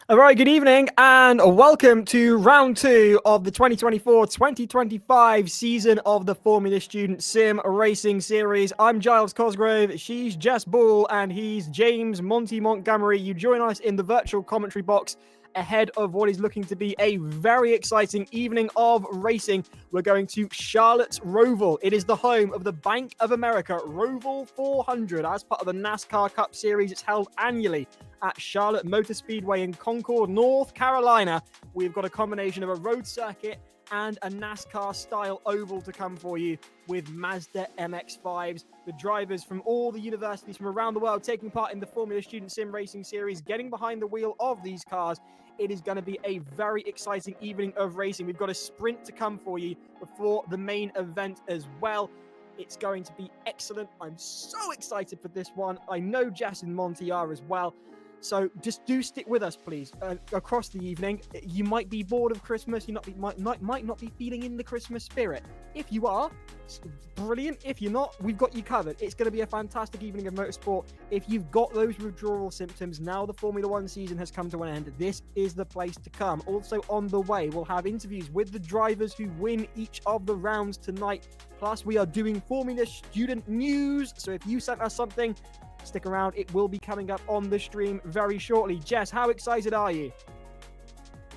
A very good evening and welcome to round two of the 2024-2025 season of the Formula Student Sim Racing Series. I'm Giles Cosgrove, she's Jess Bull, and he's James Montgomery. You join us in the virtual commentary box ahead of what is looking to be a very exciting evening of racing. We're going to Charlotte's Roval. It is the home of the Bank of America Roval 400 as part of the NASCAR Cup Series. It's held annually at Charlotte Motor Speedway in Concord, North Carolina. We've got a combination of a road circuit and a NASCAR-style oval to come for you with Mazda MX-5s. The drivers from all the universities from around the world taking part in the Formula Student Sim Racing Series, getting behind the wheel of these cars. It is going to be a very exciting evening of racing. We've got a sprint to come for you before the main event as well. It's going to be excellent. I'm so excited for this one. I know Jess and Monty are as well. So just do stick with us, please, across the evening. You might be bored of Christmas. You might not be feeling in the Christmas spirit. If you are, it's brilliant. If you're not, we've got you covered. It's going to be a fantastic evening of motorsport. If you've got those withdrawal symptoms, now the Formula One season has come to an end. This is the place to come. Also on the way, we'll have interviews with the drivers who win each of the rounds tonight. Plus, we are doing Formula Student News. So if you sent us something, stick around. It will be coming up on the stream very shortly. Jess, how excited are you?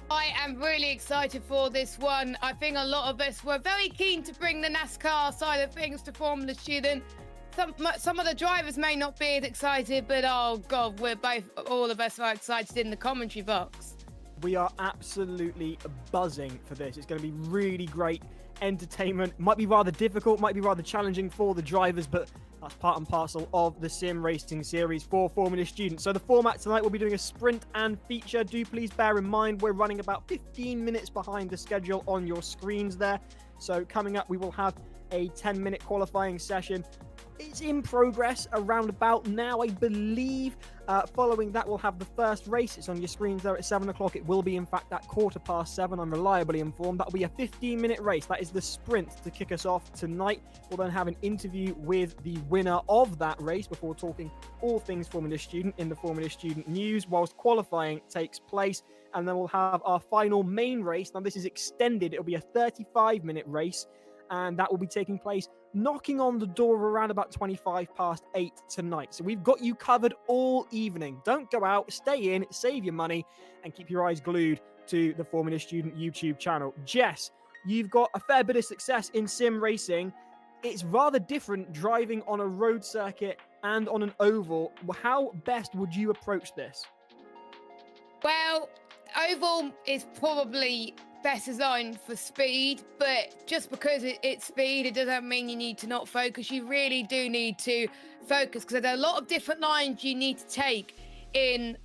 I am really excited for this one. I think a lot of us were very keen to bring the NASCAR side of things to Formula Student. Some of the drivers may not be as excited, but oh God, all of us are excited in the commentary box. We are absolutely buzzing for this. It's going to be really great entertainment. Might be rather difficult, might be rather challenging for the drivers, but that's part and parcel of the Sim Racing Series for Formula Students. So the format tonight, we'll be doing a sprint and feature. Do please bear in mind we're running about 15 minutes behind the schedule on your screens there. So coming up, we will have a 10-minute qualifying session. It's in progress around about now, I believe. Following that, we'll have the first race. It's on your screens there at 7 o'clock. It will be, in fact, at 7:15. I'm reliably informed. That'll be a 15-minute race. That is the sprint to kick us off tonight. We'll then have an interview with the winner of that race before talking all things Formula Student in the Formula Student News whilst qualifying takes place. And then we'll have our final main race. Now, this is extended. It'll be a 35-minute race, and that will be taking place knocking on the door around about 8:25 tonight. So we've got you covered all evening. Don't go out, stay in, save your money, and keep your eyes glued to the Formula Student YouTube channel. Jess, you've got a fair bit of success in sim racing. It's rather different driving on a road circuit and on an oval. How best would you approach this? Well, oval is probably best designed for speed, but just because it's speed, it doesn't mean you need to not focus. You really do need to focus because there are a lot of different lines you need to take in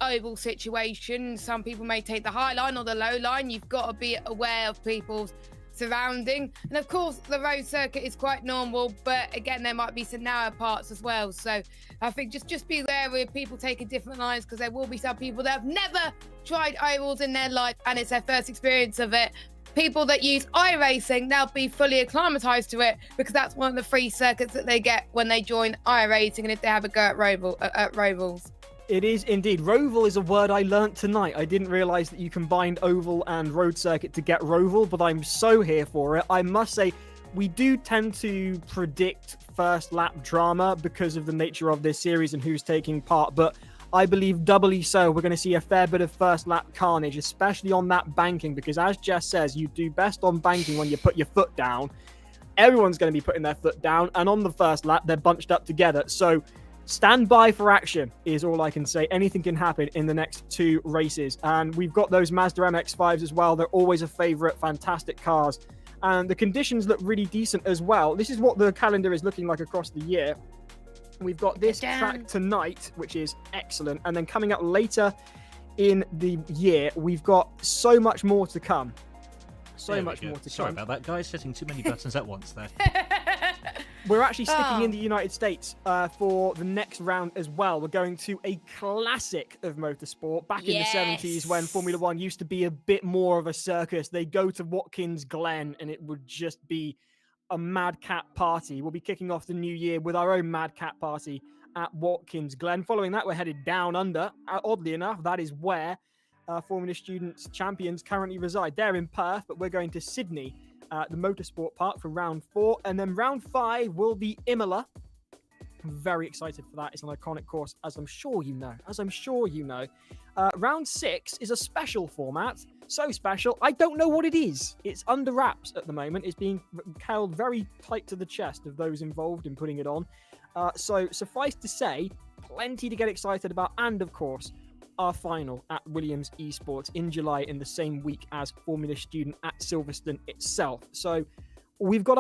oval situation. Some people may take the high line or the low line. You've got to be aware of people's surrounding, and of course the road circuit is quite normal, but again there might be some narrow parts as well. So I think just be wary of people taking different lines, because there will be some people that have never tried ovals in their life and it's their first experience of it. People that use iRacing now be fully acclimatized to it, because that's one of the free circuits that they get when they join iRacing and if they have a go at Rovals. It is indeed. Roval is a word I learnt tonight. I didn't realise that you combined oval and road circuit to get Roval, but I'm so here for it. I must say, we do tend to predict first lap drama because of the nature of this series and who's taking part, but I believe doubly so. We're going to see a fair bit of first lap carnage, especially on that banking, because as Jess says, you do best on banking when you put your foot down. Everyone's going to be putting their foot down, and on the first lap, they're bunched up together. So stand by for action is all I can say. Anything can happen in the next two races. And we've got those Mazda MX-5s as well. They're always a favourite, fantastic cars. And the conditions look really decent as well. This is what the calendar is looking like across the year. We've got this track tonight, which is excellent. And then coming up later in the year, we've got so much more to come. So much more to come. Sorry about that, guys. Hitting too many buttons at once there. We're actually sticking in the United States for the next round as well. We're going to a classic of motorsport back in the 70s when Formula One used to be a bit more of a circus. They go to Watkins Glen and it would just be a madcap party. We'll be kicking off the new year with our own madcap party at Watkins Glen. Following that, we're headed down under. Oddly enough, that is where Formula Students champions currently reside. They're in Perth, but we're going to Sydney, the Motorsport Park for round 4. And then round 5 will be Imola. I'm very excited for that. It's an iconic course, as I'm sure you know. Round 6 is a special format. So special, I don't know what it is. It's under wraps at the moment. It's being held very tight to the chest of those involved in putting it on. So suffice to say, plenty to get excited about. And of course, our final at Williams eSports in July in the same week as Formula Student at Silverstone itself. So we've got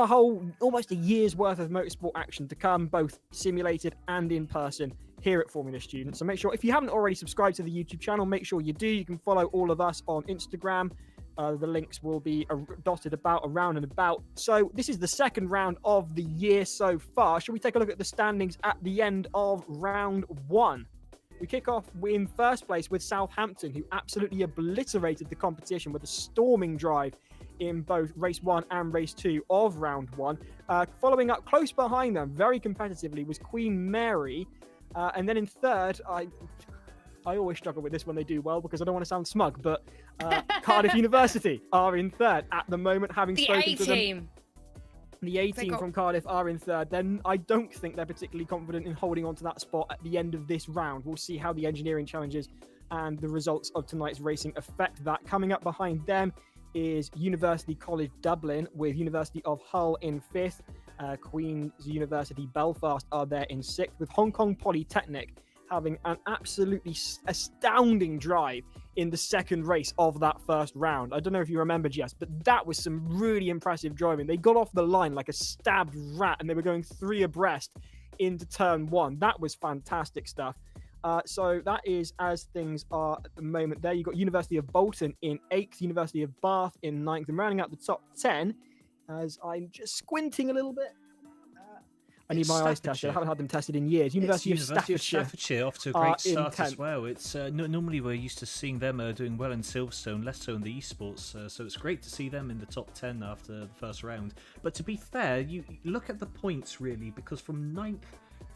almost a year's worth of motorsport action to come, both simulated and in person here at Formula Student. So make sure, if you haven't already subscribed to the YouTube channel, make sure you do. You can follow all of us on Instagram. The links will be dotted around and about. So this is the second round of the year so far. Shall we take a look at the standings at the end of round 1? We kick off in first place with Southampton, who absolutely obliterated the competition with a storming drive in both race 1 and race 2 of round 1. Following up close behind them, very competitively, was Queen Mary. And then in third, I always struggle with this when they do well because I don't want to sound smug, but Cardiff University are in third at the moment, having spoken to them. The A-team from Cardiff are in third. Then I don't think they're particularly confident in holding on to that spot at the end of this round. We'll see how the engineering challenges and the results of tonight's racing affect that. Coming up behind them is University College Dublin, with University of Hull in 5th. Queen's University Belfast are there in 6th, with Hong Kong Polytechnic having an absolutely astounding drive in the second race of that first round. I don't know if you remember, Jess, but that was some really impressive driving. They got off the line like a stabbed rat, and they were going 3 abreast into turn 1. That was fantastic stuff. So that is as things are at the moment there. You've got University of Bolton in 8th, University of Bath in 9th, and rounding out the top 10, as I'm just squinting a little bit. I need my eyes tested. I haven't had them tested in years. University of Staffordshire off to a great start as well. It's normally we're used to seeing them doing well in Silverstone, less so in the eSports. So it's great to see them in the top 10 after the first round. But to be fair, you look at the points really, because from 9th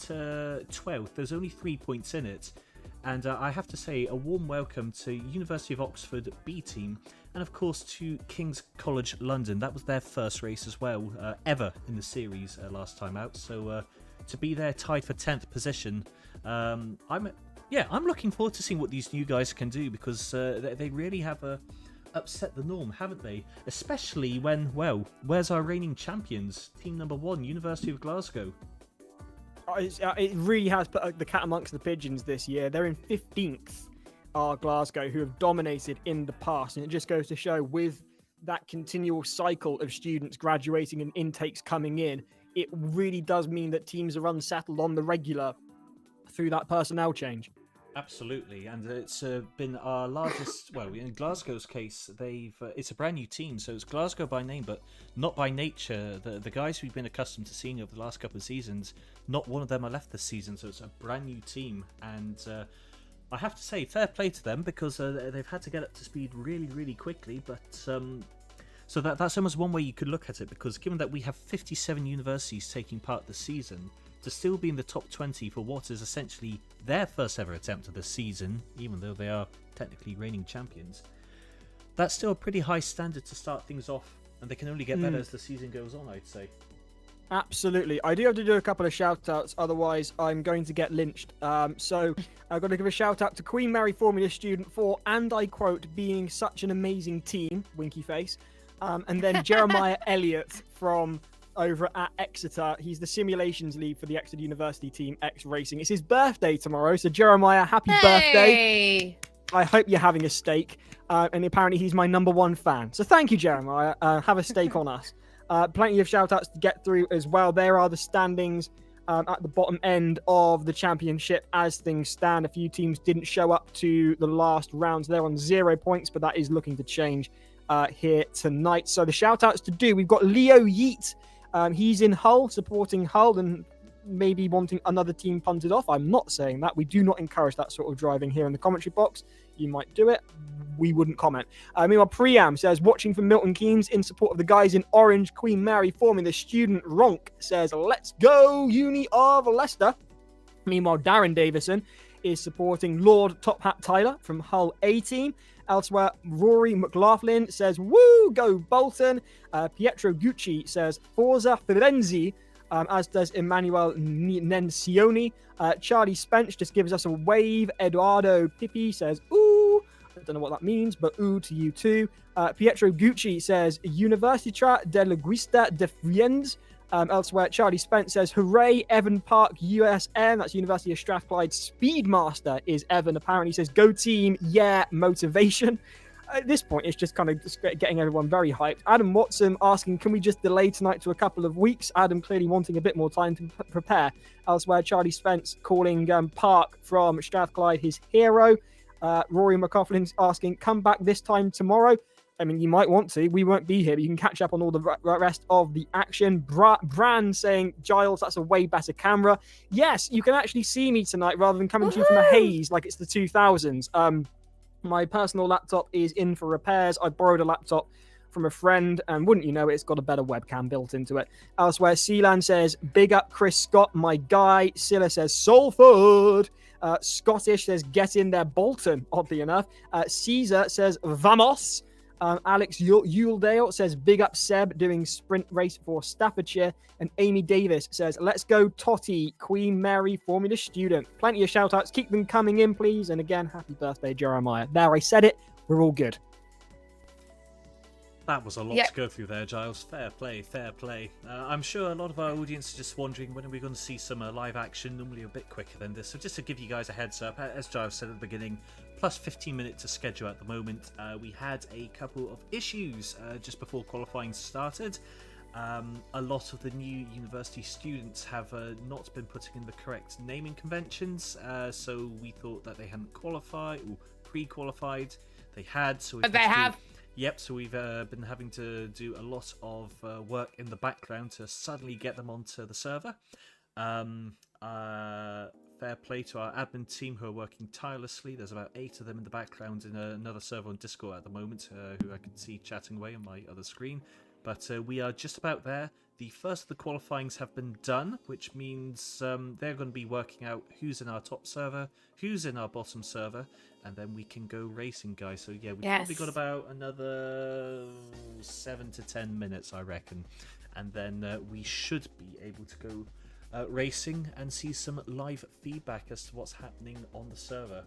to 12th, there's only 3 points in it. And I have to say a warm welcome to University of Oxford B team, and of course to King's College London. That was their first race as well, ever in the series last time out. So to be there tied for 10th position, I'm looking forward to seeing what these new guys can do, because they really have upset the norm, haven't they? Especially when, well, where's our reigning champions? Team number 1, University of Glasgow. It really has put the cat amongst the pigeons this year. They're in 15th, are Glasgow, who have dominated in the past. And it just goes to show, with that continual cycle of students graduating and intakes coming in, it really does mean that teams are unsettled on the regular through that personnel change. Absolutely, and it's been our largest. Well, in Glasgow's case, it's a brand new team, so it's Glasgow by name, but not by nature. The guys we've been accustomed to seeing over the last couple of seasons, not one of them are left this season, so it's a brand new team. And I have to say, fair play to them, because they've had to get up to speed really, really quickly. But so that's almost one way you could look at it, because given that we have 57 universities taking part this season, to still be in the top 20 for what is essentially their first ever attempt of the season, even though they are technically reigning champions, that's still a pretty high standard to start things off, and they can only get better as the season goes on, I'd say. Absolutely. I do have to do a couple of shout-outs, otherwise I'm going to get lynched. So I've got to give a shout-out to Queen Mary Formula Student for, and I quote, being such an amazing team, winky face, and then Jeremiah Elliott from over at Exeter. He's the simulations lead for the Exeter University team, X Racing. It's his birthday tomorrow, so Jeremiah, happy birthday. I hope you're having a steak. And apparently he's my number 1 fan. So thank you, Jeremiah. Have a steak on us. Plenty of shout-outs to get through as well. There are the standings at the bottom end of the championship as things stand. A few teams didn't show up to the last rounds. They're on 0 points, but that is looking to change here tonight. So the shout-outs to do, we've got Leo Yeat. He's in Hull, supporting Hull and maybe wanting another team punted off. I'm not saying that. We do not encourage that sort of driving here in the commentary box. You might do it. We wouldn't comment. Meanwhile, Priam says, watching from Milton Keynes in support of the guys in orange. Queen Mary forming the student. Ronk says, let's go, Uni of Leicester. Meanwhile, Darren Davison is supporting Lord Top Hat Tyler from Hull A-Team. Elsewhere, Rory McLaughlin says, woo, go Bolton. Pietro Gucci says, Forza Firenze, as does Emmanuel Nencioni. Charlie Spence just gives us a wave. Eduardo Pippi says, ooh. I don't know what that means, but ooh to you too. Pietro Gucci says, Università de Linguista de Friends. Elsewhere, Charlie Spence says, hooray, Evan Park, USM. That's University of Strathclyde. Speedmaster is Evan. Apparently says, go team, yeah, motivation. At this point, it's just kind of just getting everyone very hyped. Adam Watson asking, can we just delay tonight to a couple of weeks? Adam clearly wanting a bit more time to prepare. Elsewhere, Charlie Spence calling Park from Strathclyde his hero. Rory McLaughlin's asking, come back this time tomorrow. I mean, you might want to. We won't be here, but you can catch up on all the rest of the action. Bran saying, Giles, that's a way better camera. Yes, you can actually see me tonight rather than coming to you from a haze like it's the 2000s. My personal laptop is in for repairs. I borrowed a laptop from a friend, and wouldn't you know it, it's got a better webcam built into it. Elsewhere, Sealand says, big up Chris Scott, my guy. Silla says, Salford. Scottish says, get in there, Bolton, oddly enough. Caesar says, vamos. Alex Yuledale says, big up Seb, doing sprint race for Staffordshire. And Amy Davis says, let's go Totty, Queen Mary Formula student. Plenty of shout outs. Keep them coming in, please. And again, happy birthday, Jeremiah. There, I said it. We're all good. That was a lot to go through there, Giles. Fair play, fair play. I'm sure a lot of our audience is just wondering, when are we going to see some live action, normally a bit quicker than this. So just to give you guys a heads up, as Giles said at the beginning, plus 15 minutes to schedule at the moment. We had a couple of issues just before qualifying started. A lot of the new university students have not been putting in the correct naming conventions, so we thought that they hadn't qualified or pre-qualified. They had, so but they have. Yep, so we've been having to do a lot of work in the background to suddenly get them onto the server. Fair play to our admin team who are working tirelessly. There's about 8 of them in the background in another server on Discord at the moment, who I can see chatting away on my other screen. But we are just about there. The first of the qualifyings have been done, which means they're going to be working out who's in our top server, who's in our bottom server, and then we can go racing, guys. So yeah, we've probably got about another 7 to 10 minutes, I reckon. And then we should be able to go racing and see some live feedback as to what's happening on the server.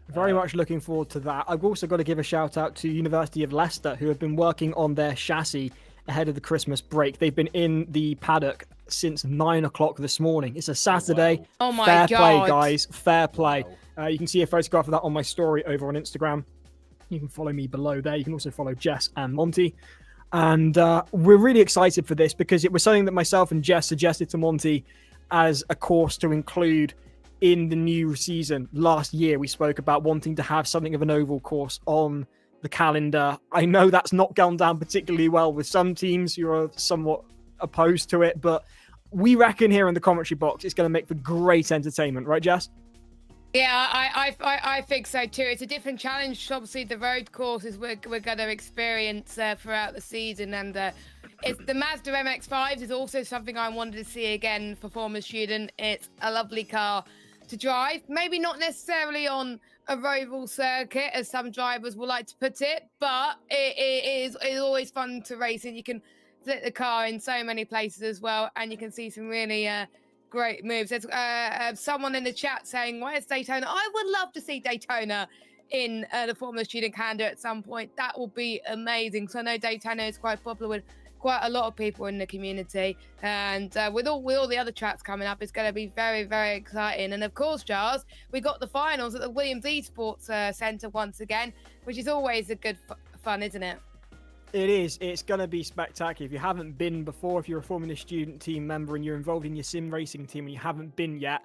Very much looking forward to that. I've also got to give a shout out to University of Leicester, who have been working on their chassis ahead of the Christmas break. They've been in the paddock since 9 o'clock this morning. It's a Saturday. Oh, wow. Oh my God. Fair play, guys. Fair play. Wow. You can see a photograph of that on my story over on Instagram. You can follow me below there. You can also follow Jess and Monty. And we're really excited for this because it was something that myself and Jess suggested to Monty as a course to include in the new season. Last year, we spoke about wanting to have something of an oval course on the calendar. I know that's not gone down particularly well with some teams who are somewhat opposed to it, but we reckon here in the commentary box it's going to make for great entertainment, right, Jess? Yeah, I think so too. It's a different challenge. Obviously, the road courses we're going to experience throughout the season, and it's the Mazda MX-5s is also something I wanted to see again for former student. It's a lovely car to drive, maybe not necessarily on a Roval circuit, as some drivers will like to put it, but it's always fun to race, and you can fit the car in so many places as well, and you can see some really great moves. There's someone in the chat saying, where's Daytona? I would love to see Daytona in the Formula Student calendar at some point. That will be amazing. So I know Daytona is quite popular with quite a lot of people in the community, and with all the other tracks coming up, it's going to be very, very exciting. And of course, Giles, we got the finals at the Williams eSports Centre once again, which is always a good fun, isn't it? It is. It's going to be spectacular. If you haven't been before, if you're a Formula Student team member and you're involved in your sim racing team and you haven't been yet,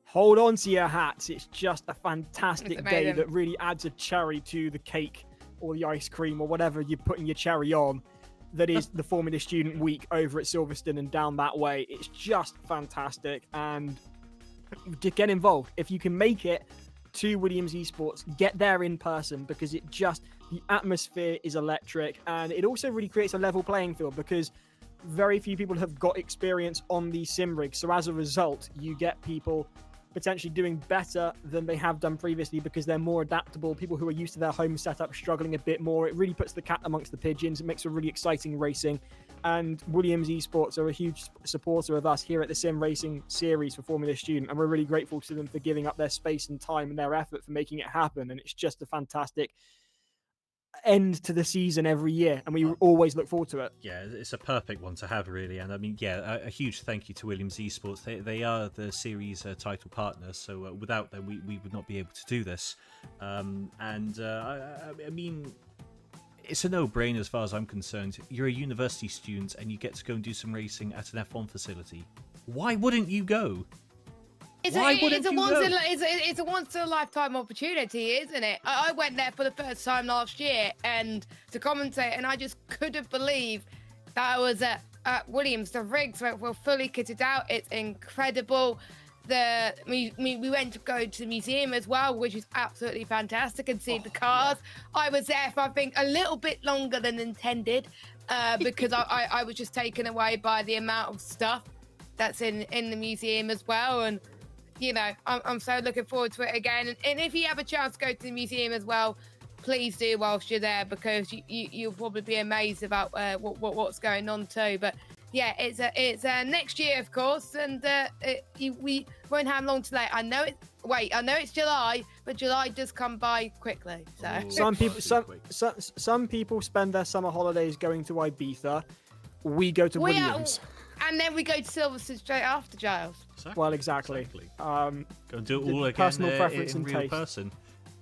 hold on to your hats. It's just a fantastic day that really adds a cherry to the cake or the ice cream or whatever you're putting your cherry on. That is the Formula Student Week over at Silverstone and down that way. It's just fantastic, and to get involved. If you can make it to Williams eSports, get there in person, because the atmosphere is electric, and it also really creates a level playing field because very few people have got experience on these sim rigs. So as a result, you get people potentially doing better than they have done previously because they're more adaptable. People who are used to their home setup struggling a bit more. It really puts the cat amongst the pigeons. It makes for really exciting racing. And Williams eSports are a huge supporter of us here at the Sim Racing series for Formula Student. And we're really grateful to them for giving up their space and time and their effort for making it happen. And it's just a fantastic end to the season every year, and we always look forward to it. Yeah, it's a perfect one to have, really. And I mean, yeah, a huge thank you to Williams Esports. They are the series title partner, so without them we would not be able to do this. I mean, it's a no-brainer as far as I'm concerned. You're a university student and you get to go and do some racing at an F1 facility. Why wouldn't you go? It's a once-in-a-lifetime opportunity, isn't it? I went there for the first time last year and to commentate, and I just couldn't believe that I was at Williams. The rigs were fully kitted out. It's incredible. We went to go to the museum as well, which is absolutely fantastic, and see the cars. Yeah. I was there for, I think, a little bit longer than intended because I was just taken away by the amount of stuff that's in the museum as well. And you know, I'm so looking forward to it again. And if you have a chance to go to the museum as well, please do whilst you're there, because you'll probably be amazed about what's going on too. But yeah, it's next year, of course, and we won't have long to wait. I know it's July, but July does come by quickly. So some people spend their summer holidays going to Ibiza. We go to Williams. And then we go to Silverstone straight after, Giles. Exactly. Well, exactly. Go and do it all again personal preference in and real taste. Person.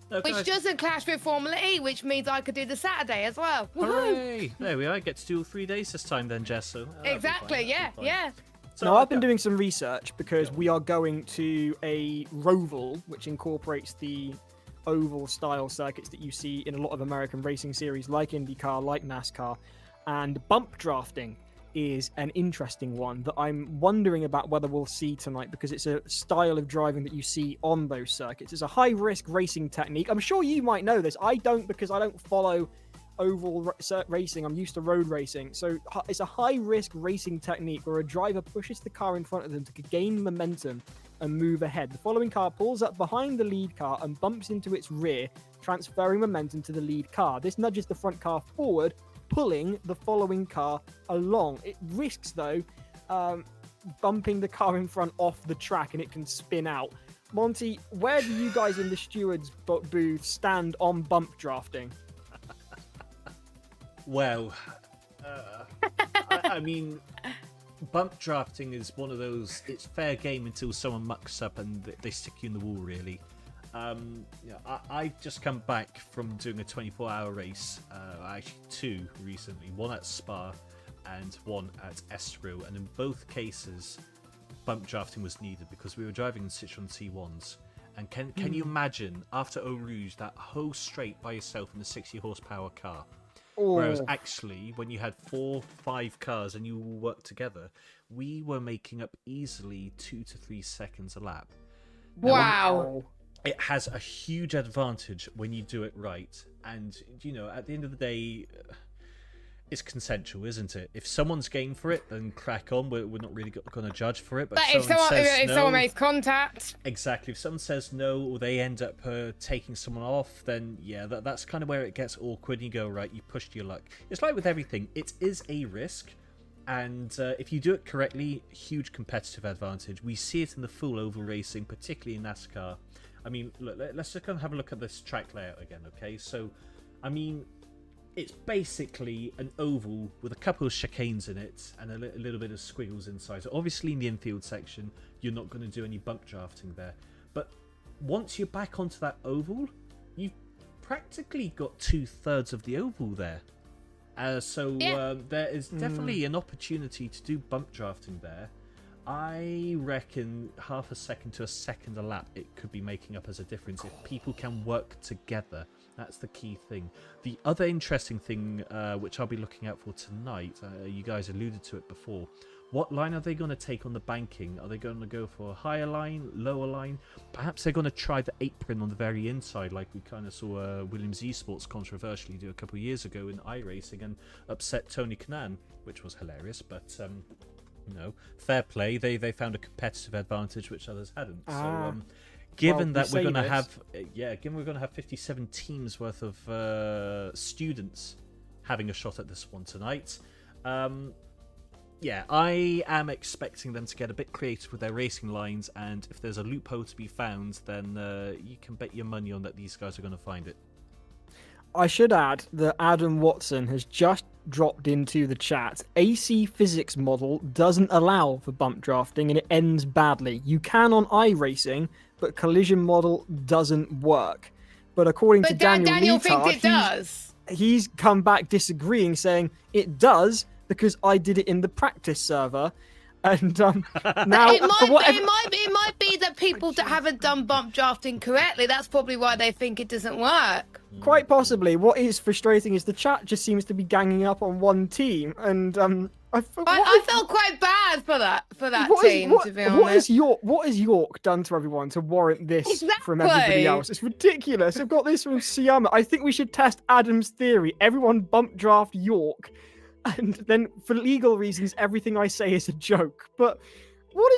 Which doesn't clash with Formula E, which means I could do the Saturday as well. Hooray! There we are. I get to do all 3 days this time then, Jess. So exactly, yeah. So now, I've been doing some research because we are going to a Roval, which incorporates the oval style circuits that you see in a lot of American racing series like IndyCar, like NASCAR, and bump drafting is an interesting one that I'm wondering about whether we'll see tonight, because it's a style of driving that you see on those circuits. It's a high-risk racing technique. I'm sure you might know this. I don't, because I don't follow oval racing. I'm used to road racing. So it's a high-risk racing technique where a driver pushes the car in front of them to gain momentum and move ahead. The following car pulls up behind the lead car and bumps into its rear, transferring momentum to the lead car. This nudges the front car forward, pulling the following car along. It risks, though, bumping the car in front off the track, and it can spin out. Monty, where do you guys in the stewards' booth stand on bump drafting? Well, I mean, bump drafting is one of those, it's fair game until someone mucks up and they stick you in the wall, really. I've just come back from doing a 24-hour race, actually two recently, one at Spa and one at Estoril, and in both cases bump drafting was needed because we were driving in Citroen C1s, and can you imagine after Eau Rouge that whole straight by yourself in a 60 horsepower car? Whereas actually when you had 4-5 cars and you all worked together, we were making up easily 2 to 3 seconds a lap. Wow. It has a huge advantage when you do it right. And, you know, at the end of the day, it's consensual, isn't it? If someone's game for it, then crack on. We're not really going to judge for it. But if someone makes contact. Exactly. If someone says no or they end up taking someone off, then, yeah, that's kind of where it gets awkward. You go, right, you pushed your luck. It's like with everything. It is a risk. And if you do it correctly, huge competitive advantage. We see it in the full oval racing, particularly in NASCAR. I mean, look, let's just kind of have a look at this track layout again, okay? So, I mean, it's basically an oval with a couple of chicanes in it and a little bit of squiggles inside. So obviously in the infield section, you're not going to do any bump drafting there. But once you're back onto that oval, you've practically got 2/3 of the oval there. There is definitely an opportunity to do bump drafting there. I reckon half a second to a second a lap it could be making up as a difference if people can work together. That's the key thing. The other interesting thing which I'll be looking out for tonight, you guys alluded to it before, what line are they going to take on the banking? Are they going to go for a higher line, lower line? Perhaps they're going to try the apron on the very inside, like we kind of saw Williams Esports controversially do a couple of years ago in iRacing and upset Tony Kanaan, which was hilarious. But No, fair play. They found a competitive advantage which others hadn't. So, given that we're going to have, given we're going to have 57 teams worth of students having a shot at this one tonight, I am expecting them to get a bit creative with their racing lines, and if there's a loophole to be found, then you can bet your money on that these guys are going to find it. I should add that Adam Watson has just dropped into the chat. AC physics model doesn't allow for bump drafting and it ends badly. You can on iRacing, but collision model doesn't work. But according to Daniel thinks it does. He's come back disagreeing, saying it does because I did it in the practice server. And now it might be that people that haven't done bump drafting correctly. That's probably why they think it doesn't work. Quite possibly. What is frustrating is the chat just seems to be ganging up on one team, and I felt quite bad for that team. To be honest, what has York done to everyone to warrant this from everybody else? It's ridiculous. I've got this from Siama. I think we should test Adam's theory. Everyone bump draft York. And then, for legal reasons, everything I say is a joke. But what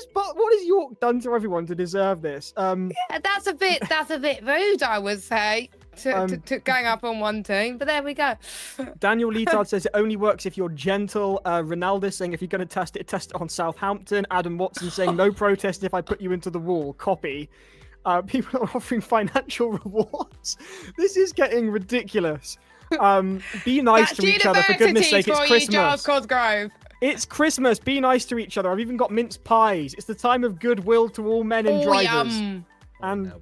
has York done to everyone to deserve this? That's a bit rude, I would say, to gang up on one team. But there we go. Daniel Leetard says it only works if you're gentle. Ronaldo saying if you're going to test it on Southampton. Adam Watson saying no protest if I put you into the wall. Copy. People are offering financial rewards. This is getting ridiculous. Be nice to each other, for goodness sake. It's Christmas. Cosgrove. It's Christmas. Be nice to each other. I've even got mince pies. It's the time of goodwill to all men and drivers. Yum. And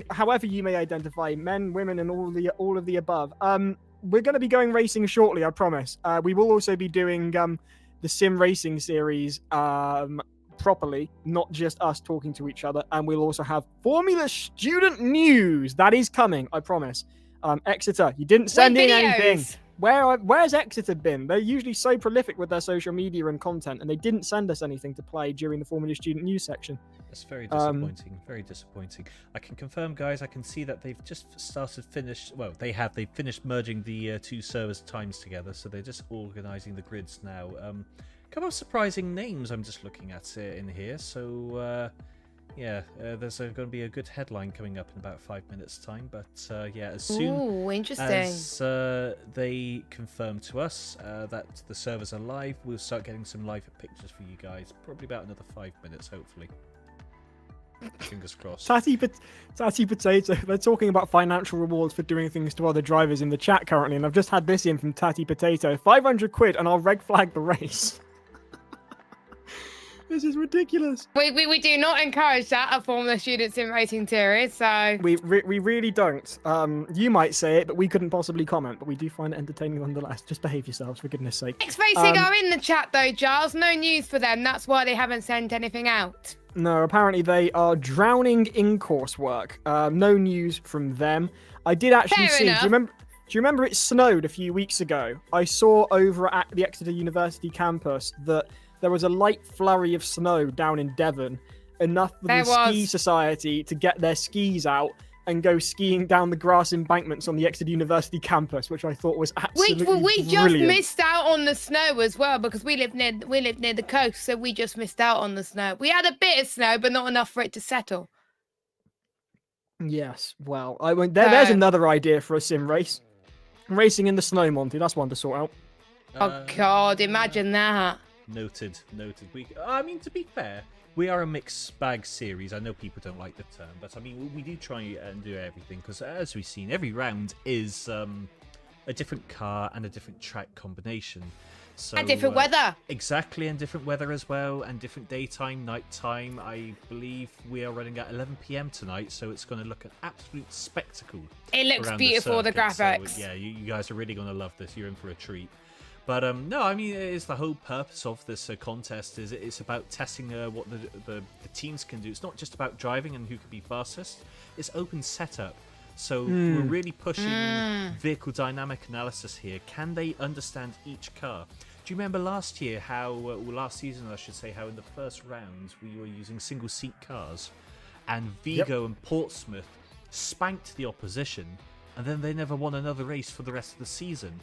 however you may identify, men, women, and all of the above. We're going to be going racing shortly, I promise. We will also be doing the sim racing series properly, not just us talking to each other. And we'll also have Formula student news. That is coming, I promise. Exeter, you didn't send in anything. Where's Exeter been? They're usually so prolific with their social media and content, and they didn't send us anything to play during the Formula Student News section. That's very disappointing. Very disappointing. I can confirm, guys. I can see that they've just they've finished merging the two servers' times together, so they're just organising the grids now. Couple of surprising names I'm just looking at in here. So. There's going to be a good headline coming up in about 5 minutes' time. But as soon as they confirm to us that the servers are live, we'll start getting some live pictures for you guys. Probably about another 5 minutes, hopefully. Fingers crossed. Tatty Potato, they're talking about financial rewards for doing things to other drivers in the chat currently, and I've just had this in from Tatty Potato. 500 quid and I'll red flag the race. This is ridiculous. We do not encourage that at Formula Students in Racing Series, so... We really don't. You might say it, but we couldn't possibly comment, but we do find it entertaining nonetheless. Just behave yourselves, for goodness sake. X Racing are in the chat, though, Giles. No news for them. That's why they haven't sent anything out. No, apparently they are drowning in coursework. No news from them. I did actually see... Do you remember it snowed a few weeks ago? I saw over at the Exeter University campus that there was a light flurry of snow down in Devon, enough for the Ski Society to get their skis out and go skiing down the grass embankments on the Exeter University campus, which I thought was absolutely brilliant. We just missed out on the snow as well because we live near the coast, so we just missed out on the snow. We had a bit of snow, but not enough for it to settle. Yes, well, there's another idea for a sim race. Racing in the snow, Monty. That's one to sort out. Oh God, imagine that. Noted. To be fair, we are a mixed bag series. I know people don't like the term, but I mean, we do try and do everything because, as we've seen, every round is a different car and a different track combination. So, and different weather. Exactly, and different weather as well, and different daytime, nighttime. I believe we are running at 11 p.m. tonight, so it's going to look an absolute spectacle. It looks beautiful, the graphics. So, you guys are really going to love this. You're in for a treat. But no, I mean, it's the whole purpose of this contest. It's about testing what the teams can do. It's not just about driving and who can be fastest. It's open setup. So we're really pushing vehicle dynamic analysis here. Can they understand each car? Do you remember last year last season, I should say, how in the first round we were using single seat cars and Vigo and Portsmouth spanked the opposition and then they never won another race for the rest of the season?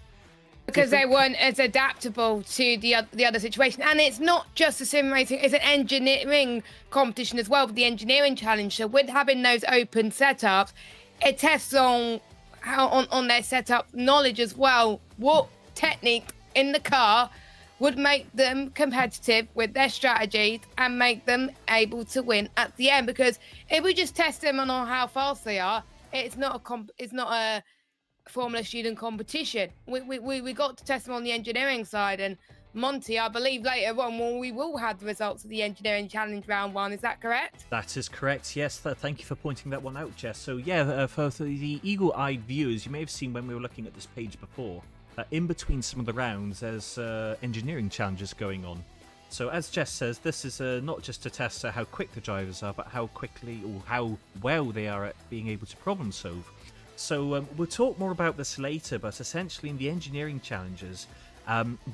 because they weren't as adaptable to the other situation. And it's not just a sim racing, it's an engineering competition as well, with the engineering challenge. So with having those open setups, it tests on their setup knowledge as well, what technique in the car would make them competitive with their strategies and make them able to win at the end. Because if we just test them on how fast they are, it's not a Formula student competition. We got to test them on the engineering side, and Monty, I believe later on we will have the results of the engineering challenge round 1. Is that correct? That is correct, yes. Thank you for pointing that one out, Jess. So yeah, for the eagle-eyed viewers, you may have seen when we were looking at this page before, in between some of the rounds there's engineering challenges going on. So as Jess says, this is not just to test how quick the drivers are, but how quickly or how well they are at being able to problem solve. So we'll talk more about this later, but essentially in the engineering challenges,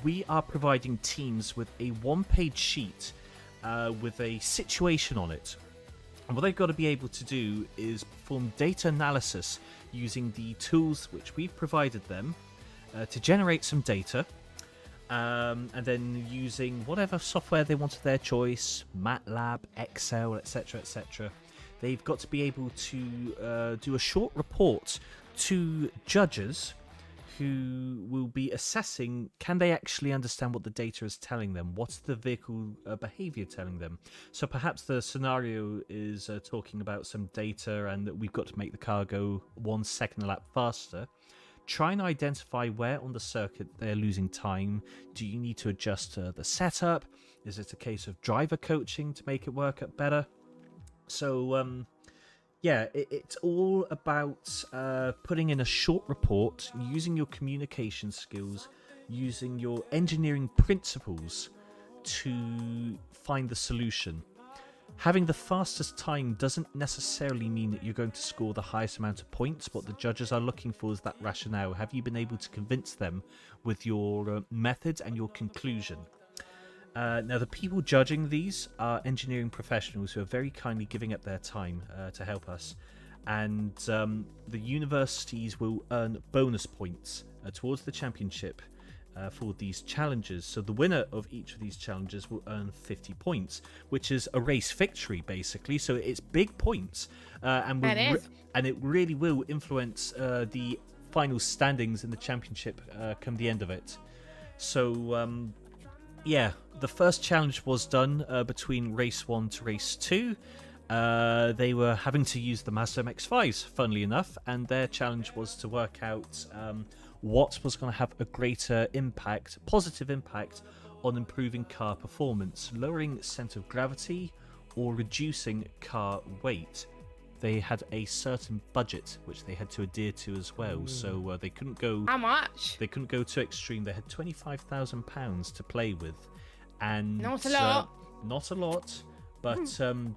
we are providing teams with a one-page sheet with a situation on it. And what they've got to be able to do is perform data analysis using the tools which we've provided them to generate some data, and then using whatever software they want of their choice, MATLAB, Excel, etc., etc. They've got to be able to do a short report to judges who will be assessing, can they actually understand what the data is telling them? What's the vehicle behavior telling them? So perhaps the scenario is talking about some data and that we've got to make the car go 1 second a lap faster. Try and identify where on the circuit they're losing time. Do you need to adjust the setup? Is it a case of driver coaching to make it work better? So, yeah, it's all about putting in a short report, using your communication skills, using your engineering principles to find the solution. Having the fastest time doesn't necessarily mean that you're going to score the highest amount of points. What the judges are looking for is that rationale. Have you been able to convince them with your methods and your conclusion? Now, the people judging these are engineering professionals who are very kindly giving up their time to help us. And the universities will earn bonus points towards the championship for these challenges. So the winner of each of these challenges will earn 50 points, which is a race victory, basically. So it's big points. And it really will influence the final standings in the championship come the end of it. So... yeah, the first challenge was done between race 1 to race 2. They were having to use the Mazda MX-5s, funnily enough, and their challenge was to work out what was going to have a greater impact, positive impact, on improving car performance, lowering centre of gravity or reducing car weight. They had a certain budget which they had to adhere to as well, so they couldn't go. How much? They couldn't go too extreme. They had £25,000 to play with, and not a lot. Not a lot, but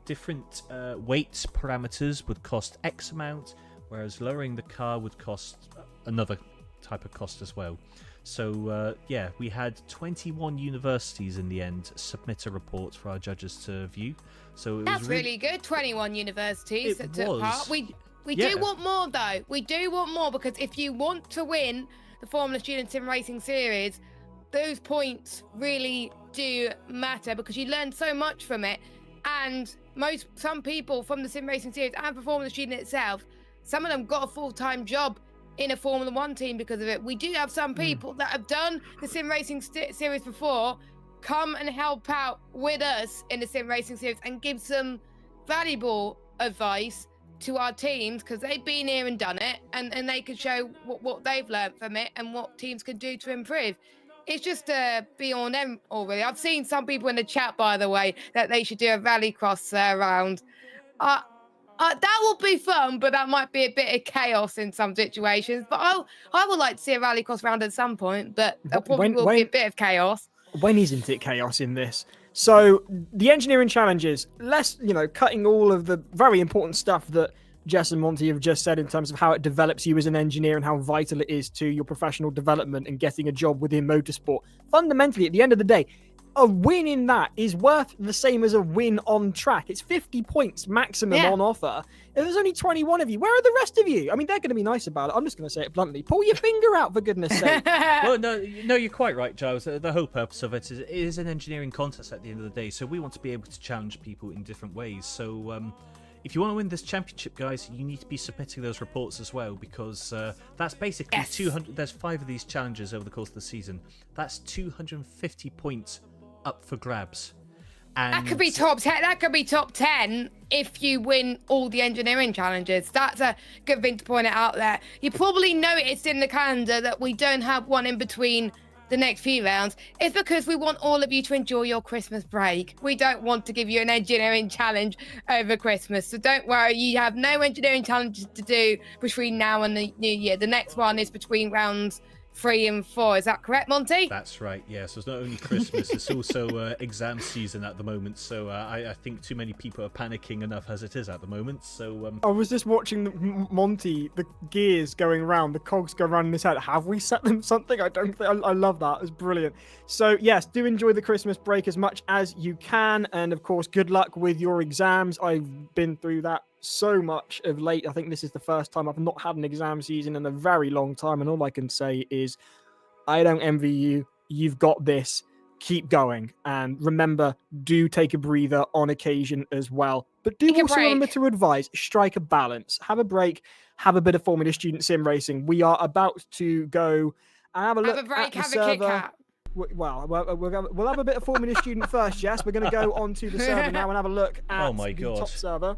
different weight parameters would cost X amount, whereas lowering the car would cost another type of cost as well. So yeah, we had 21 universities in the end submit a report for our judges to view. So that's really good. 21 universities that took part. We Yeah. do want more though. We do want more, because if you want to win the Formula Student Sim Racing Series, those points really do matter, because you learn so much from it. And some people from the Sim Racing Series and for Formula Student itself, some of them got a full-time job in a Formula 1 team because of it. We do have some people that have done the Sim Racing Series before come and help out with us in the Sim Racing Series and give some valuable advice to our teams, because they've been here and done it, and they could show what they've learned from it and what teams can do to improve. It's just be on them already. I've seen some people in the chat, by the way, that they should do a rallycross round. That will be fun, but that might be a bit of chaos in some situations. But I would like to see a rallycross round at some point, but there probably will be a bit of chaos. When isn't it chaos in this? So the engineering challenges, cutting all of the very important stuff that Jess and Monty have just said in terms of how it develops you as an engineer and how vital it is to your professional development and getting a job within motorsport. Fundamentally, at the end of the day, a win in that is worth the same as a win on track. It's 50 points maximum on offer. If there's only 21 of you, where are the rest of you? I mean, they're going to be nice about it. I'm just going to say it bluntly. Pull your finger out, for goodness sake. Well, no, you're quite right, Giles. The whole purpose of it is an engineering contest at the end of the day, so we want to be able to challenge people in different ways. So if you want to win this championship, guys, you need to be submitting those reports as well, because that's basically 200. There's 5 of these challenges over the course of the season. That's 250 points up for grabs. And that could be top 10. That could be top 10 if you win all the engineering challenges. That's a good thing to point it out there. You probably noticed in the calendar that we don't have one in between the next few rounds. It's because we want all of you to enjoy your Christmas break. We don't want to give you an engineering challenge over Christmas. So don't worry, you have no engineering challenges to do between now and the new year. The next one is between rounds 3 and 4. Is that correct, Monty? That's right, yes. So it's not only Christmas, it's also exam season at the moment. So I think too many people are panicking enough as it is at the moment. So I was just watching Monty, the gears going around, the cogs go around in his head. Have we set them something? I don't think. I love that. It's brilliant. So yes, do enjoy the Christmas break as much as you can. And of course, good luck with your exams. I've been through that so much of late. I think this is the first time I've not had an exam season in a very long time, and all I can say is I don't envy you. You've got this. Keep going, and remember, do take a breather on occasion as well, but do also remember to advise, strike a balance, have a break, have a bit of Formula Student Sim Racing. We are about to go and have a look have a break, at the have server. a Kit Kat. Well, we'll have a bit of Formula Student first, Jess. We're going to go onto the server now and have a look at the top server.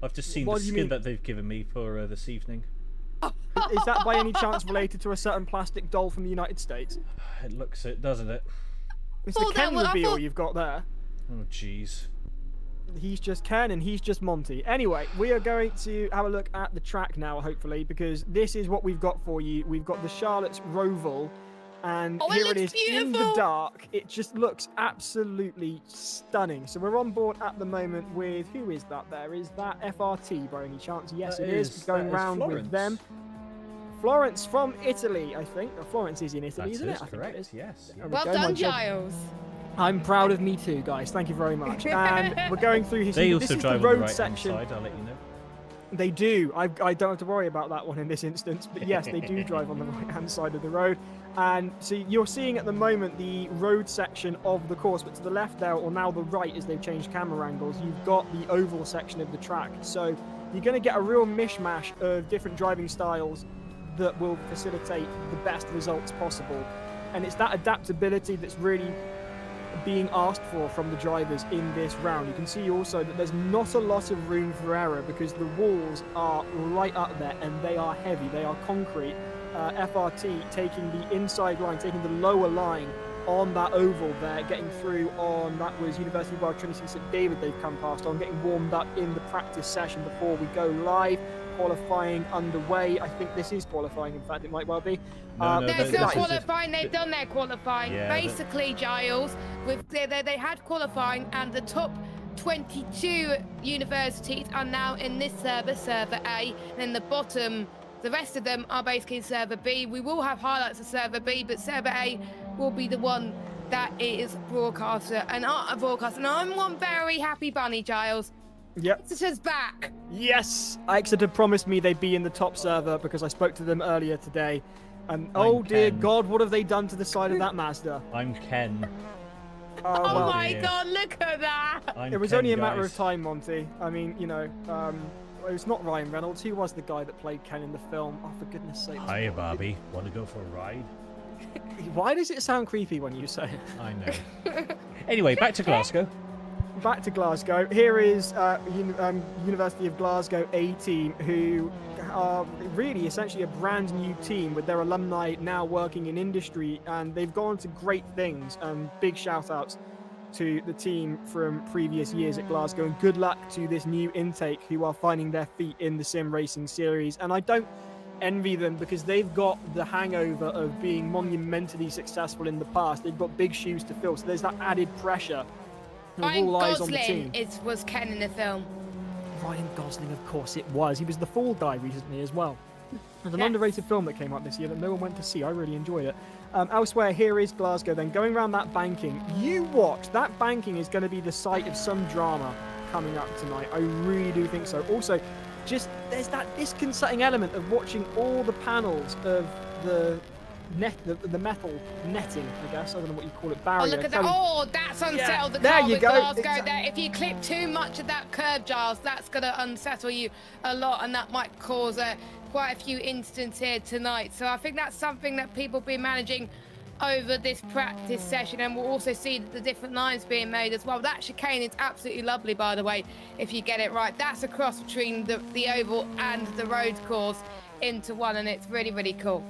I've just seen the skin that they've given me for this evening. Is that by any chance related to a certain plastic doll from the United States? It looks it, doesn't it? It's the Ken reveal you've got there. Oh, jeez. He's just Ken and he's just Monty. Anyway, we are going to have a look at the track now, hopefully, because this is what we've got for you. We've got the Charlotte's Roval. And here it is in the dark. It just looks absolutely stunning. So we're on board at the moment with, who is that there? Is that FRT by any chance? Yes, it is. Going round with them. Florence from Italy, I think. Florence is in Italy, isn't it? Correct, yes. Well done, Giles. I'm proud of me too, guys. Thank you very much. And we're going through his. They also drive on the right section. side, I'll let you know. They do. I don't have to worry about that one in this instance. But yes, they do drive on the right-hand side of the road. And so you're seeing at the moment the road section of the course, but to the left there, or now the right as they've changed camera angles, you've got the oval section of the track. So you're going to get a real mishmash of different driving styles that will facilitate the best results possible. And it's that adaptability that's really being asked for from the drivers in this round. You can see also that there's not a lot of room for error because the walls are right up there and they are heavy, they are concrete. FRT taking the inside line, taking the lower line on that oval there, getting through on, that was University of Wild Trinity St David they've come past on, getting warmed up in the practice session before we go live. Qualifying underway. I think this is qualifying, in fact it might well be. No, it's not qualifying. They've done their qualifying. Yeah, basically, Giles, with they had qualifying, and the top 22 universities are now in this server, server A, and then the bottom, the rest of them are basically in server B. We will have highlights of server B, but server A will be the one that is broadcaster and I'm one very happy bunny, Giles. Yep. Exeter's back. Yes, Exeter promised me they'd be in the top server because I spoke to them earlier today. And oh dear God, what have they done to the side of that Mazda? I'm Ken. Oh my God, look at that! It was only a matter of time, Monty. I mean, you know, it was not Ryan Reynolds. Who was the guy that played Ken in the film? Oh, for goodness sake. Hiya, Barbie. Want to go for a ride? Why does it sound creepy when you say it? I know. Anyway, back to Glasgow. Back to Glasgow. Here is University of Glasgow A team, who are really essentially a brand new team with their alumni now working in industry, and they've gone to great things. Big shout outs to the team from previous years at Glasgow, and good luck to this new intake who are finding their feet in the sim racing series. And I don't envy them because they've got the hangover of being monumentally successful in the past. They've got big shoes to fill, so there's that added pressure. Ryan Gosling was Ken in the film. Ryan Gosling, of course it was. He was the Fall guy recently as well. There's an underrated film that came out this year that no one went to see. I really enjoyed it. Elsewhere, here is Glasgow. Then going around that banking. You watch. That banking is going to be the site of some drama coming up tonight. I really do think so. Also, just there's that disconcerting element of watching all the panels of the metal netting, I guess. I don't know what you call it, barrier. Oh, look at that. Oh, that's unsettled the there car you with go. Glasgow Exactly. there. If you clip too much of that curb, Giles, that's going to unsettle you a lot, and that might cause quite a few incidents here tonight. So I think that's something that people will be managing over this practice session, and we'll also see the different lines being made as well. That chicane is absolutely lovely, by the way, if you get it right. That's a cross between the oval and the road course into one, and it's really, really cool.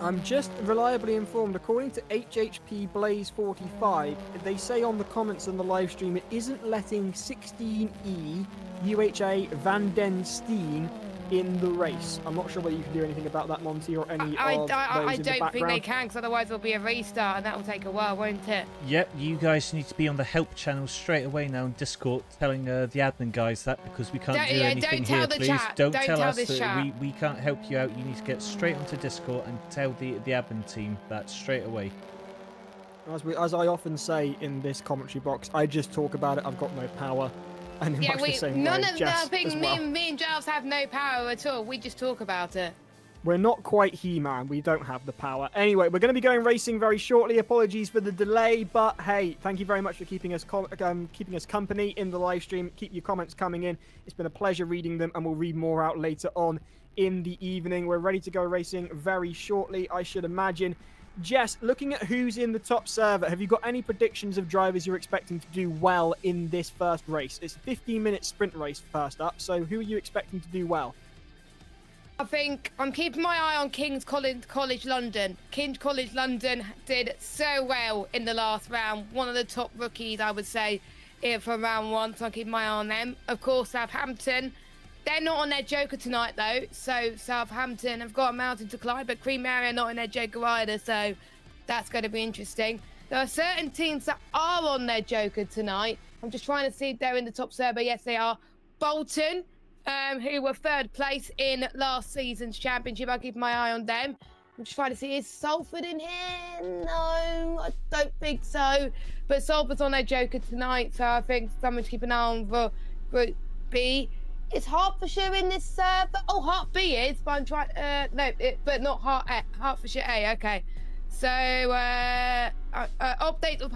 I'm just reliably informed, according to HHP Blaze 45, they say on the comments on the live stream it isn't letting 16E UHA Van Den Steen in the race. I'm not sure whether you can do anything about that, Monty, or any I of those don't in the think background. they can, because otherwise there'll be a restart, and that will take a while, won't it? Yep, you guys need to be on the help channel straight away now in Discord, telling the admin guys that, because we can't do anything here, please. Don't tell us that we can't help you out. You need to get straight onto Discord and tell the admin team that straight away. As I often say in this commentary box, I just talk about it. I've got no power. And in much the same none way, of Jess the things. as well. Me and Giles have no power at all. We just talk about it. We're not quite He-Man. We don't have the power. Anyway, we're going to be going racing very shortly. Apologies for the delay, but hey, thank you very much for keeping us company in the live stream. Keep your comments coming in. It's been a pleasure reading them, and we'll read more out later on in the evening. We're ready to go racing very shortly, I should imagine. Jess, looking at who's in the top server, have you got any predictions of drivers you're expecting to do well in this first race? It's a 15-minute sprint race first up, so who are you expecting to do well? I think I'm keeping my eye on King's College London. King's College London did so well in the last round. One of the top rookies, I would say, for round one, so I'm keeping my eye on them. Of course, Southampton. They're not on their joker tonight, though. So Southampton have got a mountain to climb, but Queen Mary are not in their joker either. So that's going to be interesting. There are certain teams that are on their joker tonight. I'm just trying to see if they're in the top server. Yes, they are. Bolton, who were third place in last season's championship. I'll keep my eye on them. I'm just trying to see, is Salford in here? No, I don't think so. But Salford's on their joker tonight. So I think someone to keep an eye on for Group B. Is Hertfordshire in this server? Oh, Hert B is, but I'm trying. But not Hertfordshire A. Okay, so update of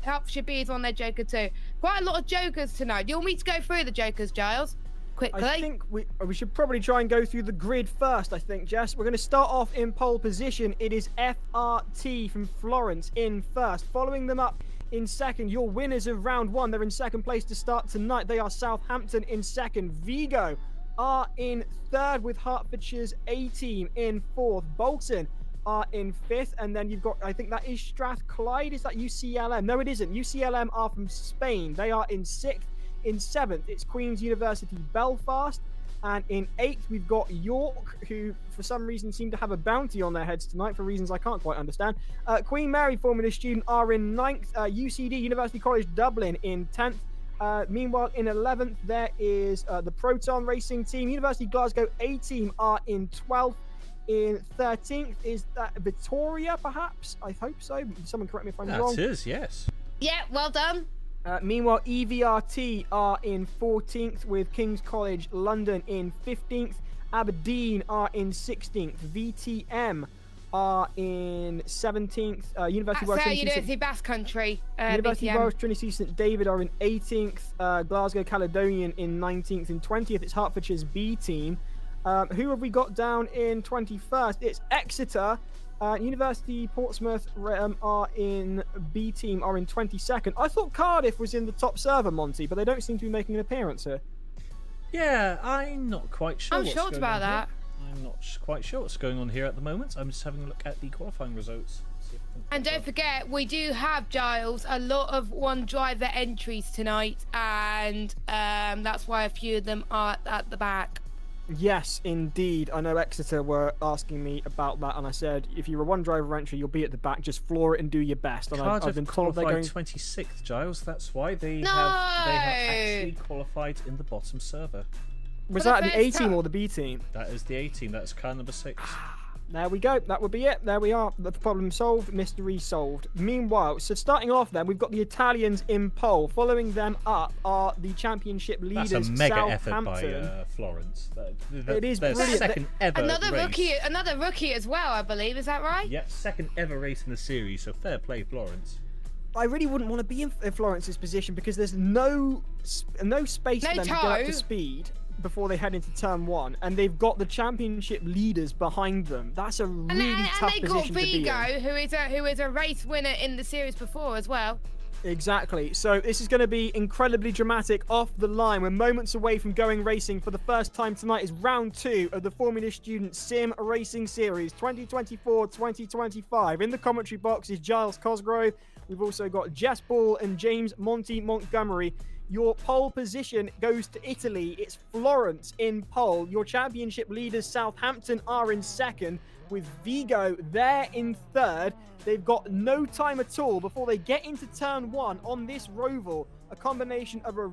Hertfordshire B is on their joker too. Quite a lot of jokers tonight. Do you want me to go through the jokers, Giles? Quickly. I think we should probably try and go through the grid first. I think, Jess. We're going to start off in pole position. It is FRT from Florence in first, following them up. In second, your winners of round one. They're in second place to start tonight. They are Southampton in second. Vigo are in third with Hertfordshire's A team in fourth. Bolton are in fifth. And then you've got, I think that is Strathclyde. Is that UCLM? No, it isn't. UCLM are from Spain. They are in sixth. In seventh, it's Queen's University Belfast. And in eighth, we've got York, who for some reason seem to have a bounty on their heads tonight for reasons I can't quite understand. Queen Mary Formula student are in ninth. UCD, University College Dublin, in 10th. Meanwhile, in 11th, there is the Proton Racing team. University Glasgow A team are in 12th. In 13th, is that Victoria, perhaps? I hope so. Someone correct me if I'm wrong. That is, yes. Yeah, well done. Meanwhile, EVRT are in 14th with King's College London in 15th. Aberdeen are in 16th. VTM are in 17th. University of Wales Trinity University Basque Country. University of VTM. Wales Trinity St David are in 18th. Glasgow Caledonian in 19th. In 20th, it's Hertfordshire's B team. Who have we got down in 21st? It's Exeter. University Portsmouth are in B team, are in 22nd. I thought Cardiff was in the top server, Monty, but they don't seem to be making an appearance here. Yeah, I'm not quite sure. I'm shocked about that. I'm not quite sure what's going on here at the moment. I'm just having a look at the qualifying results. And don't forget, we do have, Giles, a lot of one driver entries tonight, and that's why a few of them are at the back. Yes, indeed. I know Exeter were asking me about that, and I said, if you're a one driver entry, you'll be at the back. Just floor it and do your best. And Cardiff I've been told they're going 26th, Giles. That's why they No! have actually qualified in the bottom server. Was that the A team or the B team? That is the A team. That's car number 6. There we go. That would be it. There we are. The problem solved. Mystery solved. Meanwhile, so starting off then, we've got the Italians in pole. Following them up are the championship leaders, That's a mega effort Southampton. by Florence. It is their brilliant. second ever race. Another rookie as well, I believe. Is that right? Yep, second ever race in the series. So fair play, Florence. I really wouldn't want to be in Florence's position because there's no space for them to get up to speed before they head into turn 1, and they've got the championship leaders behind them. That's a really tough position to be in. And they got Vigo, who is a race winner in the series before as well. Exactly. So this is going to be incredibly dramatic off the line. We're moments away from going racing for the first time tonight. Is round 2 of the Formula Student Sim Racing Series 2024-2025. In the commentary box is Giles Cosgrove. We've also got Jess Ball and James Montgomery. Your pole position goes to Italy. It's Florence in pole. Your championship leaders, Southampton, are in second, with Vigo there in third. They've got no time at all before they get into turn 1 on this Roval, a combination of a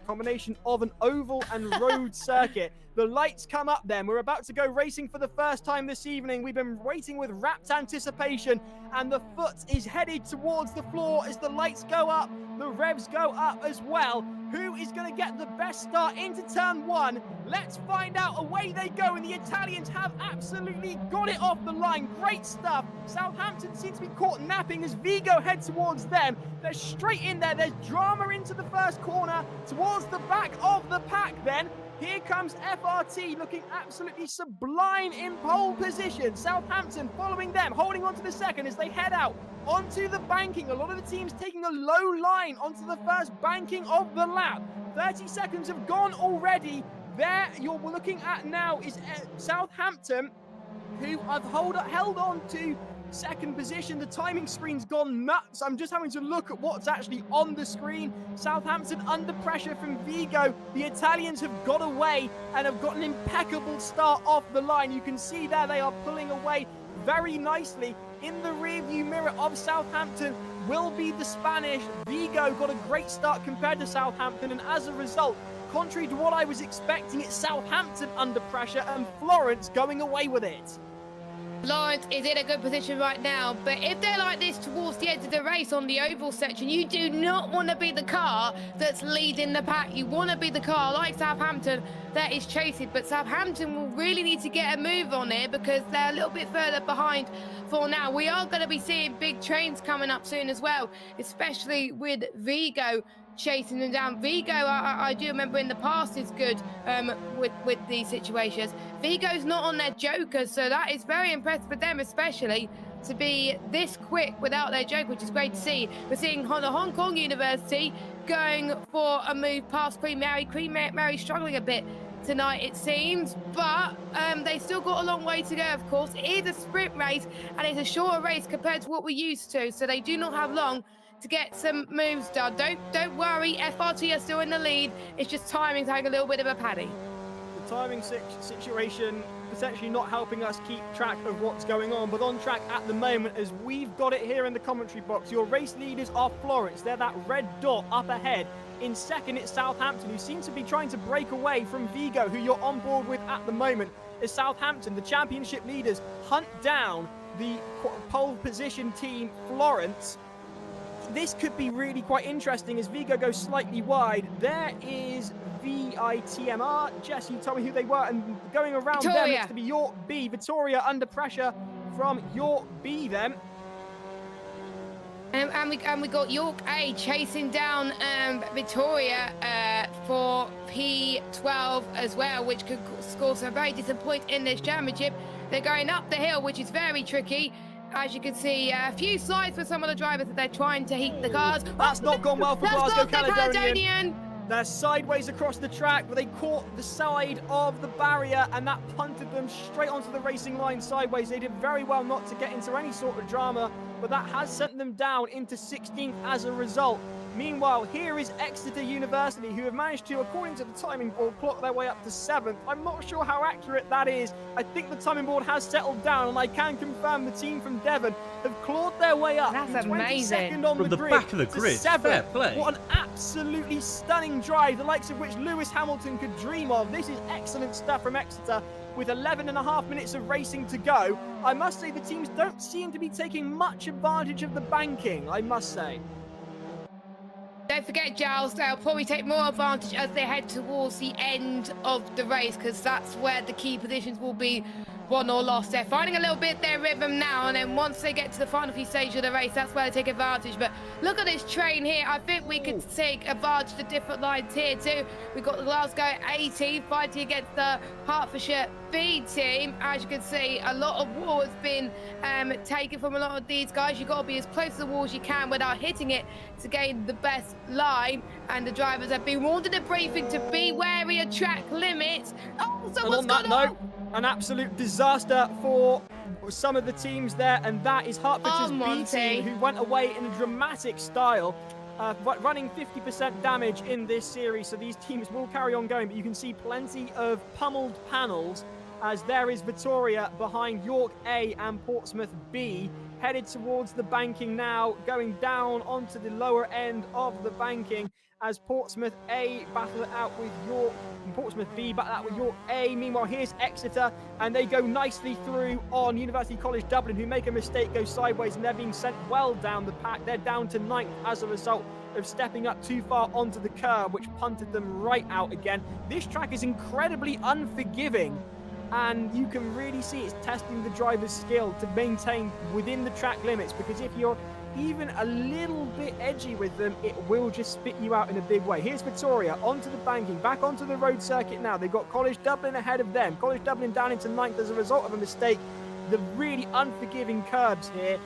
combination of an oval and road circuit. The lights come up then. We're about to go racing for the first time this evening. We've been waiting with rapt anticipation, and the foot is headed towards the floor as the lights go up. The revs go up as well. Who is going to get the best start into turn 1? Let's find out. Away they go, and the Italians have absolutely got it off the line. Great stuff. Southampton seems to be caught napping as Vigo head towards them. They're straight in there. There's drama into the first corner towards the back of the pack then. Here comes FRT looking absolutely sublime in pole position. Southampton following them, holding on to the second as they head out onto the banking. A lot of the teams taking a low line onto the first banking of the lap. 30 seconds have gone already. There you're looking at now is Southampton, who have held on to second position. The timing screen's gone nuts. I'm just having to look at what's actually on the screen. Southampton under pressure from Vigo. The Italians have got away and have got an impeccable start off the line. You can see there they are pulling away very nicely. In the rearview mirror of Southampton will be the Spanish. Vigo got a great start compared to Southampton, and as a result, contrary to what I was expecting, it's Southampton under pressure and Florence going away with it. Florence is in a good position right now, but if they're like this towards the end of the race on the oval section, you do not want to be the car that's leading the pack. You want to be the car like Southampton that is chasing, but Southampton will really need to get a move on it because they're a little bit further behind for now. We are going to be seeing big trains coming up soon as well, especially with Vigo chasing them down. Vigo, I do remember in the past, is good with these situations. Vigo's not on their jokers, so that is very impressive for them, especially to be this quick without their joke, which is great to see. We're seeing the Hong Kong University going for a move past Queen Mary. Queen Mary struggling a bit tonight, it seems, but they still got a long way to go, of course. It is a sprint race, and it's a shorter race compared to what we're used to, so they do not have long to get some moves done. Don't worry, FRT are still in the lead. It's just timing's having a little bit of a paddy. The timing situation potentially not helping us keep track of what's going on, but on track at the moment as we've got it here in the commentary box. Your race leaders are Florence. They're that red dot up ahead. In second, it's Southampton, who seems to be trying to break away from Vigo, who you're on board with at the moment. As Southampton, the championship leaders, hunt down the pole position team Florence. This could be really quite interesting as Vigo goes slightly wide. There is VITMR. Jess, you tell me who they were. And going around Vittoria. them, it's to be York B. Vittoria under pressure from York B then. And we got York A chasing down Vittoria for P12 as well, which could score some very decent points in this championship. They're going up the hill, which is very tricky. As you can see, a few slides for some of the drivers that they're trying to heat the cars. That's not gone well for Glasgow Caledonian. Caledonian. They're sideways across the track, but they caught the side of the barrier, and that punted them straight onto the racing line sideways. They did very well not to get into any sort of drama, but that has sent them down into 16th as a result. Meanwhile, here is Exeter University, who have managed to, according to the timing board, clock their way up to 7th. I'm not sure how accurate that is. I think the timing board has settled down, and I can confirm the team from Devon have clawed their way up. That's from amazing. 22nd on From the grid back of the grid. to 7th. Fair play. What an absolutely stunning drive, the likes of which Lewis Hamilton could dream of. This is excellent stuff from Exeter. With 11.5 minutes of racing to go, I must say the teams don't seem to be taking much advantage of the banking, I must say. Don't forget, Giles, they'll probably take more advantage as they head towards the end of the race, because that's where the key positions will be won or lost. They're finding a little bit their rhythm now, and then once they get to the final few stages of the race, that's where they take advantage. But look at this train here. I think we could take advantage of the different lines here too. We've got the Glasgow A team fighting against the Hertfordshire B team. As you can see, a lot of wall has been taken from a lot of these guys. You've got to be as close to the wall as you can without hitting it to gain the best line. And the drivers have been warned in the briefing to be wary of track limits. Oh, someone's gone off. An absolute disaster for some of the teams there, and that is Hertfordshire's B team, who went away in a dramatic style, running 50% damage in this series. So these teams will carry on going, but you can see plenty of pummeled panels as there is Victoria behind York A and Portsmouth B, headed towards the banking now, going down onto the lower end of the banking as Portsmouth A battle it out with York, and Portsmouth B battle it out with York A. Meanwhile, here's Exeter, and they go nicely through on University College Dublin, who make a mistake, go sideways, and they're being sent well down the pack. They're down to 9th as a result of stepping up too far onto the curb, which punted them right out again. This track is incredibly unforgiving, and you can really see it's testing the driver's skill to maintain within the track limits, because if you're even a little bit edgy with them, it will just spit you out in a big way. Here's Victoria onto the banking, back onto the road circuit now. They've got College Dublin ahead of them. College Dublin down into 9th as a result of a mistake. The really unforgiving curbs here.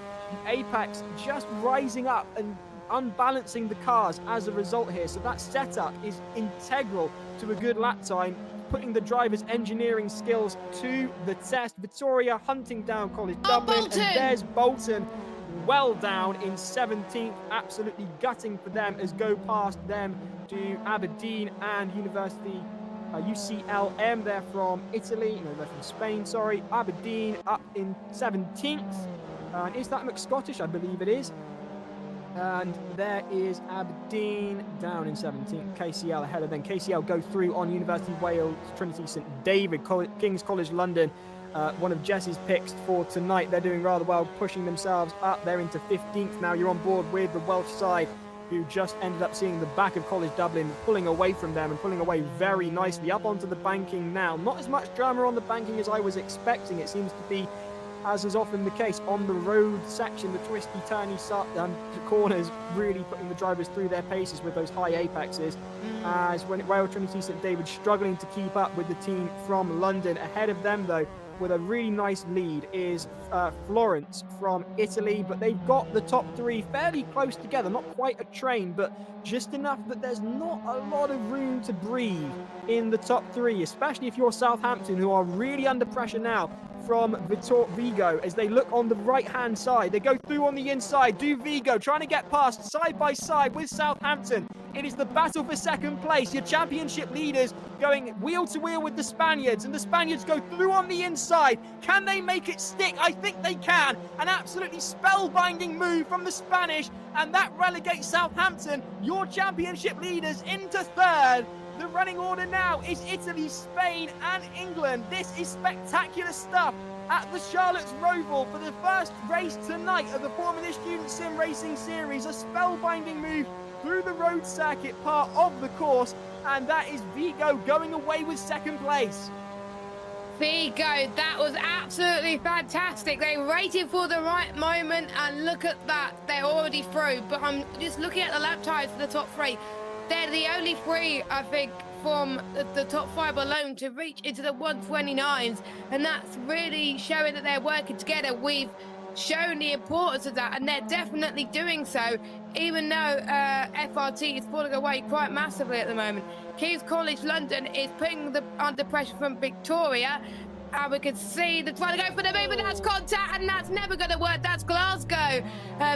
The apex just rising up and unbalancing the cars as a result here. So that setup is integral to a good lap time, putting the driver's engineering skills to the test. Victoria hunting down College Dublin, and there's Bolton well down in 17th, absolutely gutting for them as go past them to Aberdeen and University UCLM. They're from Italy, no, they're from Spain, sorry. Aberdeen up in 17th. And is that McScottish? I believe it is. And there is Aberdeen down in 17th. KCL ahead of them. KCL go through on University of Wales, Trinity St David, King's College London. One of Jess's picks for tonight. They're doing rather well, pushing themselves up. They're into 15th now. You're on board with the Welsh side, who just ended up seeing the back of College Dublin, pulling away from them and pulling away very nicely up onto the banking now. Not as much drama on the banking as I was expecting. It seems to be, as is often the case, on the road section, the twisty, turny corners, really putting the drivers through their paces with those high apexes. As when Wales Trinity St David struggling to keep up with the team from London. Ahead of them, though, with a really nice lead, is Florence from Italy, but they've got the top three fairly close together. Not quite a train, but just enough that there's not a lot of room to breathe in the top three, especially if you're Southampton, who are really under pressure now from Vigo as they look on the right-hand side. They go through on the inside. Do Vigo trying to get past side by side with Southampton. It is the battle for second place. Your championship leaders going wheel to wheel with the Spaniards, and the Spaniards go through on the inside. Can they make it stick? I think they can. An absolutely spellbinding move from the Spanish, and that relegates Southampton, your championship leaders, into third. The running order now is Italy, Spain, and England. This is spectacular stuff at the Charlotte's Roval for the first race tonight of the Formula Student Sim Racing Series. A spellbinding move through the road circuit part of the course, and that is Vigo going away with second place. Vigo, that was absolutely fantastic. They waited for the right moment, and look at that. They're already through, but I'm just looking at the lap times for the top three. They're the only three, I think, from the top five alone to reach into the 129s, and that's really showing that they're working together. We've shown the importance of that, and they're definitely doing so, even though FRT is falling away quite massively at the moment. King's College London is putting under pressure from Victoria. And we can see the trying to go for the move, and that's contact, and that's never going to work. That's Glasgow.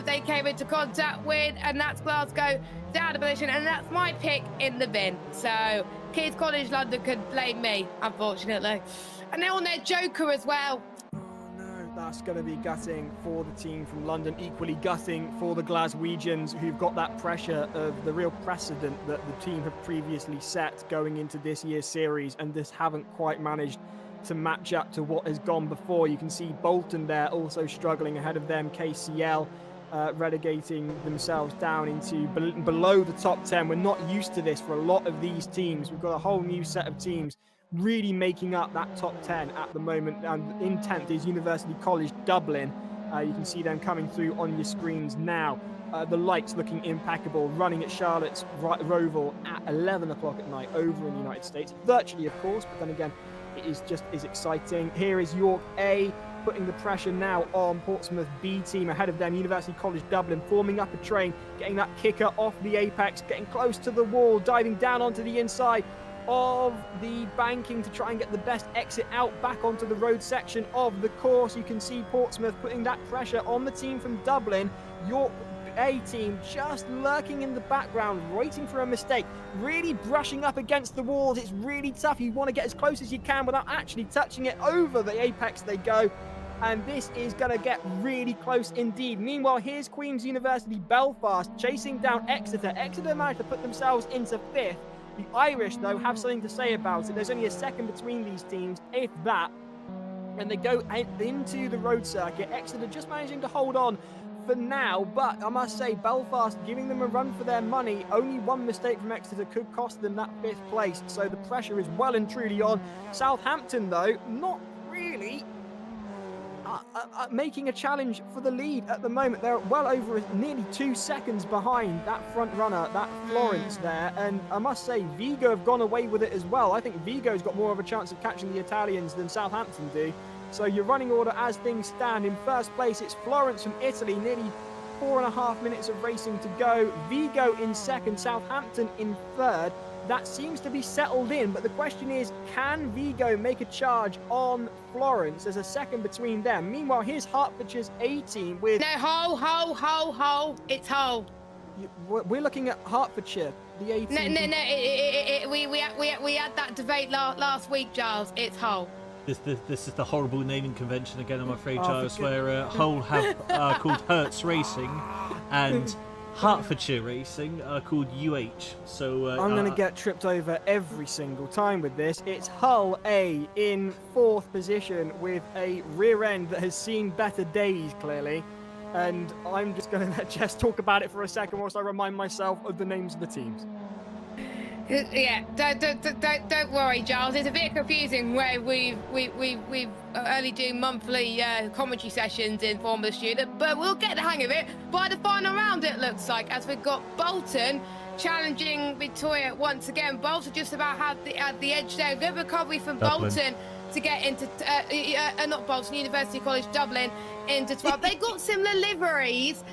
They came into contact with, and that's Glasgow down the position, and that's my pick in the bin. So King's College London could blame me, unfortunately. And they're on their joker as well. That's going to be gutting for the team from London, equally gutting for the Glaswegians, who've got that pressure of the real precedent that the team have previously set going into this year's series, and this haven't quite managed to match up to what has gone before. You can see Bolton there also struggling ahead of them, KCL relegating themselves down into below the top 10. We're not used to this for a lot of these teams. We've got a whole new set of teams really making up that top 10 at the moment, and in 10th is University College Dublin. You can see them coming through on your screens now. The lights looking impeccable, running at Charlotte's Roval at 11 o'clock at night over in the United States, virtually of course, but then again it is just as exciting. Here is York A putting the pressure now on Portsmouth B team ahead of them. University College Dublin forming up a train, getting that kicker off the apex, getting close to the wall, diving down onto the inside of the banking to try and get the best exit out back onto the road section of the course. You can see Portsmouth putting that pressure on the team from Dublin. York A team just lurking in the background, waiting for a mistake, really brushing up against the walls. It's really tough. You want to get as close as you can without actually touching it. Over the apex they go, and this is going to get really close indeed. Meanwhile, here's Queen's University Belfast chasing down Exeter. Exeter managed to put themselves into 5th. The Irish, though, have something to say about it. There's only a second between these teams, if that, and they go into the road circuit. Exeter just managing to hold on for now, but I must say, Belfast giving them a run for their money. Only one mistake from Exeter could cost them that 5th place, so the pressure is well and truly on. Southampton, though, not really making a challenge for the lead at the moment. They're well over nearly 2 seconds behind that front runner, that Florence there, and I must say Vigo have gone away with it as well. I think Vigo's got more of a chance of catching the Italians than Southampton do. So your running order as things stand: in first place it's Florence from Italy, nearly 4.5 minutes of racing to go. Vigo in second, Southampton in third. That seems to be settled in, but the question is, can Vigo make a charge on Florence? There's a second between them. Meanwhile, here's Hertfordshire's A team with... No, Hull. It's Hull. We're looking at Hertfordshire, the A team. No. We had that debate last week, Giles. It's Hull. This is the horrible naming convention again, I'm afraid, Giles, where Hull have called Hertz Racing and Hertfordshire Racing are called UH. So I'm going to get tripped over every single time with this. It's Hull A in 4th position with a rear end that has seen better days, clearly. And I'm just going to let Jess talk about it for a second whilst I remind myself of the names of the teams. Yeah, don't worry, Giles. It's a bit confusing where we've only doing monthly commentary sessions in Formula Student, but we'll get the hang of it by the final round, it looks like, as we've got Bolton challenging Victoria once again. Bolton just about had the edge there. Good recovery from Dublin. Bolton to get into not Bolton, University College Dublin into 12. They got similar liveries.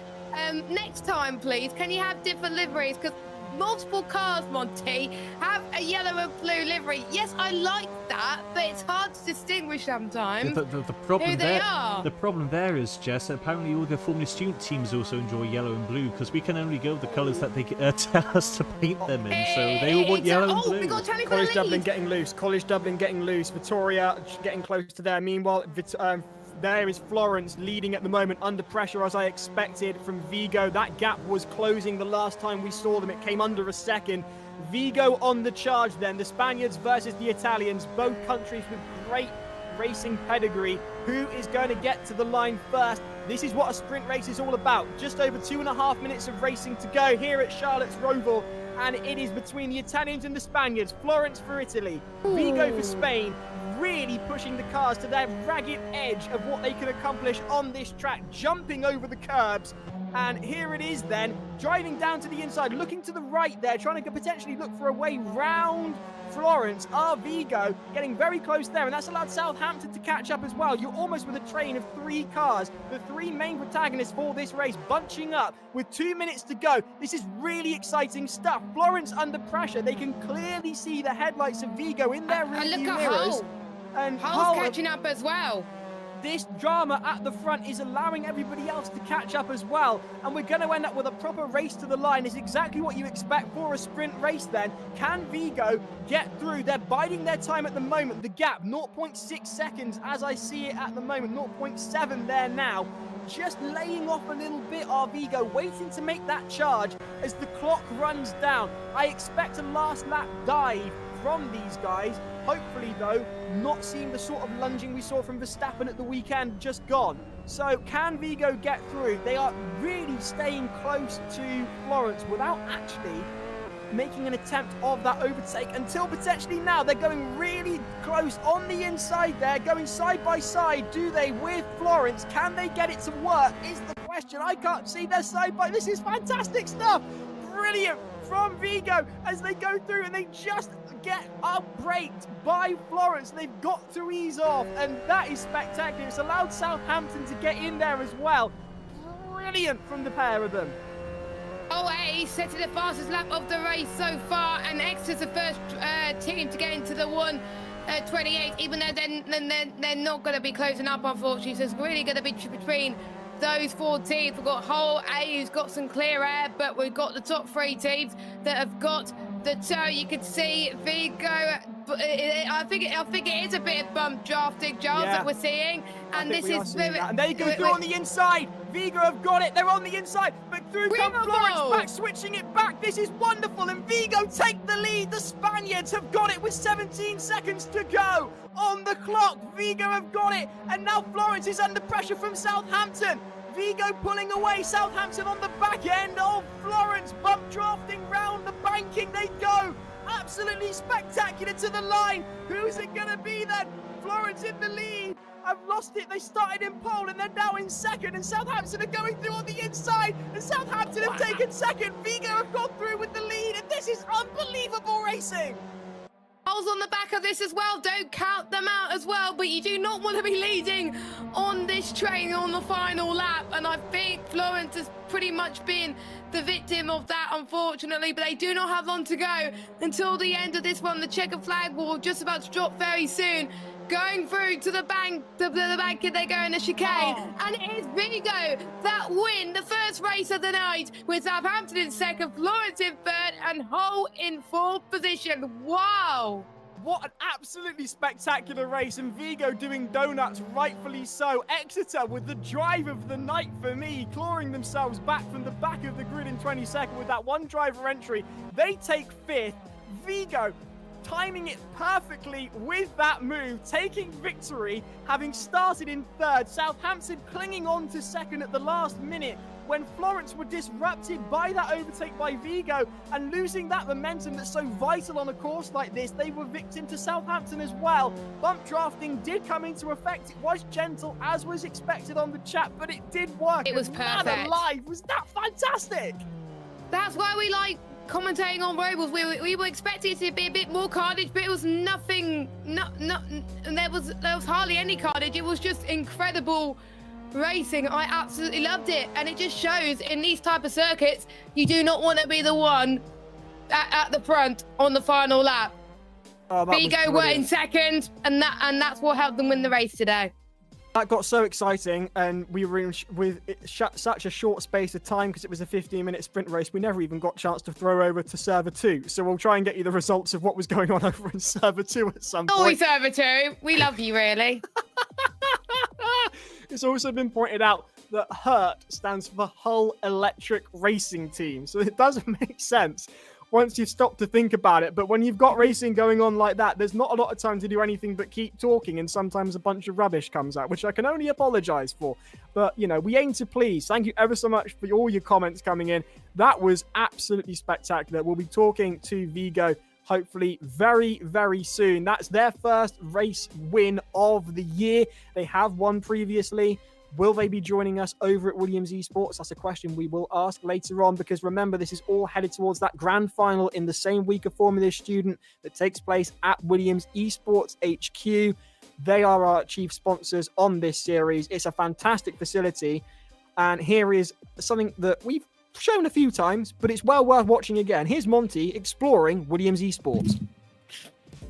Next time, please, can you have different liveries? Because multiple cars, Monty, have a yellow and blue livery. Yes, I like that, but it's hard to distinguish sometimes the problem who they are. The problem there is, Jess, apparently all the Formula Student teams also enjoy yellow and blue, because we can only go with the colours that they tell us to paint them in, so they all want yellow and blue. We got Tony College Dublin getting loose. College Dublin getting loose. Victoria getting close to there. Meanwhile, there is Florence leading at the moment, under pressure as I expected from Vigo. That gap was closing the last time we saw them. It came under a second. Vigo on the charge then. The Spaniards versus the Italians, both countries with great racing pedigree. Who is going to get to the line first? This is what a sprint race is all about. Just over 2.5 minutes of racing to go here at Charlotte's Roval. And it is between the Italians and the Spaniards. Florence for Italy, Vigo for Spain, really pushing the cars to their ragged edge of what they can accomplish on this track, jumping over the curbs. And here it is then, driving down to the inside, looking to the right there, trying to potentially look for a way round Florence. Vigo getting very close there, and that's allowed Southampton to catch up as well. You're almost with a train of 3 cars, the 3 main protagonists for this race, bunching up with 2 minutes to go. This is really exciting stuff. Florence under pressure. They can clearly see the headlights of Vigo in their rearview mirrors. And Hull's catching up as well. This drama at the front is allowing everybody else to catch up as well. And we're going to end up with a proper race to the line. It's exactly what you expect for a sprint race then. Can Vigo get through? They're biding their time at the moment. The gap, 0.6 seconds as I see it at the moment. 0.7 there now. Just laying off a little bit are Vigo, waiting to make that charge as the clock runs down. I expect a last lap dive from these guys. Hopefully, though, not seeing the sort of lunging we saw from Verstappen at the weekend just gone. So can Vigo get through? They are really staying close to Florence without actually making an attempt of that overtake until potentially now. They're going really close on the inside there, going side by side. Do they with Florence? Can they get it to work is the question. I can't see their side by. This is fantastic stuff. Brilliant from Vigo as they go through and they just get up-braked by Florence. They've got to ease off, and that is spectacular. It's allowed Southampton to get in there as well. Brilliant from the pair of them. OA setting the fastest lap of the race so far, and Exeter's the first team to get into the 1:28, even though they're not going to be closing up, unfortunately. So it's really going to be between those 4 teams. We've got Hull A, who's got some clear air, but we've got the top 3 teams that have got the toe. You can see Vigo. I think it is a bit of bump drafting, Giles, that we're seeing, and this is very. And they go through on the inside. Vigo have got it. They're on the inside, but through come Florence back, switching it back. This is wonderful, and Vigo take the lead. The Spaniards have got it with 17 seconds to go on the clock. Vigo have got it, and now Florence is under pressure from Southampton. Vigo pulling away, Southampton on the back end of Florence, bump drafting round the banking they go. Absolutely spectacular to the line. Who's it going to be then? Florence in the lead. I've lost it. They started in pole and they're now in second, and Southampton are going through on the inside, and Southampton have taken second. Vigo have gone through with the lead, and this is unbelievable racing. Hull's on the back of this as well. Don't count them out as well, but you do not want to be leading on this train on the final lap, and I think Florence has pretty much been the victim of that, unfortunately, but they do not have long to go until the end of this one. The checkered flag will just about to drop very soon. Going through to the bank, they go in the chicane, and it is Vigo that win the first race of the night, with Southampton in second, Florence in third, and Hull in fourth position. Wow! What an absolutely spectacular race, and Vigo doing donuts, rightfully so. Exeter with the drive of the night for me, clawing themselves back from the back of the grid in 22nd with that one driver entry. They take 5th. Vigo timing it perfectly with that move, taking victory, having started in 3rd. Southampton clinging on to 2nd at the last minute when Florence were disrupted by that overtake by Vigo and losing that momentum that's so vital on a course like this. They were victim to Southampton as well. Bump drafting did come into effect. It was gentle as was expected on the chat, but it did work. It was perfect. Man alive, was that fantastic? That's why we like commentating on Roval. We were expecting it to be a bit more carnage, but it was nothing. There was hardly any carnage. It was just incredible racing. I absolutely loved it, and it just shows in these type of circuits you do not want to be the one at the front on the final lap. Vigo were in second, and that's what helped them win the race today. That got so exciting, and we were in with such a short space of time because it was a 15-minute sprint race. We never even got a chance to throw over to server 2. So we'll try and get you the results of what was going on over in server 2 at some point. Always server 2. We love you, really. It's also been pointed out that HURT stands for Hull Electric Racing Team. So it doesn't make sense once you've stopped to think about it. But when you've got racing going on like that, there's not a lot of time to do anything but keep talking, and sometimes a bunch of rubbish comes out, which I can only apologize for. But, you know, we aim to please. Thank you ever so much for all your comments coming in. That was absolutely spectacular. We'll be talking to Vigo hopefully very, very soon. That's their first race win of the year. They have won previously. Will they be joining us over at Williams eSports? That's a question we will ask later on, because remember, this is all headed towards that grand final in the same week of Formula Student that takes place at Williams eSports HQ. They are our chief sponsors on this series. It's a fantastic facility, and here is something that we've shown a few times, but it's well worth watching again. Here's Monty exploring Williams eSports.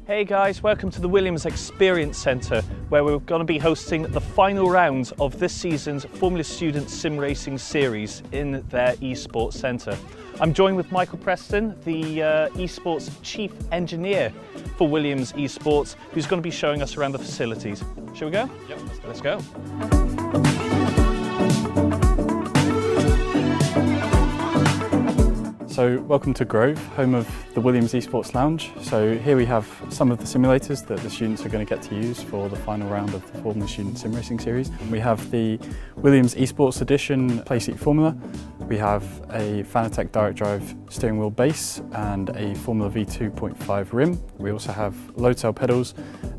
Hey guys, welcome to the Williams Experience Centre, where we're going to be hosting the final round of this season's Formula Student Sim Racing Series in their eSports Centre. I'm joined with Michael Preston, the eSports Chief Engineer for Williams eSports, who's going to be showing us around the facilities. Shall we go? Yep, let's go. So welcome to Grove, home of the Williams eSports Lounge. So here we have some of the simulators that the students are going to get to use for the final round of the Formula Student Sim Racing Series. We have the Williams eSports Edition Playseat Formula. We have a Fanatec direct drive steering wheel base and a Formula V 2.5 rim. We also have load cell pedals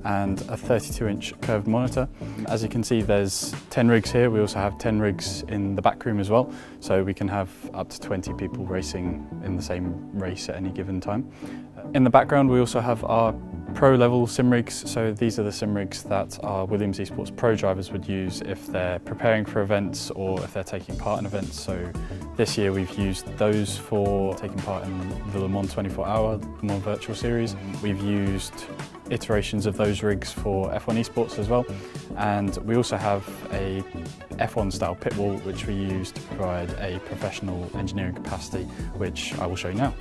and a 32-inch curved monitor. As you can see, there's 10 rigs here. We also have 10 rigs in the back room as well, so we can have up to 20 people racing in the same race at any given time. In the background, we also have our pro level sim rigs. So these are the sim rigs that our Williams eSports pro drivers would use if they're preparing for events or if they're taking part in events. So this year we've used those for taking part in the Le Mans 24-hour Le Mans Virtual Series. We've used iterations of those rigs for F1 eSports as well. And we also have a F1 style pit wall, which we use to provide a professional engineering capacity, which I will show you now.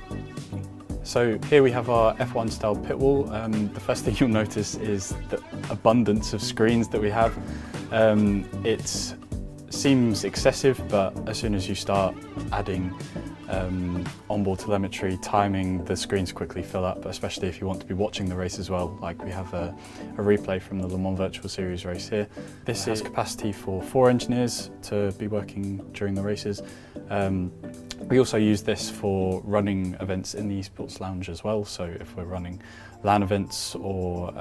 So here we have our F1 style pit wall. The first thing you'll notice is the abundance of screens that we have. It seems excessive, but as soon as you start adding onboard telemetry, timing, the screens quickly fill up, especially if you want to be watching the race as well. Like we have a replay from the Le Mans Virtual Series race here. This has capacity for 4 engineers to be working during the races. We also use this for running events in the eSports Lounge as well. So if we're running LAN events or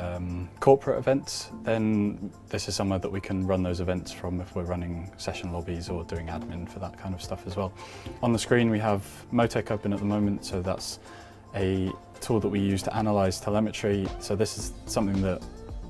corporate events, then this is somewhere that we can run those events from if we're running session lobbies or doing admin for that kind of stuff as well. On the screen we have Motec open at the moment, so that's a tool that we use to analyse telemetry. So this is something that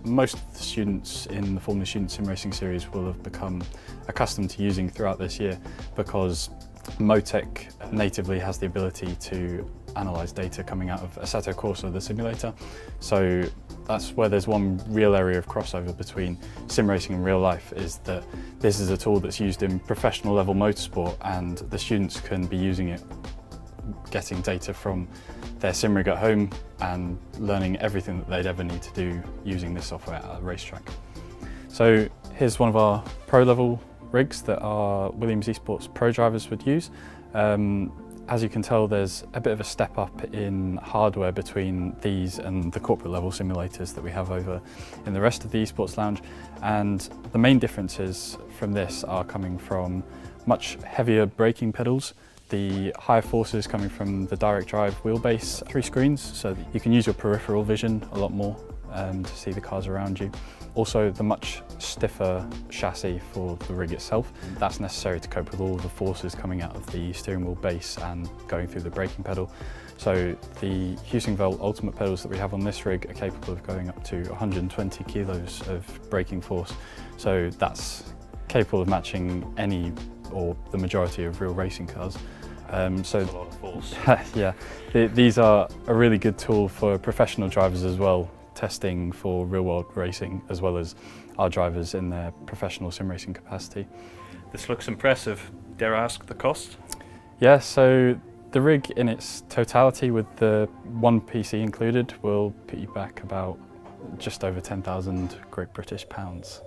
most of the students in the Formula Student Sim Racing Series will have become accustomed to using throughout this year, because Motec natively has the ability to analyse data coming out of Assetto Corsa, the simulator. So that's where there's one real area of crossover between sim racing and real life, is that this is a tool that's used in professional level motorsport, and the students can be using it, getting data from their sim rig at home and learning everything that they'd ever need to do using this software at a racetrack. So here's one of our pro level rigs that our Williams eSports pro drivers would use. As you can tell, there's a bit of a step up in hardware between these and the corporate level simulators that we have over in the rest of the eSports Lounge, and the main differences from this are coming from much heavier braking pedals, the higher forces coming from the direct drive wheelbase, 3 screens, so that you can use your peripheral vision a lot more to see the cars around you. Also, the much stiffer chassis for the rig itself. That's necessary to cope with all the forces coming out of the steering wheel base and going through the braking pedal. So the Husingvel Ultimate pedals that we have on this rig are capable of going up to 120 kilos of braking force. So that's capable of matching any or the majority of real racing cars. So a lot of force. Yeah, these are a really good tool for professional drivers as well, testing for real-world racing, as well as our drivers in their professional sim racing capacity. This looks impressive. Dare I ask the cost? Yeah, so the rig in its totality with the one PC included will put you back about just over 10,000 Great British pounds.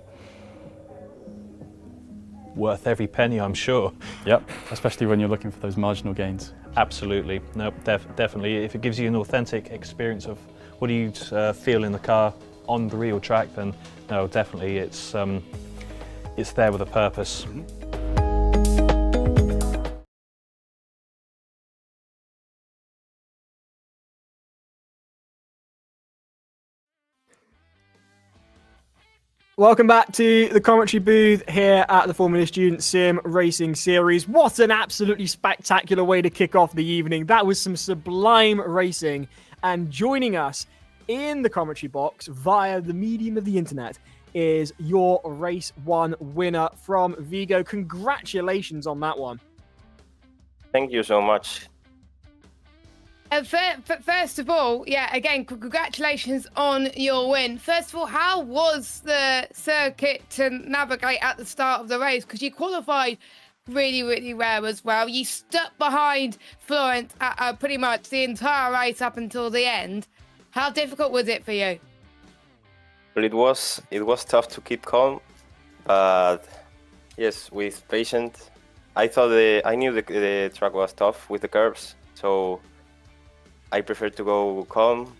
Worth every penny, I'm sure. Yep, especially when you're looking for those marginal gains. Absolutely. No, definitely. If it gives you an authentic experience of what you'd feel in the car on the real track, then no, definitely it's there with a purpose. Welcome back to the commentary booth here at the Formula Student Sim Racing Series. What an absolutely spectacular way to kick off the evening. That was some sublime racing. And joining us in the commentary box via the medium of the internet is your Race 1 winner from Vigo. Congratulations on that one. Thank you so much. First of all, yeah, again, congratulations on your win. First of all, how was the circuit to navigate at the start of the race? Because you qualified really, really well as well. You stuck behind Florence at pretty much the entire race up until the end. How difficult was it for you? Well, it was tough to keep calm, but yes, with patience. I knew the track was tough with the curves, so I prefer to go calm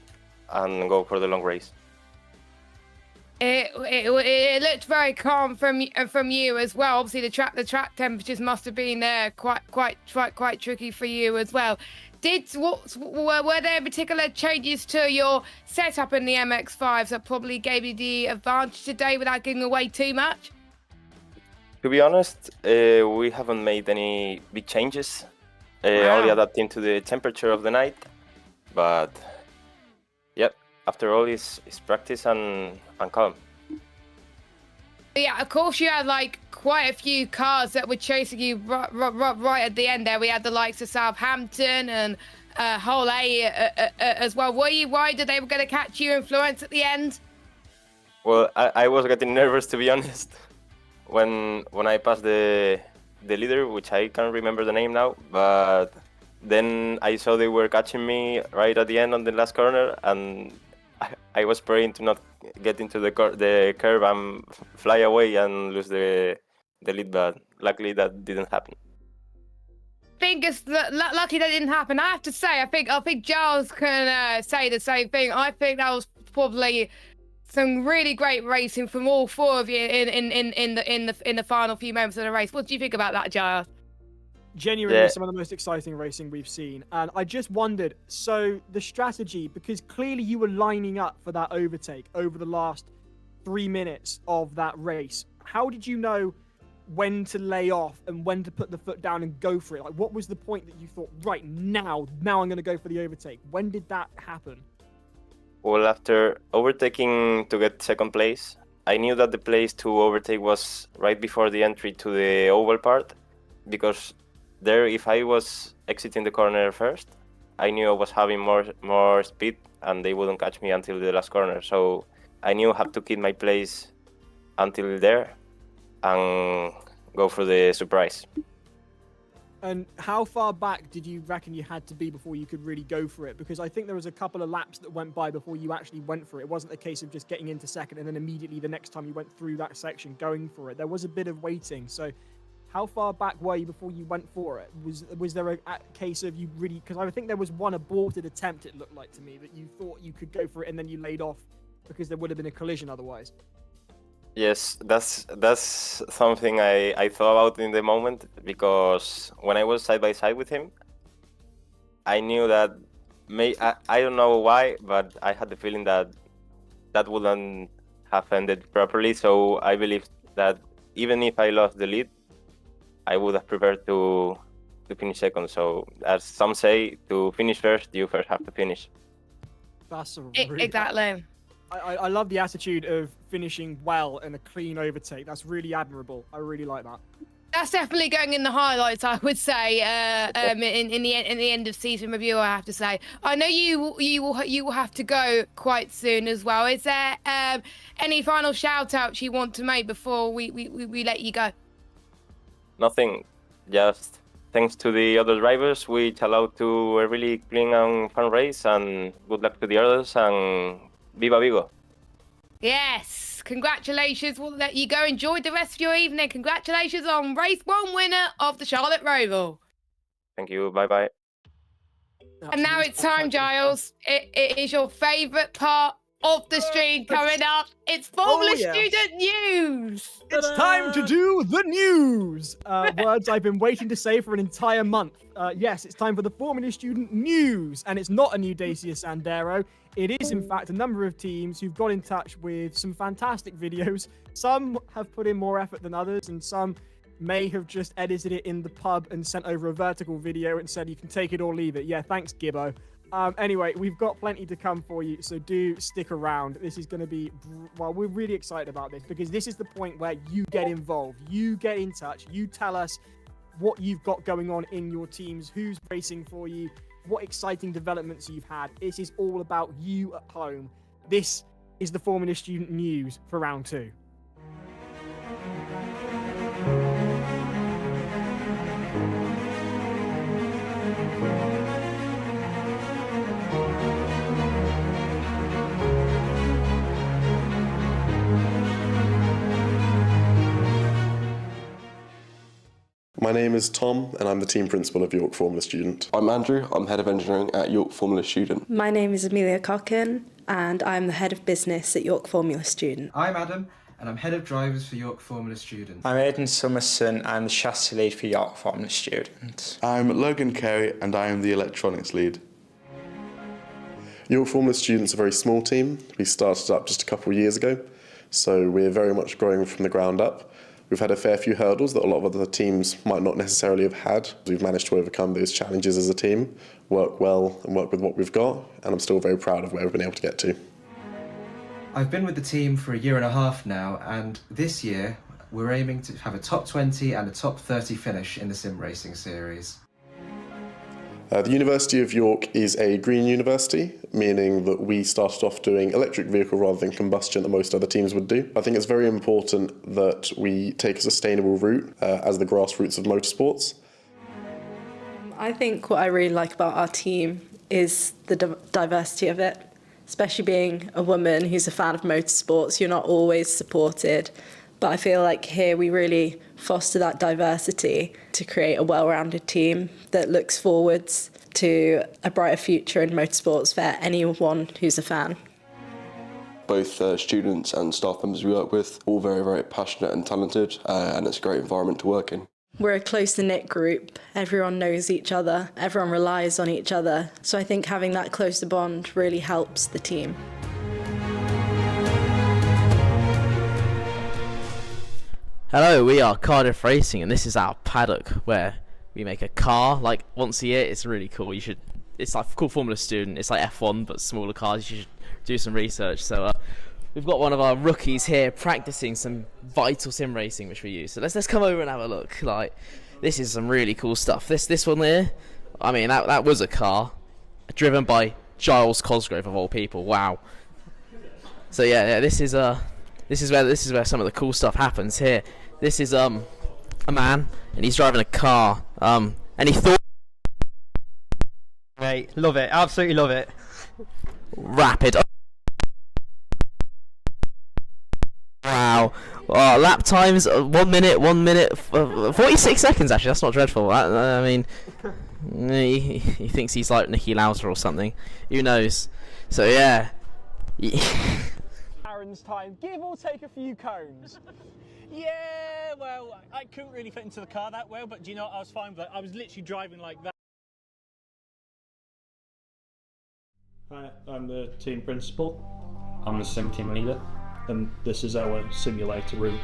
and go for the long race. It looked very calm from you as well. Obviously, the track temperatures must have been quite tricky for you as well. Were there particular changes to your setup in the MX-5s that probably gave you the advantage today without giving away too much? To be honest, we haven't made any big changes. Only adapting to the temperature of the night. But yep, after all, it's practice and calm. Yeah, of course you had like quite a few cars that were chasing you right at the end there. We had the likes of Southampton and Hull A as well. Were you worried that they were going to catch you in Florence at the end? Well, I was getting nervous, to be honest, when I passed the leader, which I can't remember the name now, but then I saw they were catching me right at the end on the last corner, and I was praying to not get into the curve and fly away and lose the lead, but luckily that didn't happen. I think it's lucky that didn't happen. I have to say, I think Giles can say the same thing. I think that was probably some really great racing from all four of you in the final few moments of the race. What do you think about that, Giles? Genuinely some of the most exciting racing we've seen. And I just wondered, so the strategy, because clearly you were lining up for that overtake over the last 3 minutes of that race. How did you know when to lay off and when to put the foot down and go for it? Like, what was the point that you thought, right, now I'm going to go for the overtake? When did that happen? Well, after overtaking to get second place, I knew that the place to overtake was right before the entry to the oval part, because there, if I was exiting the corner first, I knew I was having more speed and they wouldn't catch me until the last corner. So I knew I had to keep my place until there and go for the surprise. And how far back did you reckon you had to be before you could really go for it? Because I think there was a couple of laps that went by before you actually went for it. It wasn't a case of just getting into second and then immediately the next time you went through that section going for it. There was a bit of waiting. So how far back were you before you went for it? Was there a case of you really... Because I think there was one aborted attempt, it looked like to me, that you thought you could go for it and then you laid off because there would have been a collision otherwise. Yes, that's something I thought about in the moment, because when I was side by side with him, I knew that I don't know why, but I had the feeling that wouldn't have ended properly. So I believed that even if I lost the lead, I would have preferred to finish second. So as some say, to finish first, you first have to finish. That's a really exactly. I love the attitude of finishing well and a clean overtake. That's really admirable. I really like that. That's definitely going in the highlights, I would say, in the end of season review, I have to say. I know you will have to go quite soon as well. Is there any final shout outs you want to make before we let you go? Nothing, just thanks to the other drivers, which allowed to a really clean and fun race, and good luck to the others, and Viva Vigo. Yes, congratulations. We'll let you go. Enjoy the rest of your evening. Congratulations on race 1 winner of the Charlotte Roval. Thank you. Bye-bye. And now it's time, Giles. It is your favourite part of the stream coming up. It's Formula Student News. It's time to do the news. Words I've been waiting to say for an entire month. Yes, it's time for the Formula Student News. And it's not a new Dacia Sandero. It is, in fact, a number of teams who've got in touch with some fantastic videos. Some have put in more effort than others, and some may have just edited it in the pub and sent over a vertical video and said, you can take it or leave it. Yeah, thanks, Gibbo. Anyway, we've got plenty to come for you, so do stick around. This is going to be... Well, we're really excited about this, because this is the point where you get involved. You get in touch. You tell us what you've got going on in your teams, who's racing for you, what exciting developments you've had. This is all about you at home. This is the Formula Student News for round 2. My name is Tom, and I'm the team principal of York Formula Student. I'm Andrew, I'm Head of Engineering at York Formula Student. My name is Amelia Cockin, and I'm the Head of Business at York Formula Student. I'm Adam, and I'm Head of Drivers for York Formula Student. I'm Aidan Summerson, I'm the Chassis Lead for York Formula Student. I'm Logan Carey, and I am the Electronics Lead. York Formula Student's a very small team. We started up just a couple of years ago, so we're very much growing from the ground up. We've had a fair few hurdles that a lot of other teams might not necessarily have had. We've managed to overcome those challenges as a team, work well and work with what we've got, and I'm still very proud of where we've been able to get to. I've been with the team for a year and a half now, and this year we're aiming to have a top 20 and a top 30 finish in the sim racing series. The University of York is a green university, meaning that we started off doing electric vehicle rather than combustion that most other teams would do. I think it's very important that we take a sustainable route as the grassroots of motorsports. I think what I really like about our team is the diversity of it, especially being a woman who's a fan of motorsports. You're not always supported, but I feel like here we really foster that diversity to create a well-rounded team that looks forwards to a brighter future in motorsports for anyone who's a fan. Both students and staff members we work with, all very, very passionate and talented, and it's a great environment to work in. We're a close-knit group. Everyone knows each other. Everyone relies on each other. So I think having that closer bond really helps the team. Hello, we are Cardiff Racing, and this is our paddock where we make a car like once a year. It's really cool. It's like called Formula Student. It's like F1 but smaller cars. You should do some research. So we've got one of our rookies here practicing some vital sim racing which we use. So let's come over and have a look. Like, this is some really cool stuff. This one there, I mean that was a car driven by Giles Cosgrove of all people. Wow. So yeah, this is where some of the cool stuff happens here. This is a man, and he's driving a car. And he thought, mate, love it, absolutely love it. Rapid. Wow. Oh, lap times 1 minute 46 seconds. Actually, that's not dreadful. I mean, he thinks he's like Nicky Lauda or something. Who knows? So yeah. Aaron's time, give or take a few cones. Yeah, well, I couldn't really fit into the car that well, but do you know what, I was fine with it. I was literally driving like that. Hi, I'm the team principal. I'm the sim team leader, and this is our simulator room.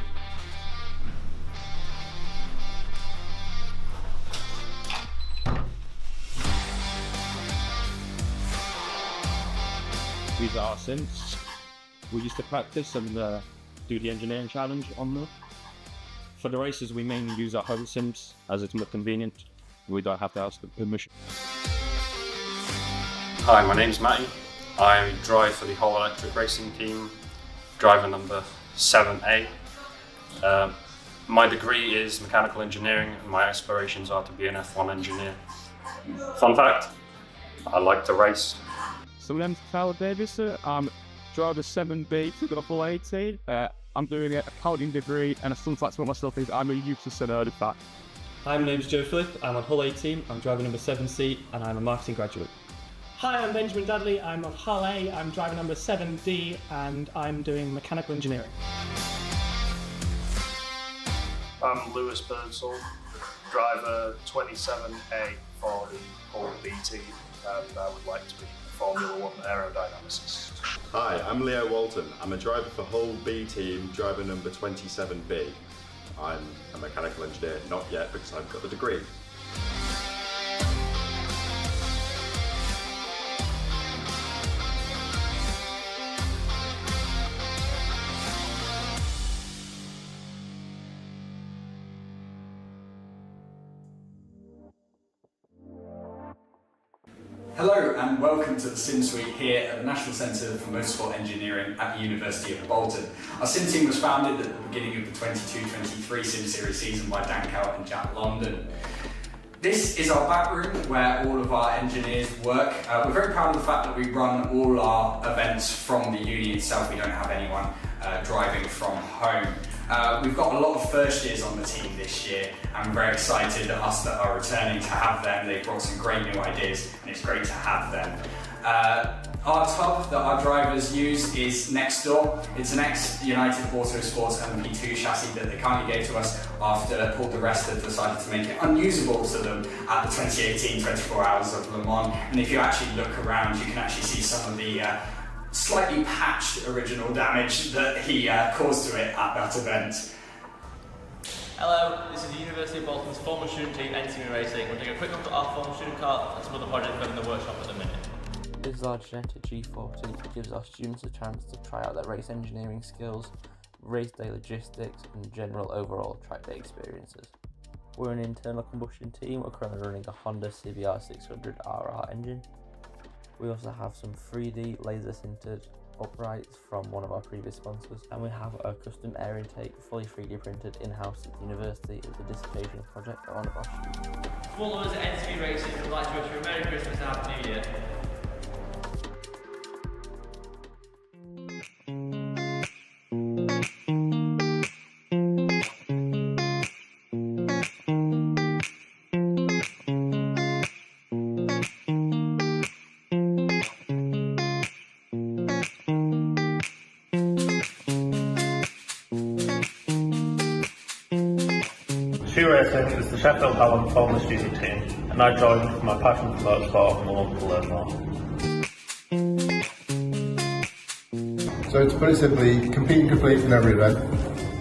These are our sims. We used to practice and do the engineering challenge on them. For the races, we mainly use our home sims as it's more convenient. We don't have to ask the permission. Hi, my name's Matty. I drive for the whole electric racing team, driver number 7A. My degree is mechanical engineering and my aspirations are to be an F1 engineer. Fun fact, I like to race. So my name's Tyler Davis. I'm driver 7B, got a full 18. I'm doing an accounting degree, and a fun fact about myself is I'm a useless and nerd fact. Hi, my name's Joe Phillip. I'm on Hull 18. I'm driver number 7C, and I'm a marketing graduate. Hi, I'm Benjamin Dudley. I'm on Hull A. I'm driver number 7D, and I'm doing mechanical engineering. I'm Lewis Birdsall, driver 27A for the Hull B team, and I would like to be a Formula 1 aerodynamicist. Hi, I'm Leo Walton. I'm a driver for Hull B team, driver number 27B. I'm a mechanical engineer, not yet because I've got the degree. Hello and welcome to the Sim Suite here at the National Centre for Motorsport Engineering at the University of Bolton. Our Sim team was founded at the beginning of the 22-23 Sim Series season by Dan Cowett and Jack London. This is our back room where all of our engineers work. We're very proud of the fact that we run all our events from the uni itself. We don't have anyone driving from home. We've got a lot of first years on the team this year, and we're very excited that us that are returning to have them. They've brought some great new ideas, and it's great to have them. Our tub that our drivers use is next door. It's an ex-United Autosports LMP2 chassis that they kindly gave to us after Paul di Resta had decided to make it unusable to them at the 2018 24 Hours of Le Mans. And if you actually look around, you can actually see some of the slightly patched original damage that he caused to it at that event. Hello, this is the University of Bolton's former student team, NTM Racing. We'll take a quick look at our former student car and some other projects we're in the workshop at the minute. This is our genetic G40 that gives our students a chance to try out their race engineering skills, race day logistics and general overall track day experiences. We're an internal combustion team. We're currently running a Honda CBR 600RR engine. We also have some 3D laser sintered uprights from one of our previous sponsors, and we have a custom air intake fully 3D printed in-house at the university as a dissertation project on one of our students. To all of us at NTM Racing, we'd like to wish you a Merry Christmas and Happy New Year. JJRacing is the Sheffield Hallam former student team, and I joined with my passion for motorsport and want to learn more. So to put it simply, compete and complete in every event,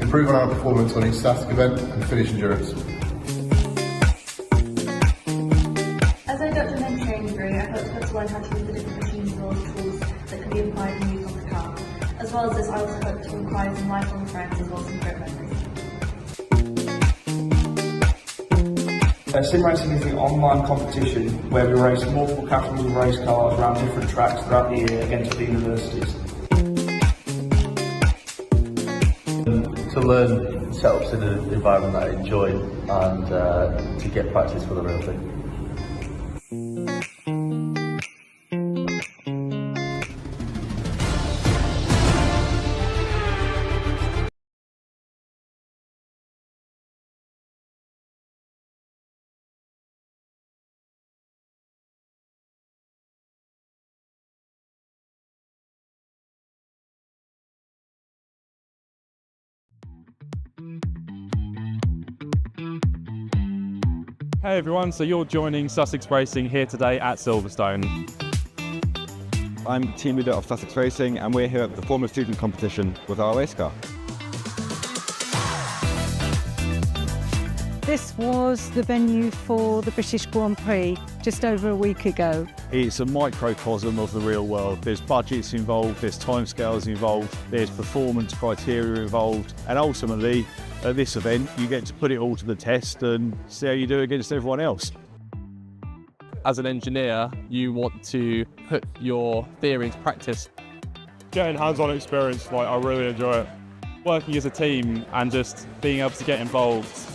improve on our performance on each static event and finish endurance. As I got an engineering degree, I hope to learn how to use the different machines and all the tools that can be applied and used on the car. As well as this, I also hope to acquire some lifelong friends as well as some great memories. Sim Racing is the online competition where we race multiple categories of race cars around different tracks throughout the year against the universities. To learn setups in an environment that I enjoy and to get practice for the real thing. Hey everyone, so you're joining Sussex Racing here today at Silverstone. I'm team leader of Sussex Racing and we're here at the Formula Student competition with our race car. This was the venue for the British Grand Prix just over a week ago. It's a microcosm of the real world. There's budgets involved, there's timescales involved, there's performance criteria involved, and ultimately at this event you get to put it all to the test and see how you do against everyone else. As an engineer, you want to put your theory into practice. Getting hands-on experience, I really enjoy it. Working as a team and just being able to get involved.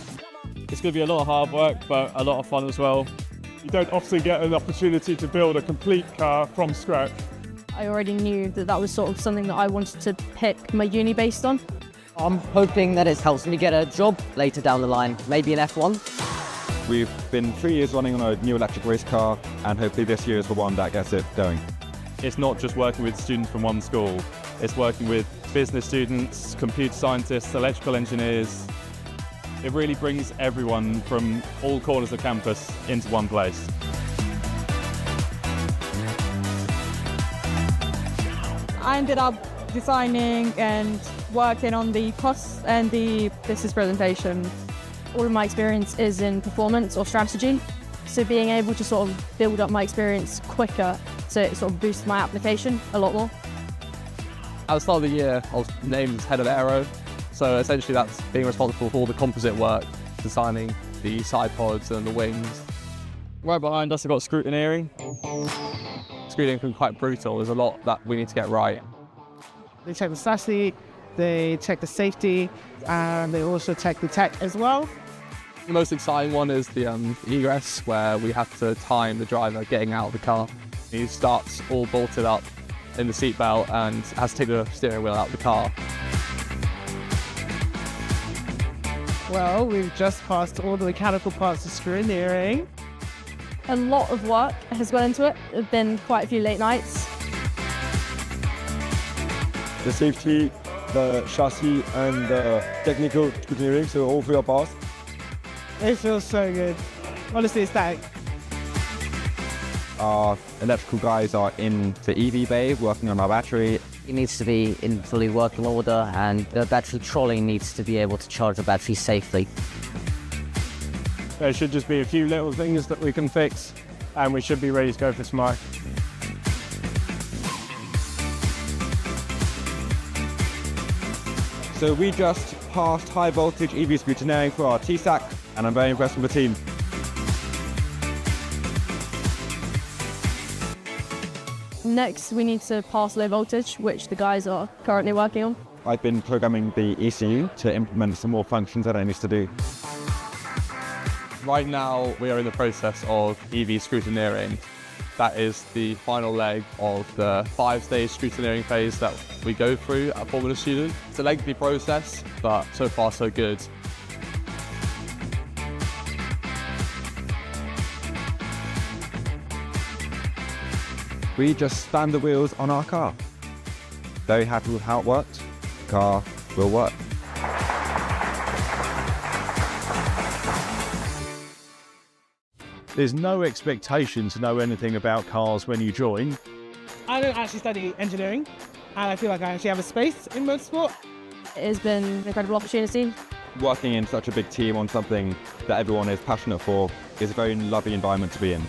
It's going to be a lot of hard work, but a lot of fun as well. You don't often get an opportunity to build a complete car from scratch. I already knew that that was sort of something that I wanted to pick my uni based on. I'm hoping that it helps me get a job later down the line, maybe an F1. We've been 3 years running on a new electric race car and hopefully this year is the one that gets it going. It's not just working with students from one school, it's working with business students, computer scientists, electrical engineers. It really brings everyone from all corners of campus into one place. I ended up designing and working on the costs and the business presentation. All of my experience is in performance or strategy, so being able to sort of build up my experience quicker to sort of boost my application a lot more. At the start of the year, I was named as head of aero, so essentially that's being responsible for all the composite work, designing the side pods and the wings. Right behind us, I've got scrutineering. Scrutineering can be quite brutal. There's a lot that we need to get right. They check the chassis, they check the safety, and they also check the tech as well. The most exciting one is the egress, where we have to time the driver getting out of the car. He starts all bolted up in the seatbelt and has to take the steering wheel out of the car. Well, we've just passed all the mechanical parts of scrutineering. A lot of work has gone into it. There have been quite a few late nights. The safety, the chassis, and the technical scrutineering, so all three are passed. It feels so good. Honestly, it's static. Our electrical guys are in the EV bay working on our battery. It needs to be in fully working order, and the battery trolley needs to be able to charge the battery safely. There should just be a few little things that we can fix, and we should be ready to go for tomorrow. So we just passed high voltage EV scrutineering for our TSAC, and I'm very impressed with the team. Next, we need to pass low voltage, which the guys are currently working on. I've been programming the ECU to implement some more functions that I need to do. Right now, we are in the process of EV scrutineering. That is the final leg of the 5-stage scrutineering phase that we go through at Formula Student. It's a lengthy process, but so far so good. We just spanned the wheels on our car. Very happy with how it worked. The car will work. There's no expectation to know anything about cars when you join. I don't actually study engineering, and I feel like I actually have a space in motorsport. It has been an incredible opportunity. Working in such a big team on something that everyone is passionate for is a very lovely environment to be in.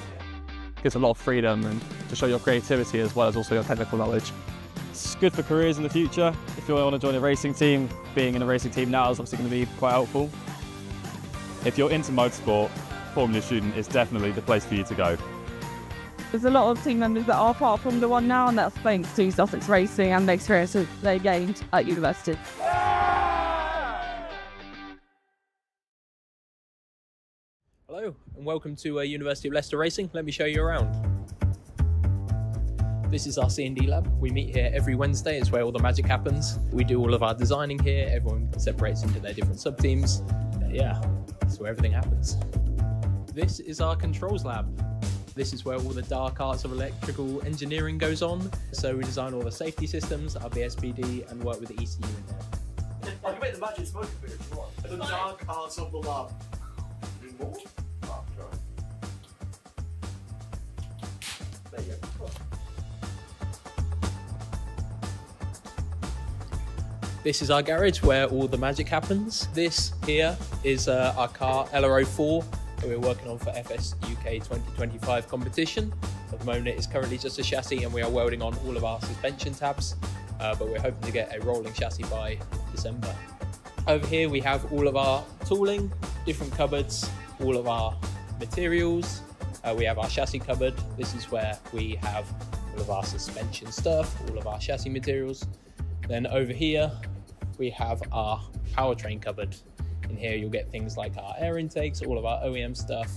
Gives a lot of freedom and to show your creativity as well as also your technical knowledge. It's good for careers in the future. If you want to join a racing team, being in a racing team now is obviously going to be quite helpful. If you're into motorsport, Formula Student is definitely the place for you to go. There's a lot of team members that are part of Formula 1 now, and that's thanks to Sussex Racing and the experiences they gained at university. Hello and welcome to University of Leicester Racing. Let me show you around. This is our C&D lab. We meet here every Wednesday. It's where all the magic happens. We do all of our designing here. Everyone separates into their different sub-teams. Yeah, that's where everything happens. This is our controls lab. This is where all the dark arts of electrical engineering goes on. So we design all the safety systems, our BSPD, and work with the ECU in there. I can make the magic smoke a bit if you want. The dark arts of the lab. Need more? Oh, there you go. This is our garage where all the magic happens. This here is our car LR04 that we're working on for FS UK 2025 competition. At the moment it is currently just a chassis and we are welding on all of our suspension tabs, but we're hoping to get a rolling chassis by December. Over here we have all of our tooling, different cupboards, all of our materials. We have our chassis cupboard. This is where we have all of our suspension stuff, all of our chassis materials. Then over here we have our powertrain cupboard. In here you'll get things like our air intakes, all of our OEM stuff,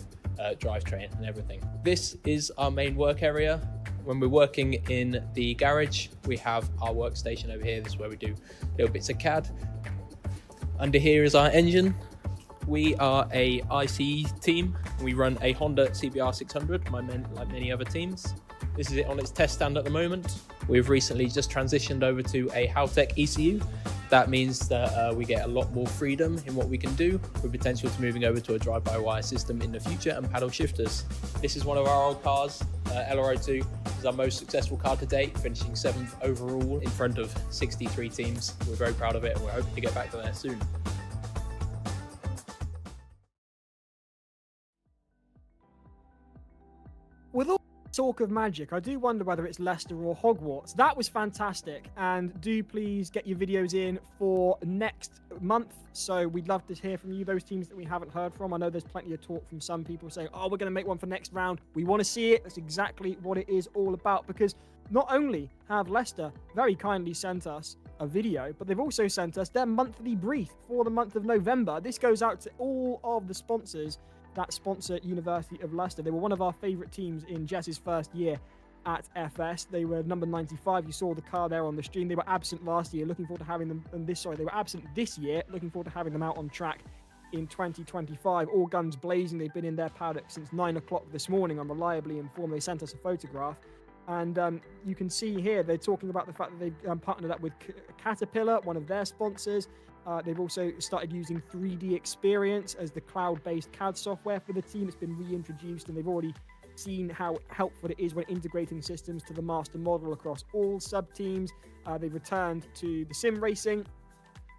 drivetrain and everything. This is our main work area. When we're working in the garage, we have our workstation over here. This is where we do little bits of CAD. Under here is our engine. We are a ICE team. We run a Honda CBR 600, like many other teams. This is it on its test stand at the moment. We've recently just transitioned over to a Haltech ECU. That means that we get a lot more freedom in what we can do, with potential to moving over to a drive-by-wire system in the future and paddle shifters. This is one of our old cars, LR02. This is our most successful car to date, finishing 7th overall in front of 63 teams. We're very proud of it and we're hoping to get back to there soon. With all talk of magic, I do wonder whether it's Leicester or Hogwarts. That was fantastic, and do please get your videos in for next month. So we'd love to hear from you, those teams that we haven't heard from. I know there's plenty of talk from some people saying, oh, we're going to make one for next round. We want to see it. That's exactly what it is all about, because not only have Leicester very kindly sent us a video, but they've also sent us their monthly brief for the month of November. This goes out to all of the sponsors that sponsor University of Leicester. They were one of our favourite teams in Jess's first year at FS. They were number 95. You saw the car there on the stream. They were absent last year. Looking forward to having them. They were absent this year. Looking forward to having them out on track in 2025. All guns blazing. They've been in their paddock since 9 o'clock this morning. I'm reliably informed. They sent us a photograph. And you can see here, they're talking about the fact that they've partnered up with Caterpillar, one of their sponsors. They've also started using 3D Experience as the cloud-based CAD software for the team. It's been reintroduced, and they've already seen how helpful it is when integrating systems to the master model across all sub-teams. They've returned to the sim racing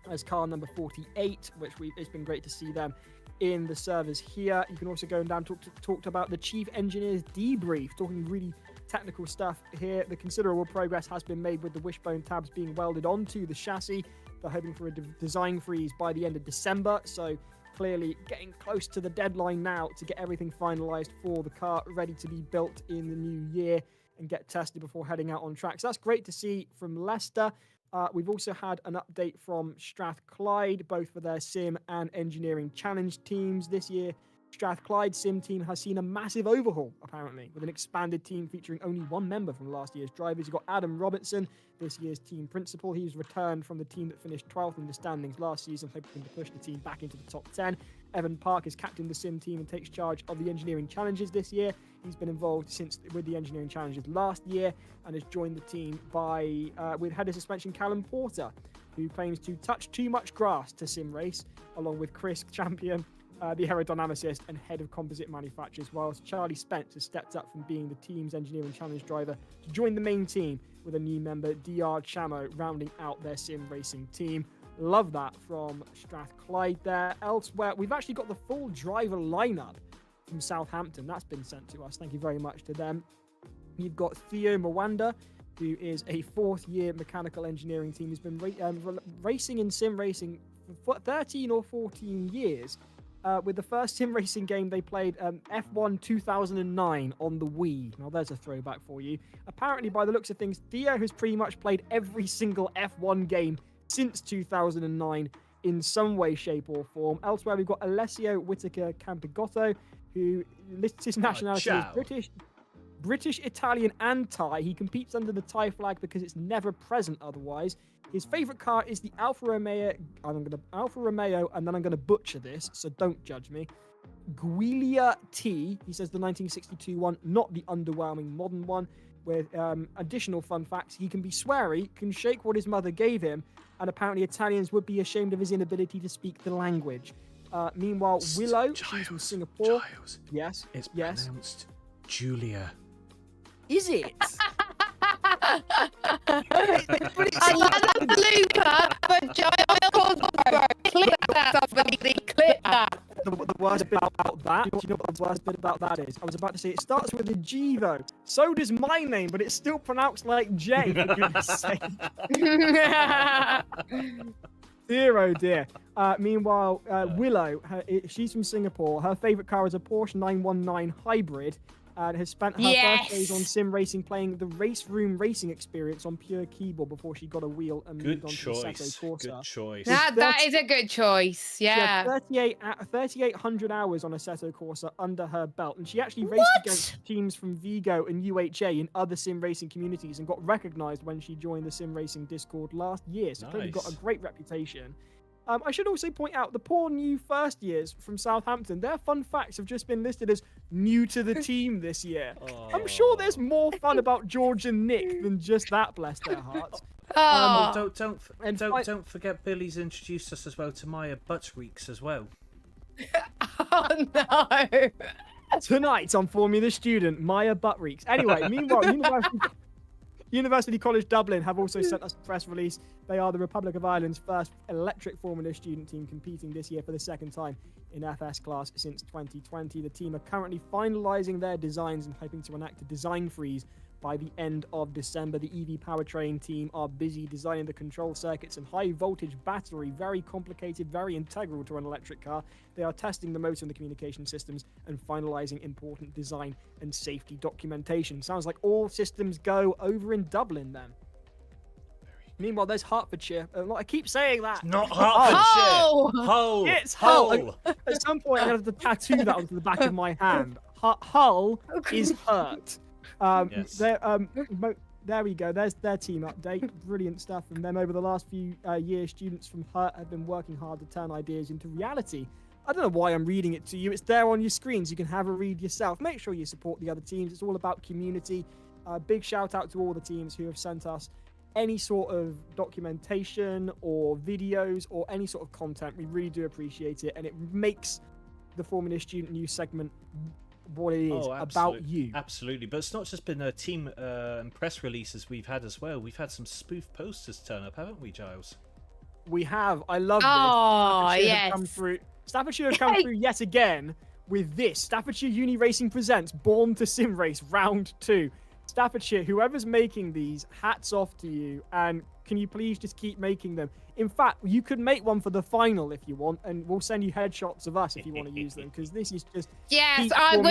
as car number 48, which it's been great to see them in the servers here. You can also go down and talk about the chief engineer's debrief, talking really technical stuff here. The considerable progress has been made with the wishbone tabs being welded onto the chassis. They're hoping for a design freeze by the end of December, so clearly getting close to the deadline now to get everything finalized for the car, ready to be built in the new year and get tested before heading out on track. So that's great to see from Leicester. We've also had an update from Strathclyde, both for their sim and engineering challenge teams this year. Strathclyde sim team has seen a massive overhaul, apparently, with an expanded team featuring only one member from last year's drivers. You've got Adam Robertson, this year's team principal. He's returned from the team that finished 12th in the standings last season, hoping to push the team back into the top 10. Evan Park has captained the sim team and takes charge of the engineering challenges this year. He's been involved with the engineering challenges last year and has joined the team with head of suspension Callum Porter, who claims to touch too much grass to sim race, along with Chris Champion, the aerodynamicist and head of composite manufacturers, whilst Charlie Spence has stepped up from being the team's engineering challenge driver to join the main team with a new member, DR Chamo, rounding out their sim racing team. Love that from Strathclyde there. Elsewhere, we've actually got the full driver lineup from Southampton. That's been sent to us. Thank you very much to them. You've got Theo Mwanda, who is a fourth-year mechanical engineering team. He's been racing in sim racing for 13 or 14 years. With the first sim racing game they played, F1 2009 on the Wii. Now there's a throwback for you. Apparently, by the looks of things, Theo has pretty much played every single F1 game since 2009 in some way, shape or form. Elsewhere, we've got Alessio Whitaker Campigotto, who lists his nationality as British, Italian and Thai. He competes under the Thai flag because it's never present otherwise. His favourite car is the Alfa Romeo, and then I'm going to butcher this, so don't judge me. Giulia T, he says the 1962 one, not the underwhelming modern one. With additional fun facts, he can be sweary, can shake what his mother gave him, and apparently Italians would be ashamed of his inability to speak the language. Meanwhile, Willow, she's from Singapore. Giles. Yes. It's pronounced Julia. Is it? Another blooper for Giles Cosgrove. Clip that, somebody, clip that. The worst bit about that, do you know what the worst bit about that is? I was about to say, it starts with a G though. So does my name, but it's still pronounced like J, for goodness sake. Dear, oh dear. Meanwhile, Willow, she's from Singapore. Her favourite car is a Porsche 919 Hybrid, and has spent her first days on sim racing playing the race room racing experience on pure keyboard before she got a wheel and moved on to the Assetto Corsa. Good choice. That is a good choice. Yeah. She had 3,800 hours on Assetto Corsa under her belt, and she actually raced against teams from Vigo and UHA in other sim racing communities and got recognised when she joined the sim racing Discord last year. So clearly got a great reputation. I should also point out the poor new first years from Southampton. Their fun facts have just been listed as new to the team this year. I'm sure there's more fun about George and Nick than just that, bless their hearts. Don't forget Billy's introduced us as well to Maya Butchweeks as well. Oh no! University College Dublin have also sent us a press release. They are the Republic of Ireland's first electric Formula student team competing this year for the second time in FS class since 2020. The team are currently finalising their designs and hoping to enact a design freeze by the end of December. The EV powertrain team are busy designing the control circuits and high voltage battery, very complicated, very integral to an electric car. They are testing the motor and the communication systems and finalizing important design and safety documentation. Sounds like all systems go over in Dublin then. Meanwhile, there's Hertfordshire. I keep saying that. Not Hertfordshire. Hull. It's Hull. At some point, I'm going to have to tattoo that onto the back of my hand. Hull is hurt. Yes. There we go. There's their team update. Brilliant stuff from them. Over the last few years, students from Hurt have been working hard to turn ideas into reality. I don't know why I'm reading it to you. It's there on your screens. You can have a read yourself. Make sure you support the other teams. It's all about community. Big shout out to all the teams who have sent us any sort of documentation or videos or any sort of content. We really do appreciate it, and it makes the Formula Student News segment what it is about you. Absolutely, but it's not just been team and press releases we've had as well. We've had some spoof posters turn up, haven't we, Giles? We have. I love this. Oh, yes. Staffordshire have come through yet again with this. Staffordshire Uni Racing presents Born to Sim Race Round 2. Staffordshire, whoever's making these, hats off to you, and can you please just keep making them? In fact, you could make one for the final if you want, and we'll send you headshots of us if you want to use them, because this is just... Yes, I've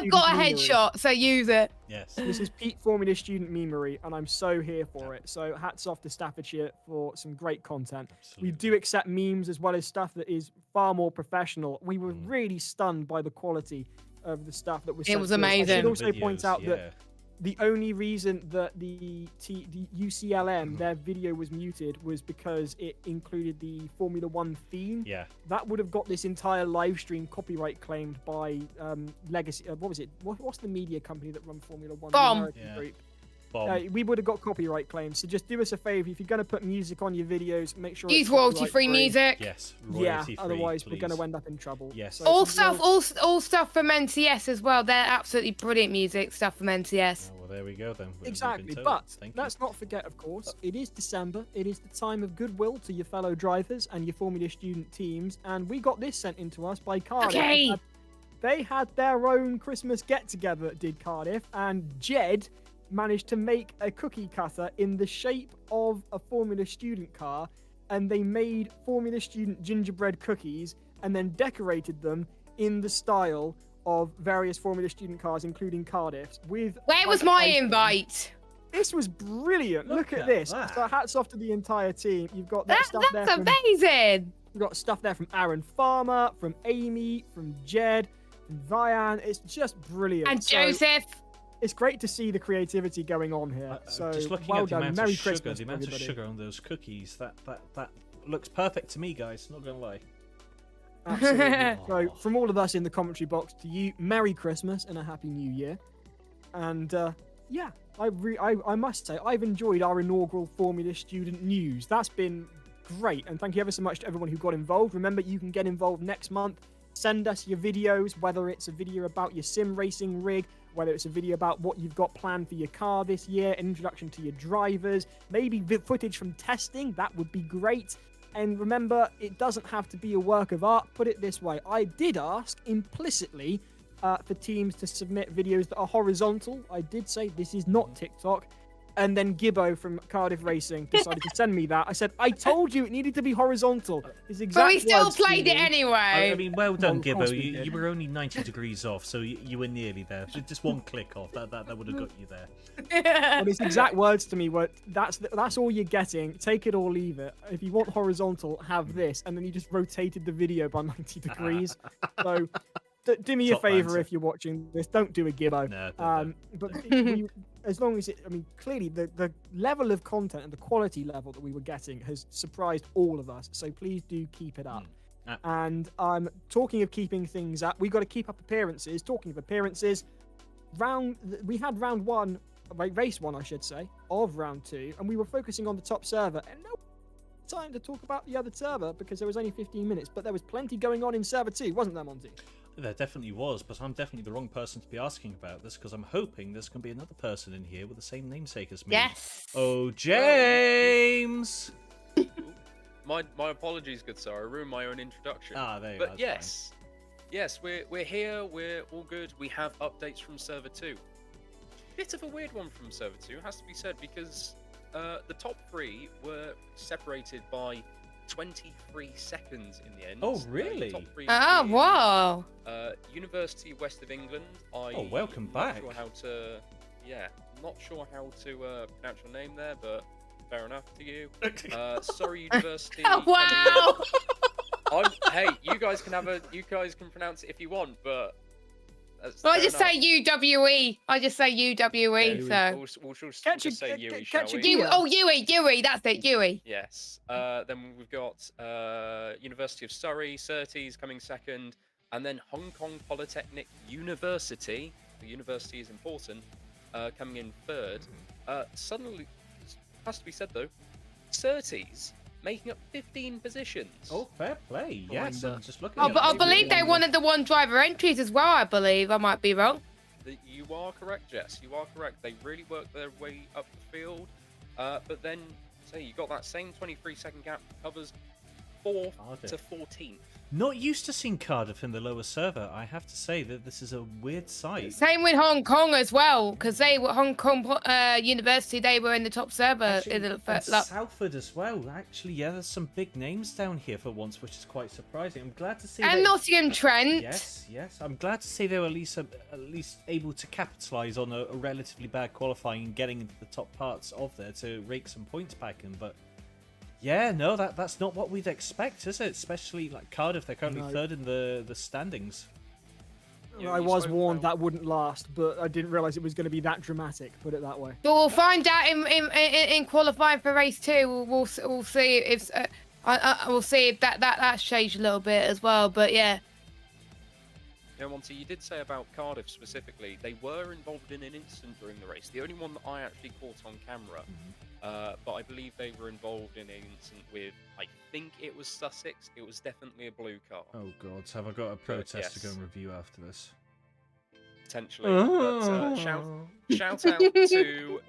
got a headshot, so use it. Yes. This is peak Formula Student memery, and I'm so here for it. So hats off to Staffordshire for some great content. Absolutely. We do accept memes as well as stuff that is far more professional. We were really stunned by the quality of the stuff that was sent. It was amazing. I should also point out that the only reason that the UCLM, their video was muted, was because it included the Formula One theme. Yeah. That would have got this entire live stream copyright claimed by Legacy. What was it? What's the media company that run Formula One? Bomb. Group. We would have got copyright claims. So just do us a favor. If you're going to put music on your videos, make sure use royalty-free music. Yes. Royalty-free, otherwise we're going to end up in trouble. Yes. So all stuff from NCS as well. They're absolutely brilliant music stuff from NCS. Oh, well, there we go then. Exactly, but let's not forget, of course, it is December. It is the time of goodwill to your fellow drivers and your Formula Student teams, and we got this sent into us by Cardiff. Okay. They had their own Christmas get-together, did Cardiff, and Jed managed to make a cookie cutter in the shape of a Formula Student car, and they made Formula Student gingerbread cookies and then decorated them in the style of various Formula Student cars, including Cardiff's. Where was my invite? This was brilliant. Look at this. That. So hats off to the entire team. You've got that stuff there. That's amazing. You've got stuff there from Aaron Farmer, from Amy, from Jed, from Vian. It's just brilliant. And Joseph. It's great to see the creativity going on here. So just looking well at the done. amount Merry of sugar, Christmas, the amount of everybody. sugar on those cookies, that looks perfect to me, guys. Not gonna lie. Absolutely. So from all of us in the commentary box to you, Merry Christmas and a Happy New Year. And yeah, I must say I've enjoyed our inaugural Formula Student News. That's been great, and thank you ever so much to everyone who got involved. Remember, you can get involved next month. Send us your videos, whether it's a video about your sim racing rig, whether it's a video about what you've got planned for your car this year, an introduction to your drivers, maybe footage from testing. That would be great. And remember, it doesn't have to be a work of art. Put it this way. I did ask implicitly for teams to submit videos that are horizontal. I did say this is not TikTok. And then Gibbo from Cardiff Racing decided to send me that. I said, I told you it needed to be horizontal. But we still played it anyway. I mean, well done, Gibbo. You were only 90 degrees off, so you were nearly there. Just one click off. That would have got you there. Well, his exact words to me were, that's all you're getting. Take it or leave it. If you want horizontal, have this. And then he just rotated the video by 90 degrees. So do me a favor if you're watching this. Don't do a Gibbo. No, but as long as clearly the level of content and the quality level that we were getting has surprised all of us. So please do keep it up. And talking of keeping things up, we've got to keep up appearances. Talking of appearances, we had round one, race one, I should say, of round two, and we were focusing on the top server. And no time to talk about the other server because there was only 15 minutes, but there was plenty going on in server two, wasn't there, Monty? There definitely was, but I'm definitely the wrong person to be asking about this because I'm hoping there's going to be another person in here with the same namesake as me. Yes. Oh, James! My apologies, good sir. I ruined my own introduction. There you are. But yes, we're here. We're all good. We have updates from Server 2. Bit of a weird one from Server 2, has to be said, because the top 3 were separated by 23 seconds in the end. Oh, really? The top 3 Oh, being, wow. University West of England. Welcome back. Not sure how to pronounce your name there, but fair enough to you. Surrey University. Oh, wow. Hey, you guys can pronounce it if you want, but I just say UWE. I just say UWE. We'll just say Yui, shall we? Yui. That's it, Yui. Yes. Then we've got University of Surrey, Surtees coming second, and then Hong Kong Polytechnic University. The university is important. Coming in third. Suddenly, has to be said though, Surtees making up 15 positions. Oh, fair play. Yes, I'm just looking. But I believe they wanted the one driver entries as well. I believe I might be wrong. You are correct, Jess. You are correct. They really worked their way up the field. But then, you got that same 23-second gap covers 4th to 14th. Not used to seeing Cardiff in the lower server. I have to say that this is a weird sight. Same with Hong Kong as well, because they were Hong Kong University. They were in the top server in the Salford as well. Actually, yeah, there's some big names down here for once, which is quite surprising. I'm glad to see. And Nottingham Trent. Yes. I'm glad to see they were at least able to capitalise on a relatively bad qualifying and getting into the top parts of there to rake some points back in, but. Yeah, no, that's not what we'd expect, is it? Especially like Cardiff, they're currently third in the standings. I was warned that wouldn't last, but I didn't realise it was going to be that dramatic. Put it that way. But we'll find out in qualifying for race 2. We'll see if we'll see if that's changed a little bit as well. But yeah. Yeah, Monty, you did say about Cardiff specifically. They were involved in an incident during the race. The only one that I actually caught on camera. But I believe they were involved in an incident with, I think it was Sussex. It was definitely a blue car. Oh God, have I got a protest to go and review after this? Potentially. But, shout out to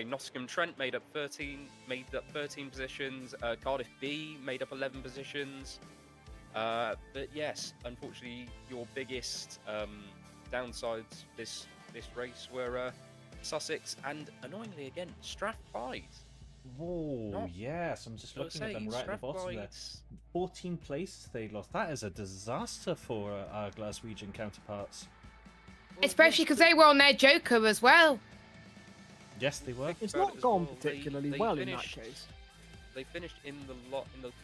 Nottingham Trent made up 13 positions. Cardiff B made up 11 positions. But yes, unfortunately, your biggest downsides this race were. Sussex and annoyingly again Strathclyde. Oh yes, I'm just looking at them right at the bottom there. 14 places they lost. That is a disaster for our Glaswegian counterparts. Especially because they were on their Joker as well. Yes, they were. It's not gone particularly well in that case. They finished in the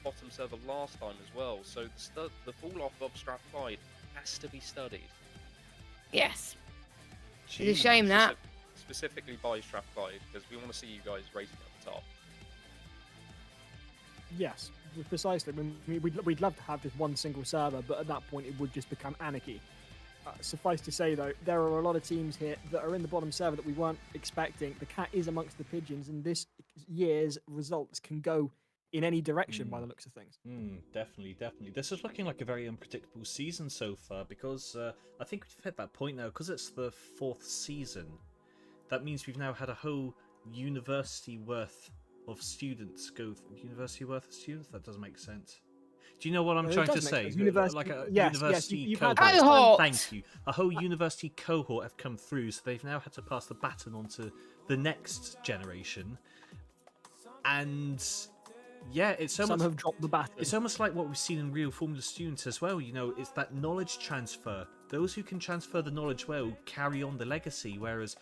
bottom server last time as well, so the fall off of Strathclyde has to be studied. Yes. It's a shame that. Specifically by Strathclyde, because we want to see you guys racing at the top. Yes, precisely. We'd love to have just one single server, but at that point it would just become anarchy. Suffice to say, though, there are a lot of teams here that are in the bottom server that we weren't expecting. The cat is amongst the pigeons, and this year's results can go in any direction by the looks of things. Definitely. This is looking like a very unpredictable season so far, because I think we've hit that point now, because it's the 4th season. That means we've now had a whole university worth of students go. University worth of students? That doesn't make sense. Do you know what I'm trying to say? Like a university cohort. Thank you. A whole university cohort have come through, so they've now had to pass the baton on to the next generation. And yeah, some have dropped the baton. It's almost like what we've seen in real Formula Students as well. You know, it's that knowledge transfer. Those who can transfer the knowledge well carry on the legacy, whereas.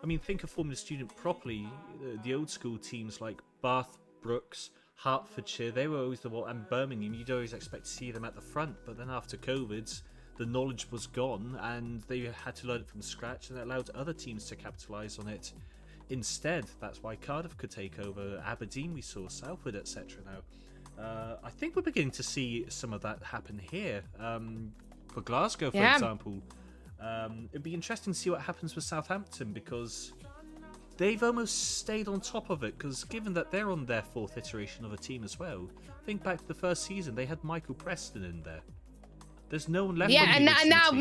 I mean, think of Formula Student properly. The old school teams like Bath, Brooks, Hertfordshire, they were always and Birmingham, you'd always expect to see them at the front. But then after COVID, the knowledge was gone and they had to learn it from scratch, and it allowed other teams to capitalise on it instead. That's why Cardiff could take over. Aberdeen, we saw Salford, etc. Now, I think we're beginning to see some of that happen here. For Glasgow, for example. It'd be interesting to see what happens with Southampton, because they've almost stayed on top of it, because given that they're on their 4th iteration of a team as well, think back to the first season, they had Michael Preston in there. There's no one left. Yeah, on the and racing now team.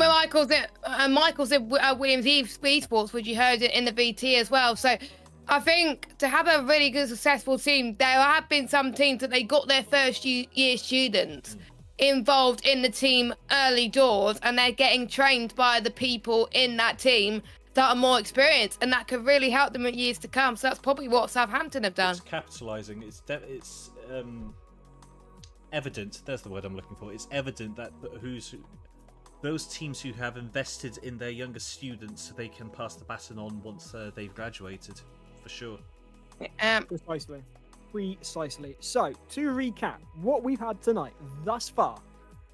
Michael's in Williams eSports, which you heard it in the VT as well. So I think to have a really good, successful team, there have been some teams that they got their first year students involved in the team early doors, and they're getting trained by the people in that team that are more experienced, and that could really help them in years to come. So that's probably what Southampton have done. It's capitalising. It's evident. That's the word I'm looking for. It's evident that those teams who have invested in their younger students, they can pass the baton on once they've graduated, for sure. Precisely. So, to recap, what we've had tonight thus far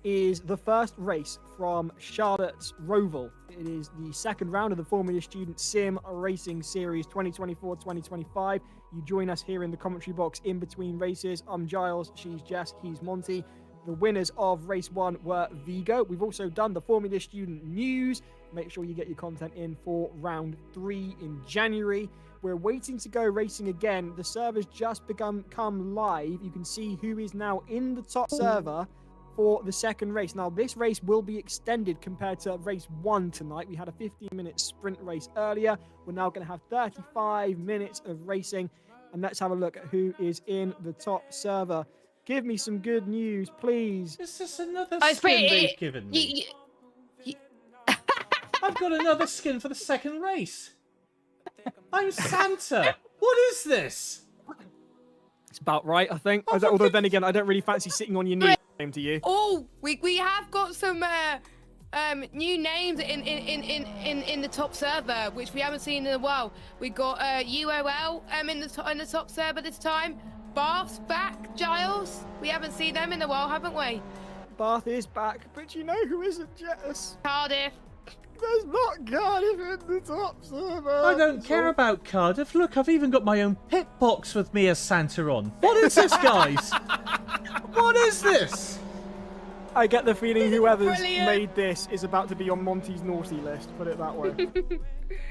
is the first race from Charlotte's Roval. It is the second round of the Formula Student Sim Racing Series 2024-2025. You join us here in the commentary box in between races. I'm Giles, she's Jess, he's Monty. The winners of race 1 were Vigo. We've also done the Formula Student News. Make sure you get your content in for round 3 in January. We're waiting to go racing again. The server's just come live. You can see who is now in the top server for the second race. Now, this race will be extended compared to race 1 tonight. We had a 15-minute sprint race earlier. We're now going to have 35 minutes of racing. And let's have a look at who is in the top server. Give me some good news, please. Is this another skin they've given me? I've got another skin for the second race. I'm Santa. What is this? It's about right, I think. Although then again, I don't really fancy sitting on your knee. Same to you. Oh, we have got some new names in the top server, which we haven't seen in a while. We got UOL in the top server this time. Bath's back, Giles. We haven't seen them in a while, haven't we? Bath is back, but you know who isn't, Jess? Cardiff. There's not Cardiff in the top server. I don't care about Cardiff. Look, I've even got my own pit box with me as Santa on. What is this, guys? What is this? I get the feeling whoever's made this is about to be on Monty's naughty list, put it that way.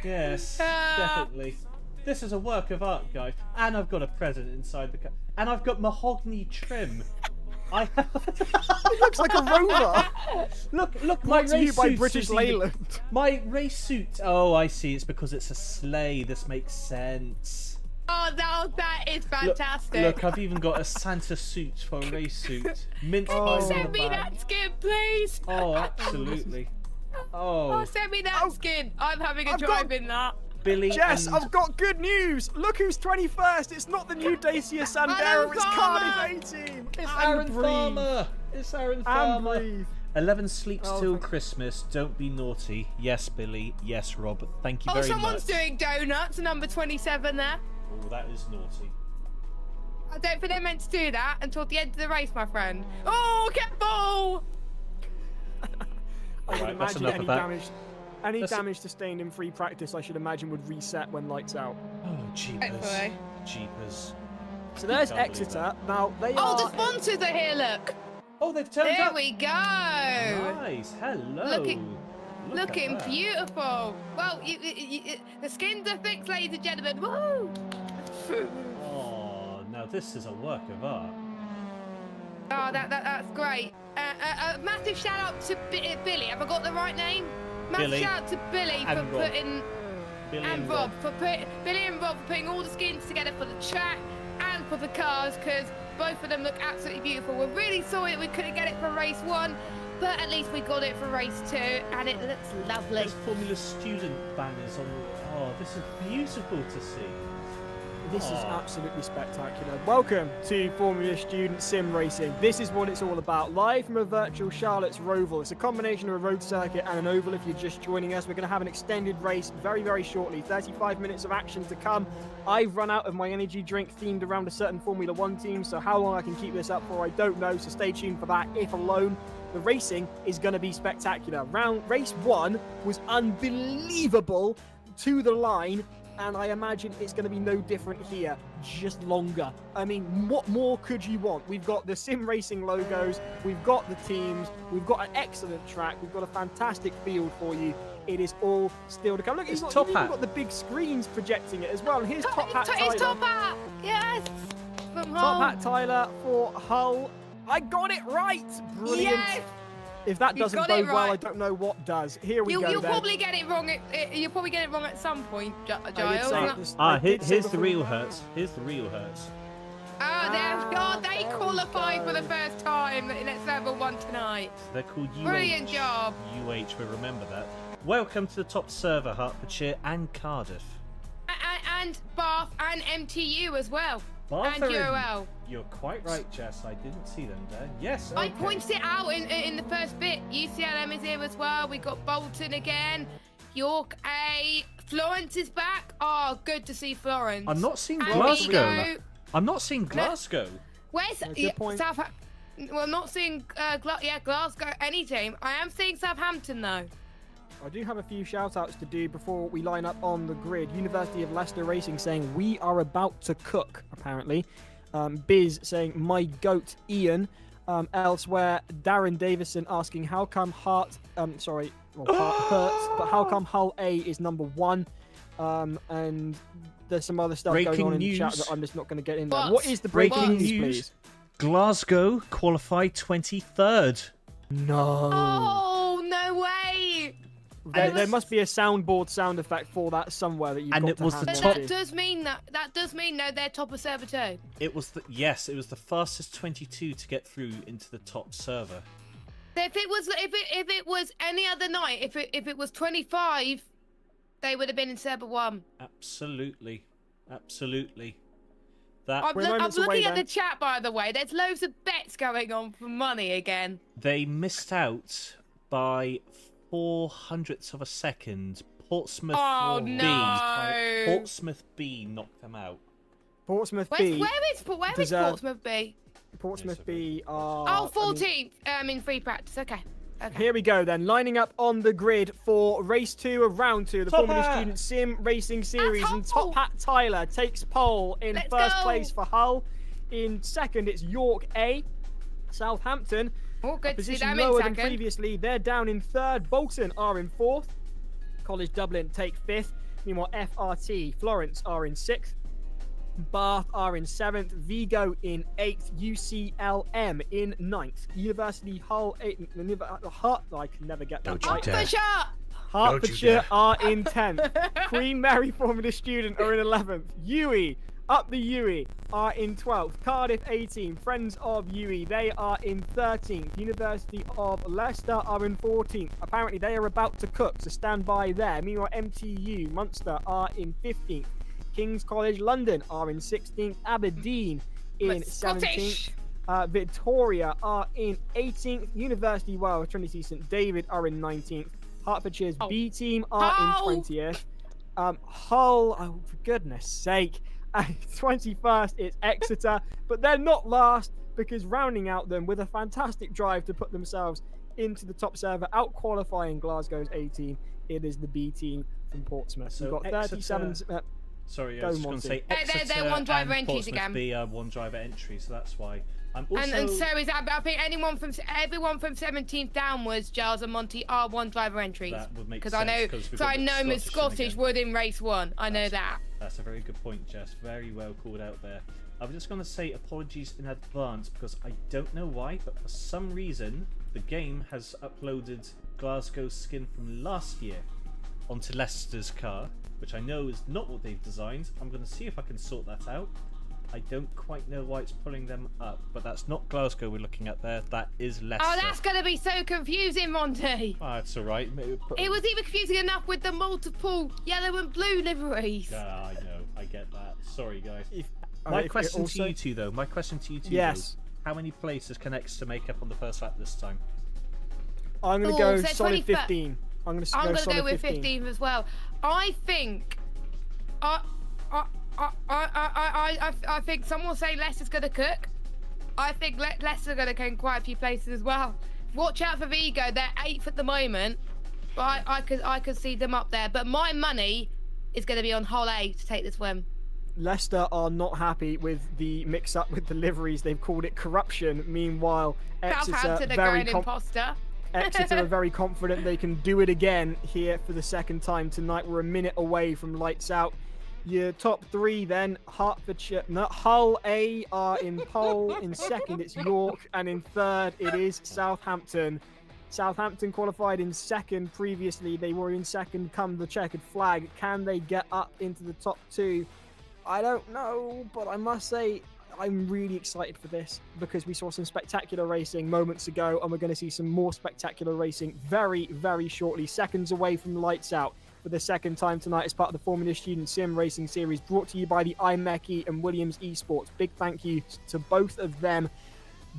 Yes, definitely. This is a work of art, guys. And I've got a present inside the car. And I've got mahogany trim. It looks like a rover. Look, my Brought to you race by suit. British Leyland. My race suit. Oh, I see. It's because it's a sleigh. This makes sense. Oh, that is fantastic. Look, I've even got a Santa suit for a race suit. Mint Can pie you on send the me back. that skin, please? Oh, absolutely. Oh, Send me that skin. I'm having a drive in that. Billy. Jess, I've got good news. Look who's 21st. It's not the new Dacia Sandero. It's Cardiff 18. It's Aaron Farmer. It's Aaron Farmer. 11 sleeps till Christmas. Don't be naughty. Yes, Billy. Yes, Rob. Thank you very much. Someone's doing donuts. Number 27 there. Oh, that is naughty. I don't think they're meant to do that until the end of the race, my friend. Oh, careful! I would that's imagine enough any of that. damage. Any damage sustained in free practice, I should imagine, would reset when lights out. Oh, jeepers. Hopefully. Jeepers. So there's Can't believe Exeter. Now, they Oh, are... the sponsors are here, look. Oh, they've turned There up. we go. Nice. Hello. Looking at that. beautiful. Well, the skins are fixed, ladies and gentlemen. Woo! Oh, now this is a work of art. Oh, that's great. Massive shout out to Billy. Have I got the right name? Massive Billy shout out to Billy for and Rob. putting Billy and Rob for Billy and Rob for putting all the skins together for the track and for the cars, because both of them look absolutely beautiful. We're really sorry that we couldn't get it for race 1, but at least we got it for race 2, and it looks lovely. There's Formula Student banners on. Oh, this is beautiful to see. This is absolutely spectacular. Welcome to Formula Student Sim Racing. This is what it's all about. Live from a virtual Charlotte's Roval. It's a combination of a road circuit and an oval if you're just joining us. We're going to have an extended race very, very shortly. 35 minutes of action to come. I've run out of my energy drink themed around a certain Formula 1 team, so how long I can keep this up for, I don't know. So stay tuned for that, if alone. The racing is going to be spectacular. Race 1 was unbelievable to the line. And I imagine it's going to be no different here, just longer. I mean, what more could you want? We've got the sim racing logos, we've got the teams, we've got an excellent track, we've got a fantastic field for you. It is all still to come. Look, you've even got the big screens projecting it as well. And here's Top Hat Tyler. It's Top Hat, yes, from Hull. Top Hat Tyler for Hull. I got it right. Brilliant. Yes. If that You doesn't got it bode well, right. I don't know what does. Here we go. You'll then. probably get it wrong. You'll probably get it wrong at some point, Giles. Here's the real hurts. Here's the real hurts. They qualified for the first time in Server 1 tonight. They're called UH. Brilliant job. UH, we remember that. Welcome to the top server, Hertfordshire and Cardiff. And Bath and MTU as well. Bath and are in- UOL. You're quite right, Jess. I didn't see them there. Yes. I okay. pointed it out in the first bit. UCLM is here as well. We got Bolton again. York A. Florence is back. Oh, good to see Florence. I'm not seeing And Glasgow. Vigo. I'm not seeing Glasgow. Where's South? Well, I'm not seeing Glasgow. Any team. I am seeing Southampton though. I do have a few shout-outs to do before we line up on the grid. University of Leicester Racing saying, we are about to cook, apparently. Biz saying, my goat, Ian. Elsewhere, Darren Davison asking, how come Hurts, but how come Hull A is number 1? And there's some other stuff going on in the chat that I'm just not going to get in there. What is the breaking news, please? Glasgow qualified 23rd. No. Oh, no way. There must be a soundboard sound effect for that somewhere that you've got to hand But that does mean that they're top of server 2. It was the fastest 22 to get through into the top server. If it was any other night, if it was 25, they would have been in server 1. Absolutely. I'm looking at the chat, by the way. There's loads of bets going on for money again. They missed out by 0.04 of a second. Portsmouth B. Portsmouth B knocked them out. Portsmouth B. Where is Portsmouth B? Portsmouth B are... 14th in free practice. Okay. Here we go then, lining up on the grid for race 2 of round 2, the Formula Student Sim Racing Series, and Top Hat Tyler takes pole in first place for Hull. In second, it's York A. Southampton, good to see position them in lower than second. previously. They're down in third. Bolton are in fourth. College Dublin take fifth. Meanwhile, FRT, Florence are in sixth. Bath are in 7th, Vigo in 8th, UCLM in 9th, University Hull 8th, I can never get that right. Hertfordshire are in 10th, Queen Mary Formula Student are in 11th, UE, up the UE, are in 12th, Cardiff 18, Friends of UE, they are in 13th, University of Leicester are in 14th, apparently they are about to cook, so stand by there. Meanwhile, MTU, Munster are in 15th, King's College London are in 16th, Aberdeen in 17th, Victoria are in 18th, University Wales, Trinity St David are in 19th, Hertfordshire's B team are in 20th, Hull, oh for goodness sake, 21st it's Exeter, but they're not last because rounding out them with a fantastic drive to put themselves into the top server, out qualifying Glasgow's A team, it is the B team from Portsmouth. So we've got 37. Sorry, I was going to say Exeter they're one driver and entries Portsmouth again. B are one driver entry, so that's why. I'm also... and so is that. I think everyone from 17th downwards, Giles and Monty, are one driver entries. That would make sense. Because I know Miss Scottish would in race 1. I know that. That's a very good point, Jess. Very well called out there. I'm just going to say apologies in advance because I don't know why, but for some reason the game has uploaded Glasgow's skin from last year onto Leicester's car, which I know is not what they've designed. I'm going to see if I can sort that out. I don't quite know why it's pulling them up, but that's not Glasgow we're looking at there. That is Leicester. Oh, that's going to be so confusing, Monty. Oh, it's all right. It was even confusing enough with the multiple yellow and blue liveries. Yeah, I know. I get that. Sorry, guys. My question to you two, though. Yes. How many places can Exeter make up on the first lap this time? I'm going to go solid 15. I'm going to go with 15 as well. I think... I think some will say Leicester's going to cook. I think Leicester are going to go in quite a few places as well. Watch out for Vigo. They're 8th at the moment, but I could see them up there. But my money is going to be on Hull A to take this win. Leicester are not happy with the mix-up with the liveries. They've called it corruption. Meanwhile, Exeter are very confident they can do it again here for the second time tonight. We're a minute away from lights out. Your top 3 then, Hull A are in pole. In second, it's York. And in third, it is Southampton. Southampton qualified in second previously. They were in second come the checkered flag. Can they get up into the top 2? I don't know, but I must say I'm really excited for this because we saw some spectacular racing moments ago, and we're going to see some more spectacular racing very, very shortly. Seconds away from lights out for the second time tonight as part of the Formula Student Sim Racing Series, brought to you by the iMechie and Williams eSports. Big thank you to both of them.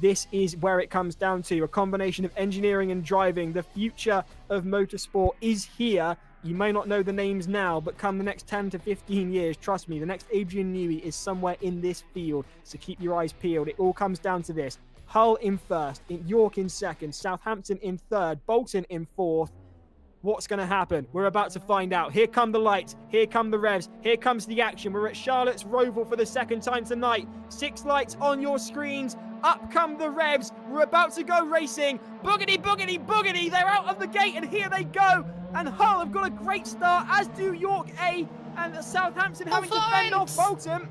This is where it comes down to a combination of engineering and driving. The future of motorsport is here. You may not know the names now, but come the next 10 to 15 years, trust me, the next Adrian Newey is somewhere in this field. So keep your eyes peeled. It all comes down to this. Hull in first, York in second, Southampton in third, Bolton in fourth. What's going to happen? We're about to find out. Here come the lights. Here come the revs. Here comes the action. We're at Charlotte's Roval for the second time tonight. 6 lights on your screens. Up come the revs. We're about to go racing. Boogity, boogity, boogity. They're out of the gate, and here they go. And Hull have got a great start, as do York A, and Southampton having to fend off Bolton.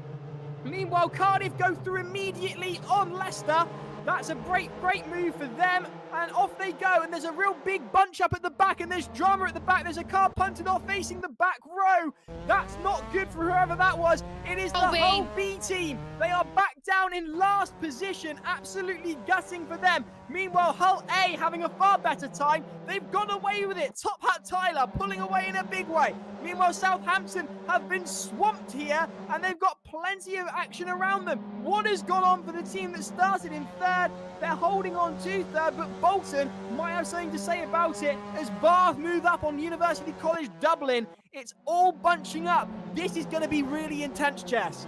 Meanwhile, Cardiff go through immediately on Leicester. That's a great move for them. And off they go. And there's a real big bunch up at the back. And there's drama at the back. There's a car punted off facing the back row. That's not good for whoever that was. It is the Hull B team. They are back down in last position. Absolutely gutting for them. Meanwhile, Hull A having a far better time. They've gone away with it. Top Hat Tyler pulling away in a big way. Meanwhile, Southampton have been swamped here, and they've got plenty of action around them. What has gone on for the team that started in third? They're holding on to third, but Bolton might have something to say about it as Bath move up on University College Dublin. It's all bunching up. This is going to be really intense, Jess.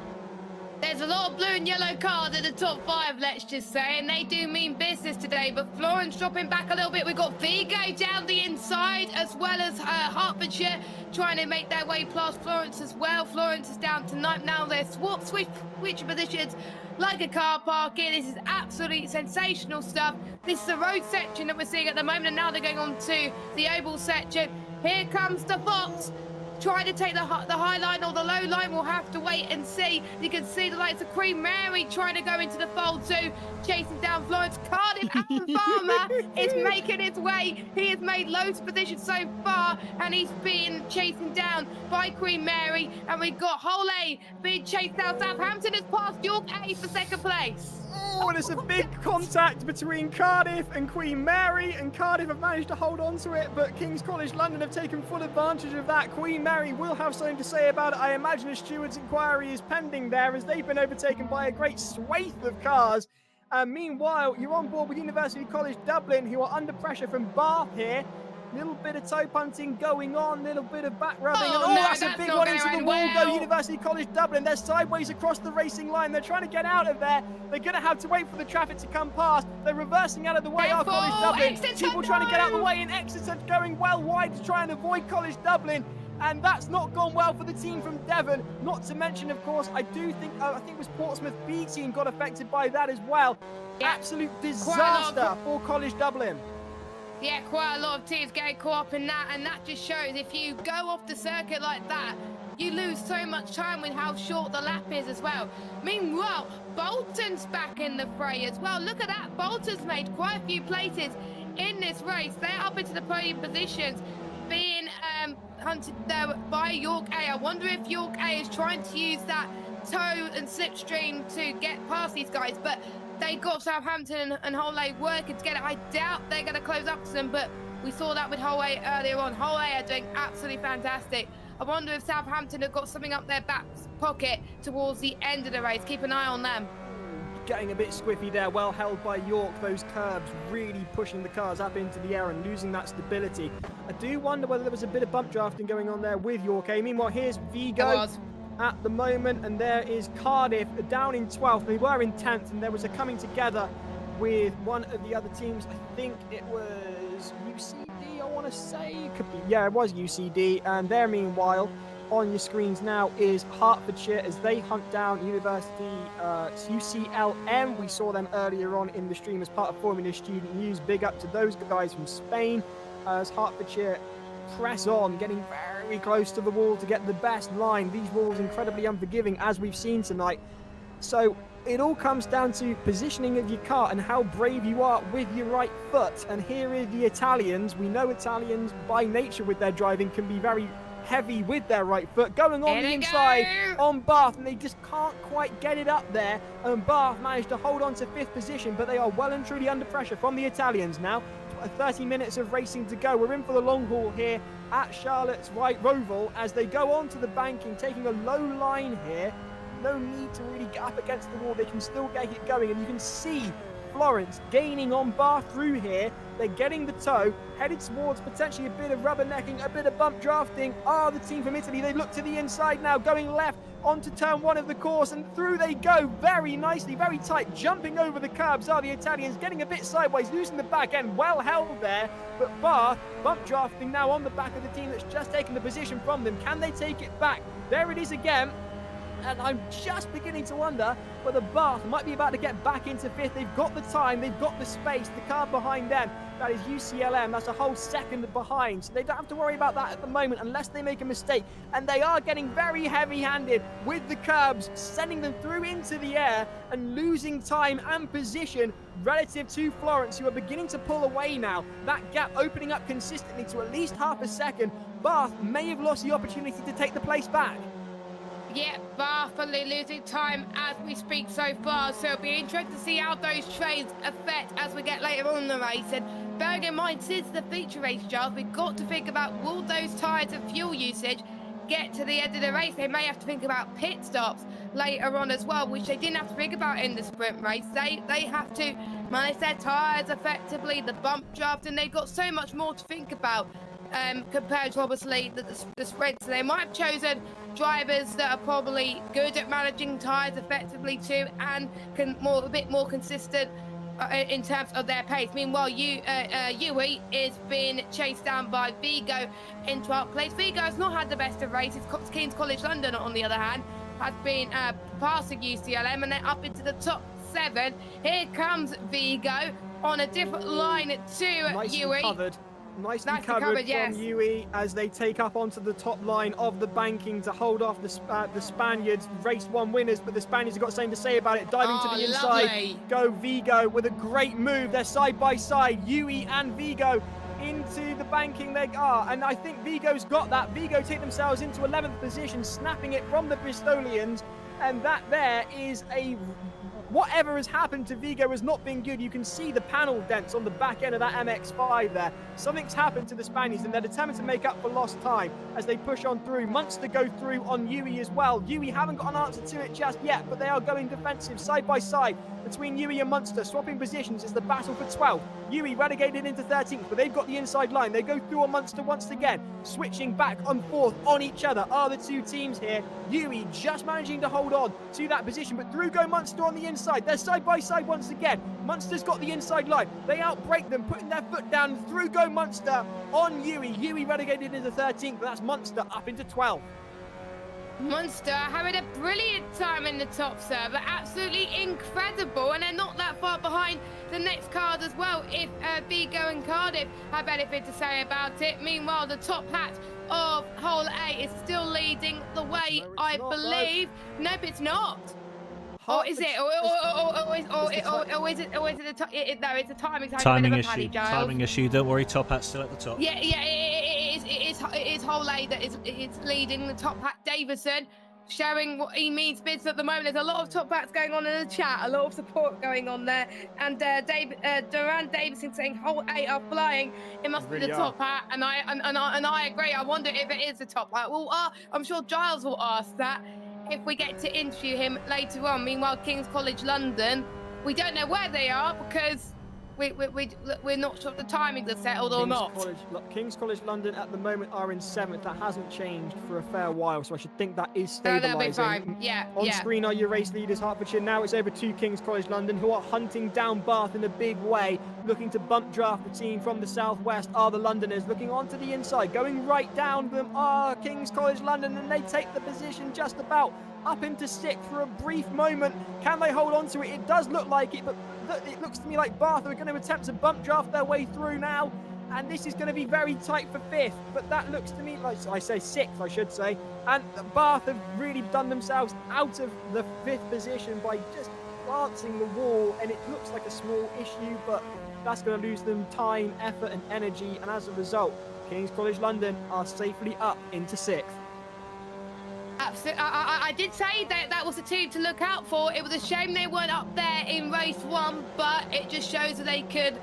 There's a lot of blue and yellow cars in the top 5, let's just say, and they do mean business today. But Florence dropping back a little bit. We've got Vigo down the inside, as well as Hertfordshire trying to make their way past Florence as well. Florence is down tonight now. They're switch positions like a car parking. This is absolutely sensational stuff. This is the road section that we're seeing at the moment, and now they're going on to the oval section. Here comes the Fox. Trying to take the high line or the low line, we'll have to wait and see. You can see the likes of Queen Mary trying to go into the fold too, chasing down Florence. Cardiff. Alan Farmer is making his way. He has made loads of positions so far, and he's being chased down by Queen Mary. And we've got Hull A being chased down. Southampton has passed York A for second place. Oh, and it's a big contact between Cardiff and Queen Mary, and Cardiff have managed to hold on to it, but King's College London have taken full advantage of that. Queen Mary will have something to say about it. I imagine a steward's inquiry is pending there, as they've been overtaken by a great swathe of cars. Meanwhile, you're on board with University College Dublin, who are under pressure from Bath here. Little bit of toe punting going on, little bit of back rubbing. That's a big one into the wall. Go University College Dublin. They're sideways across the racing line. They're trying to get out of there. They're going to have to wait for the traffic to come past. They're reversing out of the way of College Dublin. People trying to get out of the way, and Exeter going well wide to try and avoid College Dublin. And that's not gone well for the team from Devon. Not to mention, of course, I think it was Portsmouth B team got affected by that as well. Yeah. Absolute disaster for College Dublin. Yeah, quite a lot of teams getting caught up in that, and that just shows if you go off the circuit like that, you lose so much time with how short the lap is as well. Meanwhile, Bolton's back in the fray as well. Look at that. Bolton's made quite a few places in this race. They're up into the podium positions, being hunted there by York A. I wonder if York A is trying to use that toe and slipstream to get past these guys, but they got Southampton and Hull A working together. I doubt they're going to close up to them, but we saw that with Hull A earlier on. Hull A are doing absolutely fantastic. I wonder if Southampton have got something up their back pocket towards the end of the race. Keep an eye on them. Getting a bit squiffy there, well held by York. Those curbs really pushing the cars up into the air and losing that stability. I do wonder whether there was a bit of bump drafting going on there with York A. Meanwhile, here's Vigo at the moment, and there is Cardiff down in 12th. They were in 10th, and there was a coming together with one of the other teams. I think it was UCD, I want to say. Could be, yeah, it was UCD. And there, meanwhile, on your screens now is Hertfordshire as they hunt down University UCLM. We saw them earlier on in the stream as part of Formula Student News. Big up to those guys from Spain as Hertfordshire press on, getting very close to the wall to get the best line. These walls incredibly unforgiving, as we've seen tonight. So it all comes down to positioning of your car and how brave you are with your right foot. And here are the Italians. We know Italians by nature with their driving can be very heavy with their right foot, going on the inside on Bath, and they just can't quite get it up there. And Bath managed to hold on to 5th position, but they are well and truly under pressure from the Italians now. 30 minutes of racing to go. We're in for the long haul here at Charlotte's right Roval as they go on to the banking, taking a low line here. No need to really get up against the wall. They can still get it going, and you can see Florence gaining on Bath through here. They're getting the toe, headed towards potentially a bit of rubbernecking, a bit of bump drafting. The team from Italy, they look to the inside now, going left onto turn 1 of the course, and through they go very nicely, very tight, jumping over the curbs are the Italians, getting a bit sideways, losing the back end, well held there, but Bath bump drafting now on the back of the team that's just taken the position from them. Can they take it back? There it is again. And I'm just beginning to wonder whether Bath might be about to get back into 5th. They've got the time, they've got the space. The car behind them, that is UCLM, that's a whole second behind. So they don't have to worry about that at the moment unless they make a mistake. And they are getting very heavy-handed with the curbs, sending them through into the air and losing time and position relative to Florence, who are beginning to pull away now. That gap opening up consistently to at least half a second. Bath may have lost the opportunity to take the place back. Yeah, Bath are losing time as we speak so far, so it'll be interesting to see how those trades affect as we get later on in the race. And bearing in mind, since the feature race, Giles, we've got to think about, will those tyres and fuel usage get to the end of the race? They may have to think about pit stops later on as well, which they didn't have to think about in the sprint race. They have to manage their tyres effectively, the bump draft, and they've got so much more to think about. Compared to obviously the sprint. So they might have chosen drivers that are probably good at managing tyres effectively too, and a bit more consistent in terms of their pace. Meanwhile, Yui is being chased down by Vigo in 12th place. Vigo has not had the best of races. King's College London, on the other hand, has been passing UCLM, and they're up into the top 7. Here comes Vigo on a different line to Yui. Nicely covered yes. from Yui as they take up onto the top line of the banking to hold off the Spaniards. Race 1 winners, but the Spaniards have got something to say about it. Diving to the inside, lovely. Go Vigo with a great move. They're side by side, Yui and Vigo into the banking they are, and I think Vigo's got that. Vigo take themselves into 11th position, snapping it from the Bristolians, and that there is a... Whatever has happened to Vigo has not been good. You can see the panel dents on the back end of that MX-5 there. Something's happened to the Spaniards, and they're determined to make up for lost time as they push on through. Munster go through on Yui as well. Yui haven't got an answer to it just yet, but they are going defensive side by side between Yui and Munster, swapping positions. It's the battle for 12th. Yui relegated into 13th, but they've got the inside line. They go through on Munster once again, switching back and forth on each other are the two teams here. Yui just managing to hold on to that position, but through go Munster on the inside. They're side by side once again. Munster's got the inside line. They outbreak them, putting their foot down. Through go Munster on Yui. Yui relegated into 13th, but that's Munster up into 12th. Munster having a brilliant time in the top server, absolutely incredible, and they're not that far behind the next card as well, if Vigo and Cardiff have anything to say about it. Meanwhile, the top hat of Hole A is still leading the way, I believe. Nope, it's not. Or is it? Or is it? No, it's a timing. Timing issue. Timing issue. Don't worry, top hat's still at the top. Yeah, it is Hole A that is leading the top hat. Davison showing what he means bids at the moment. There's a lot of top hats going on in the chat, a lot of support going on there, and Duran Davison saying Hole A are flying. It must be the top hat, and I agree. I wonder if it is the top hat. Well, I'm sure Giles will ask that if we get to interview him later on. Meanwhile, King's College London, we don't know where they are because we're not sure if the timings are settled or not. King's College London at the moment are in 7th. That hasn't changed for a fair while, so I should think that is stabilising. They'll be fine. Yeah. On screen are your race leaders, Hertfordshire. Now it's over to King's College London, who are hunting down Bath in a big way, looking to bump draft the team from the southwest are the Londoners. Looking onto the inside, going right down them are King's College London, and they take the position just about up into 6th for a brief moment. Can they hold on to it? It does look like it, but it looks to me like Bath are going to attempt to bump draft their way through now. and this is going to be very tight for 5th, but that looks to me like, I say 6th, I should say, and Bath have really done themselves out of the 5th position by just glancing the wall, and it looks like a small issue, but that's going to lose them time, effort, and energy, and as a result, King's College London are safely up into 6th. Absolutely. I did say that was a team to look out for. It was a shame they weren't up there in race 1, but it just shows that they could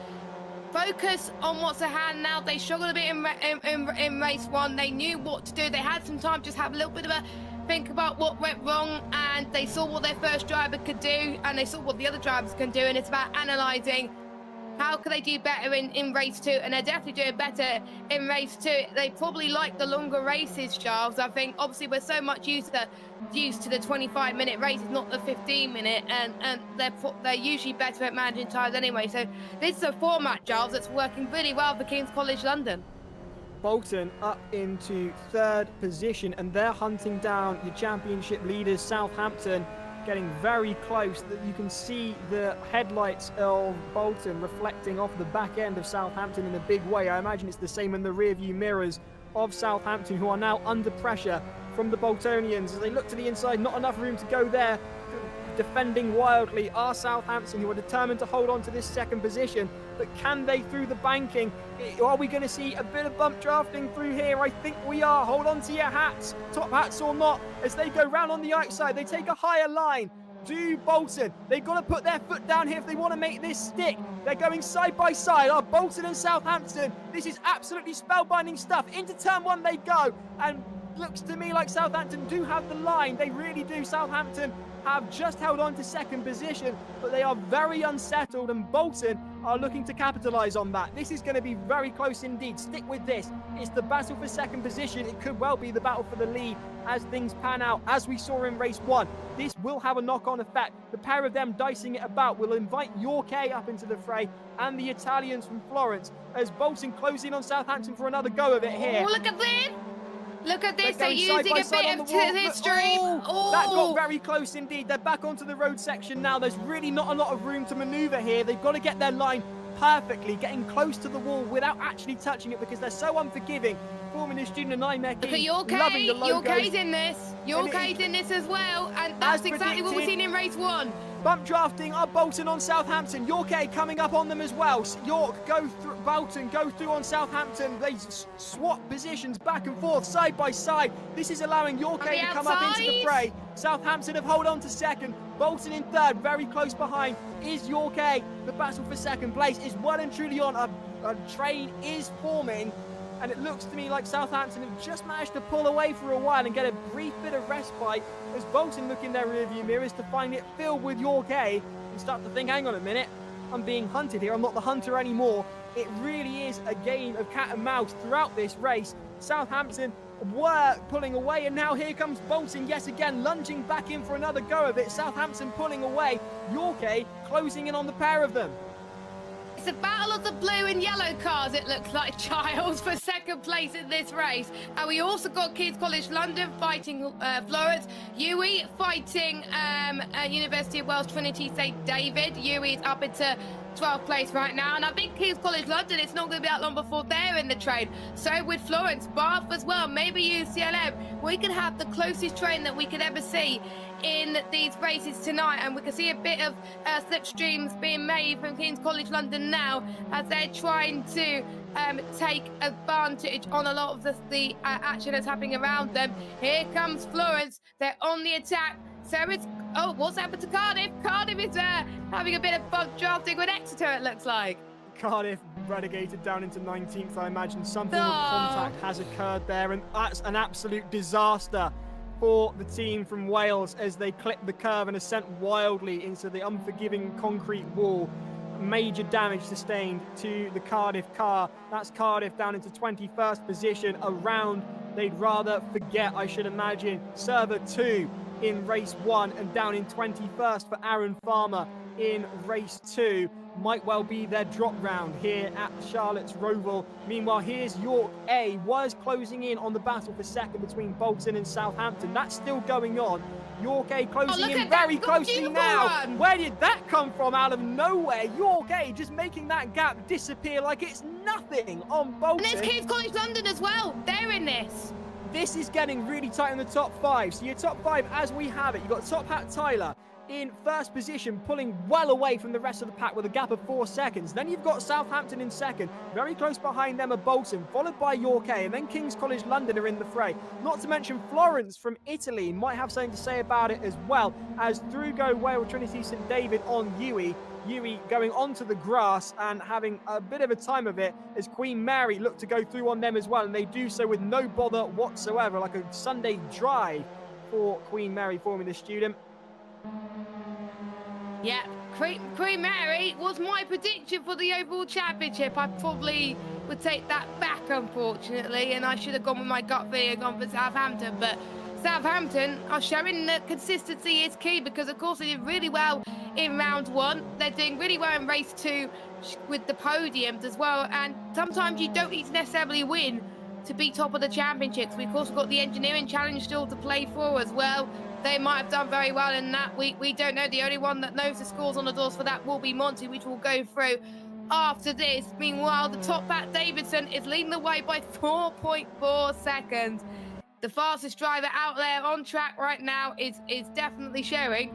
focus on what's at hand now. They struggled a bit in race 1. They knew what to do. They had some time to just have a little bit of a think about what went wrong, and they saw what their first driver could do, and they saw what the other drivers can do, and it's about analysing how can they do better in race 2, and they're definitely doing better in race 2. They probably like the longer races, Giles. I think obviously we're so much used to the 25-minute races, not the 15-minute, and they're usually better at managing times anyway. So this is a format, Giles, that's working really well for King's College London. Bolton up into 3rd position, and they're hunting down your championship leaders, Southampton, getting very close. That you can see the headlights of Bolton reflecting off the back end of Southampton in a big way. I imagine it's the same in the rear view mirrors of Southampton, who are now under pressure from the Boltonians as they look to the inside. Not enough room to go there. Defending wildly are Southampton, who are determined to hold on to this 2nd position, but can they through the banking? Are we going to see a bit of bump drafting through here? I think we are. Hold on to your hats, top hats or not, as they go round on the outside. They take a higher line. Do Bolton. They've got to put their foot down here if they want to make this stick. They're going side by side. Are Bolton and Southampton. This is absolutely spellbinding stuff. Into turn 1 they go, and looks to me like Southampton do have the line. They really do. Southampton have just held on to 2nd position, but they are very unsettled, and Bolton are looking to capitalise on that. This is going to be very close indeed. Stick with this. It's the battle for 2nd position. It could well be the battle for the lead as things pan out, as we saw in race 1. This will have a knock-on effect. The pair of them dicing it about will invite York up into the fray, and the Italians from Florence, as Bolton close in on Southampton for another go of it here. Oh, look at this! Look at this, they're using a bit of history. Oh, that got very close indeed. They're back onto the road section now. There's really not a lot of room to manoeuvre here. They've got to get their line perfectly, getting close to the wall without actually touching it, because they're so unforgiving. Forming a student and IMEC. Look at York's in this. York's in this as well, and that's exactly what we've seen in race 1. Bump drafting are Bolton on Southampton. York coming up on them as well. York go through, Bolton go through on Southampton. They swap positions back and forth, side by side. This is allowing York to come up into the fray. Southampton have held on to 2nd. Bolton in 3rd, very close behind is York. The battle for 2nd place is well and truly on. A train is forming, and it looks to me like Southampton have just managed to pull away for a while and get a brief bit of respite, as Bolton look in their rearview mirrors to find it filled with York and start to think, hang on a minute, I'm being hunted here, I'm not the hunter anymore. It really is a game of cat and mouse throughout this race. Southampton were pulling away, and now here comes Bolton yet again, lunging back in for another go of it. Southampton pulling away, York closing in on the pair of them. It's a battle of the blue and yellow cars, it looks like, Giles, for 2nd place in this race. And we also got King's College London fighting Florence, UE fighting University of Wales Trinity St David. UE is up into 12th place right now, and I think King's College London, it's not going to be that long before they're in the train. So with Florence, Bath as well, maybe UCLM, we could have the closest train that we could ever see in these races tonight, and we can see a bit of slipstreams being made from King's College London now as they're trying to take advantage on a lot of the action that's happening around them. Here comes Florence, they're on the attack. So it's, oh, what's happened to Cardiff? Cardiff is having a bit of bump drafting with Exeter, it looks like. Cardiff relegated down into 19th, I imagine. Some form of contact has occurred there, and that's an absolute disaster for the team from Wales as they clip the curve and are sent wildly into the unforgiving concrete wall. Major damage sustained to the Cardiff car. That's Cardiff down into 21st position, a round they'd rather forget, I should imagine. Server 2 in race 1 and down in 21st for Aaron Farmer in race 2. Might well be their drop round here at Charlotte's Roval. Meanwhile, here's York A, was closing in on the battle for second between Bolton and Southampton. That's still going on. York A closing in very closely now. Where did that come from out of nowhere? York A just making that gap disappear like it's nothing on Bolton. And there's King's College London as well. They're in this. This is getting really tight in the top 5. So your top 5 as we have it. You've got Top Hat Tyler in first position, pulling well away from the rest of the pack with a gap of 4 seconds. Then you've got Southampton in second. Very close behind them are Bolton, followed by York A, and then King's College London are in the fray. Not to mention Florence from Italy might have something to say about it as well, as through go Whale Trinity St David on Yui. Yui going onto the grass and having a bit of a time of it as Queen Mary look to go through on them as well, and they do so with no bother whatsoever, like a Sunday drive for Queen Mary Formula Student. Yeah, Queen Mary was my prediction for the overall championship. I probably would take that back, unfortunately, and I should have gone with my gut feeling, gone for Southampton. But Southampton are showing that consistency is key, because, of course, they did really well in round 1. They're doing really well in race 2 with the podiums as well. And sometimes you don't need to necessarily win to be top of the championships. We, of course, got the engineering challenge still to play for as well. They might have done very well in that. We don't know. The only one that knows the scores on the doors for that will be Monty, which we'll go through after this. Meanwhile, the top Pat Davidson is leading the way by 4.4 seconds. The fastest driver out there on track right now is definitely showing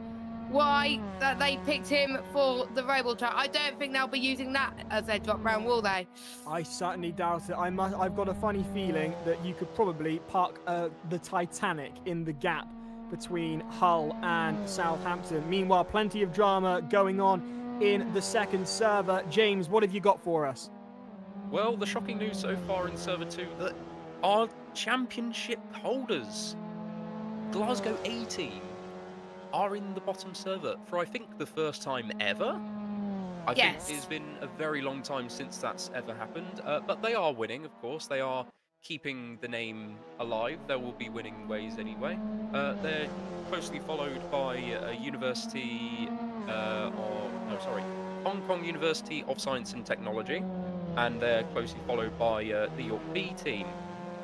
why that they picked him for the Roval track. I don't think they'll be using that as their drop round, will they? I certainly doubt it. I've got a funny feeling that you could probably park the Titanic in the gap between Hull and Southampton. Meanwhile, plenty of drama going on in the second server. James, what have you got for us? Well, the shocking news so far in server 2 that our championship holders, Glasgow A team, are in the bottom server for, I think, the first time ever. I think it's been a very long time since that's ever happened, but they are winning, of course. They are keeping the name alive. There will be winning ways anyway. They're closely followed by Hong Kong University of Science and Technology, and they're closely followed by the York B team.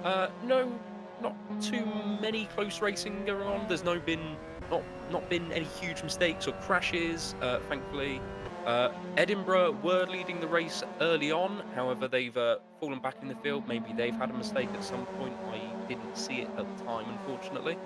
No, not too many close racing going on. There's not been any huge mistakes or crashes, thankfully. Edinburgh were leading the race early on, however they've fallen back in the field. Maybe they've had a mistake at some point. I didn't see it at the time, unfortunately.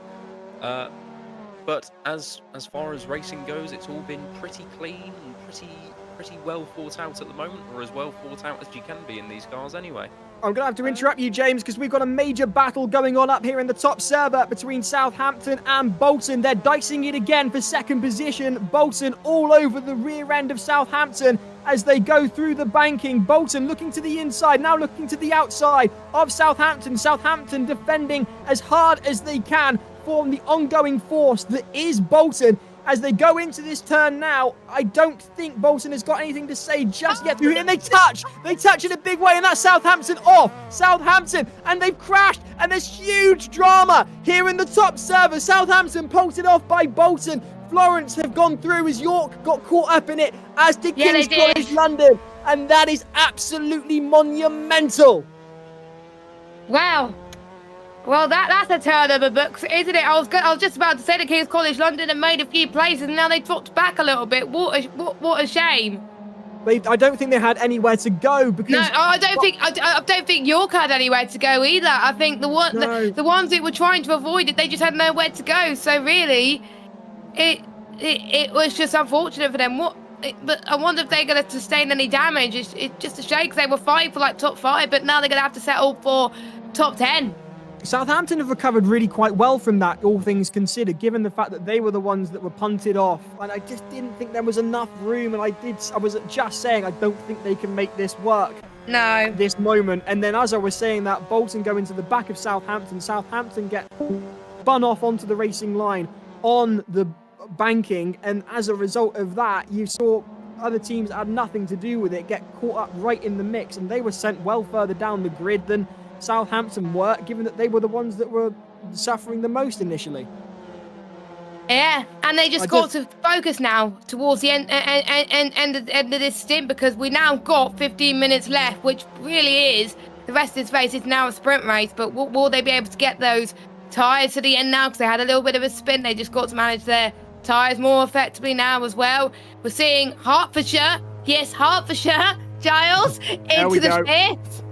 But as far as racing goes, it's all been pretty clean and pretty well thought out at the moment, or as well thought out as you can be in these cars anyway. I'm going to have to interrupt you, James, because we've got a major battle going on up here in the top server between Southampton and Bolton. They're dicing it again for second position. Bolton all over the rear end of Southampton as they go through the banking. Bolton looking to the inside, now looking to the outside of Southampton. Southampton defending as hard as they can, form the ongoing force that is Bolton. As they go into this turn now, I don't think Bolton has got anything to say just yet through here. And they touch in a big way, and that's Southampton off. Southampton, and they've crashed, and there's huge drama here in the top server. Southampton bolted off by Bolton. Florence have gone through as York got caught up in it, as did King's College London. And that is absolutely monumental. Wow. Well, that's a turn of the books, isn't it? I was just about to say that King's College London have made a few places, and now they dropped back a little bit. What a shame. I don't think they had anywhere to go because. No, I don't think York had anywhere to go either. I think the ones that were trying to avoid it, they just had nowhere to go. So really, it was just unfortunate for them. But I wonder if they're going to sustain any damage. It's just a shame because they were fighting for like top 5, but now they're going to have to settle for top 10. Southampton have recovered really quite well from that, all things considered, given the fact that they were the ones that were punted off. And I just didn't think there was enough room. And I was just saying, I don't think they can make this work. No. This moment. And then as I was saying that, Bolton go into the back of Southampton. Southampton get spun off onto the racing line on the banking. And as a result of that, you saw other teams that had nothing to do with it get caught up right in the mix. And they were sent well further down the grid than Southampton were, given that they were the ones that were suffering the most initially. Yeah, and they just got to focus now towards the end of this stint, because we now got 15 minutes left, which really is, the rest of this race is now a sprint race. But will they be able to get those tyres to the end now? Because they had a little bit of a spin. They just got to manage their tyres more effectively now as well. We're seeing Hertfordshire, yes, Hertfordshire, Giles, into the pits.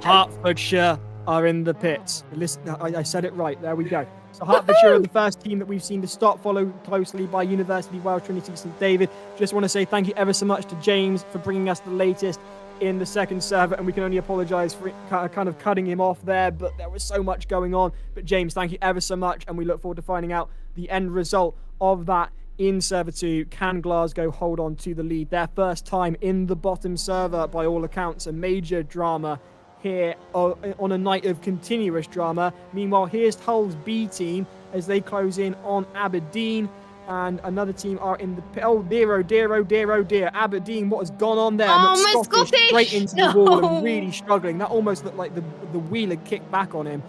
Hertfordshire are in the pits. Listen, I said it right. There we go. So Hertfordshire are the first team that we've seen to start, followed closely by University Welsh Trinity St David. Just want to say thank you ever so much to James for bringing us the latest in the second server, and we can only apologise for kind of cutting him off there, but there was so much going on. But James, thank you ever so much, and we look forward to finding out the end result of that in server 2. Can Glasgow hold on to the lead? Their first time in the bottom server, by all accounts, a major drama here on a night of continuous drama. Meanwhile, here's Hull's B team as they close in on Aberdeen, and another team are in the oh dear Aberdeen, what has gone on there? Scottish straight into the wall and really struggling. That almost looked like the wheel had kicked back on him.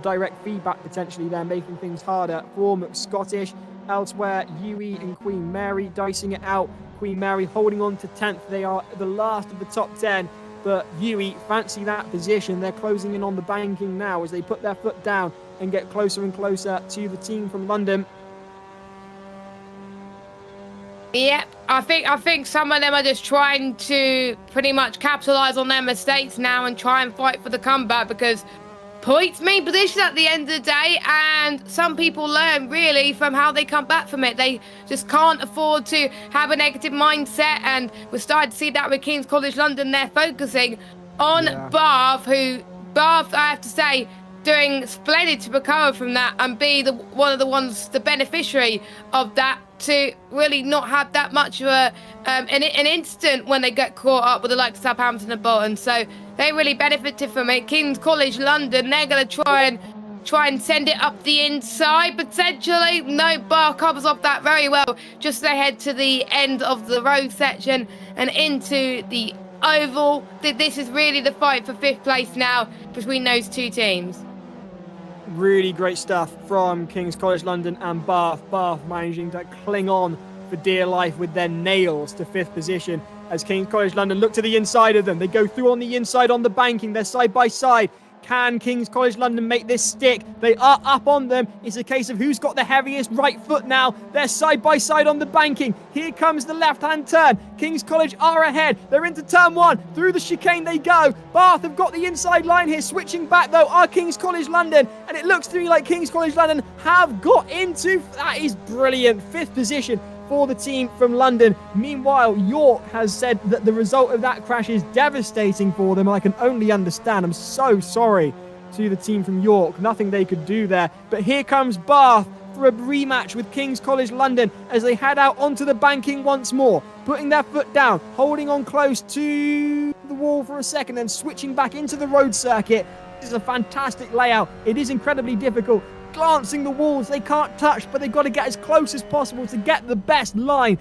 Direct feedback potentially there, making things harder for McScottish. Elsewhere, Huey and Queen Mary dicing it out. Queen Mary holding on to 10th. They are the last of the top 10. But Huey fancy that position. They're closing in on the banking now as they put their foot down and get closer and closer to the team from London. Yep, I think some of them are just trying to pretty much capitalise on their mistakes now and try and fight for the comeback, because points mean position at the end of the day, and some people learn really from how they come back from it. They just can't afford to have a negative mindset, and we're starting to see that with King's College London. They're focusing on Bath, I have to say, doing splendid to recover from that and be one of the ones, the beneficiary of that, to really not have that much of an incident when they get caught up with the likes of Southampton and Bolton. So they really benefited from it. King's College London, they're going to try and send it up the inside potentially. No, Bath covers off that very well. Just ahead to the end of the road section and into the oval. This is really the fight for 5th place now between those two teams. Really great stuff from King's College London and Bath. Bath managing to cling on for dear life with their nails to 5th position as King's College London look to the inside of them. They go through on the inside on the banking. They're side by side. Can King's College London make this stick? They are up on them. It's a case of who's got the heaviest right foot now. They're side by side on the banking. Here comes the left-hand turn. King's College are ahead. They're into turn 1. Through the chicane they go. Bath have got the inside line here. Switching back, though, are King's College London. And it looks to me like King's College London have got into... That is brilliant. 5th position for the team from London. Meanwhile, York has said that the result of that crash is devastating for them. I can only understand. I'm so sorry to the team from York. Nothing they could do there. But here comes Bath for a rematch with King's College London as they head out onto the banking once more, putting their foot down, holding on close to the wall for a second, then switching back into the road circuit. This is a fantastic layout. It is incredibly difficult. Glancing the walls they can't touch, but they've got to get as close as possible to get the best line.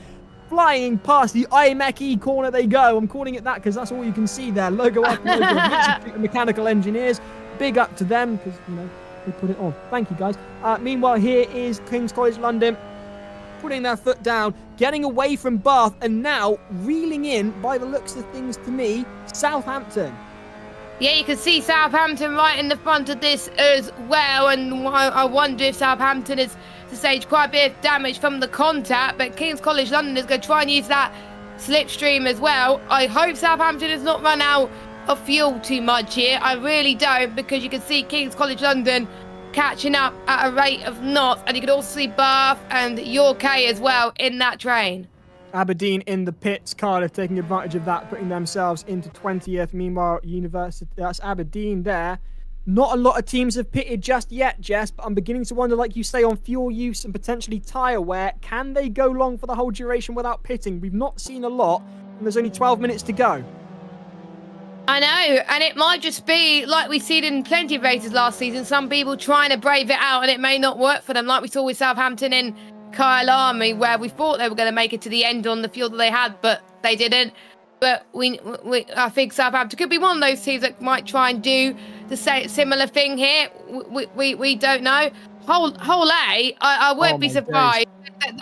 Flying past the IMEC corner they go. I'm calling it that because that's all you can see there. Logo up, logo. Mechanical engineers. Big up to them because, you know, they put it on. Thank you, guys. Meanwhile, here is King's College London putting their foot down, getting away from Bath, and now reeling in, by the looks of things to me, Southampton. Yeah, you can see Southampton right in the front of this as well, and I wonder if Southampton is to stage quite a bit of damage from the contact, but King's College London is going to try and use that slipstream as well. I hope Southampton has not run out of fuel too much here. I really don't, because you can see King's College London catching up at a rate of knots, and you can also see Bath and York as well in that train. Aberdeen in the pits, Cardiff taking advantage of that, putting themselves into 20th. Meanwhile, University, that's Aberdeen there. Not a lot of teams have pitted just yet, Jess, but I'm beginning to wonder, like you say, on fuel use and potentially tyre wear, can they go long for the whole duration without pitting? We've not seen a lot, and there's only 12 minutes to go. I know, and it might just be like we seen in plenty of races last season, some people trying to brave it out and it may not work for them, like we saw with Southampton in Kyle Army, where we thought they were going to make it to the end on the fuel that they had, but they didn't. But I think Southampton could be one of those teams that might try and do the same similar thing here. We don't know. Whole A, I wouldn't be surprised.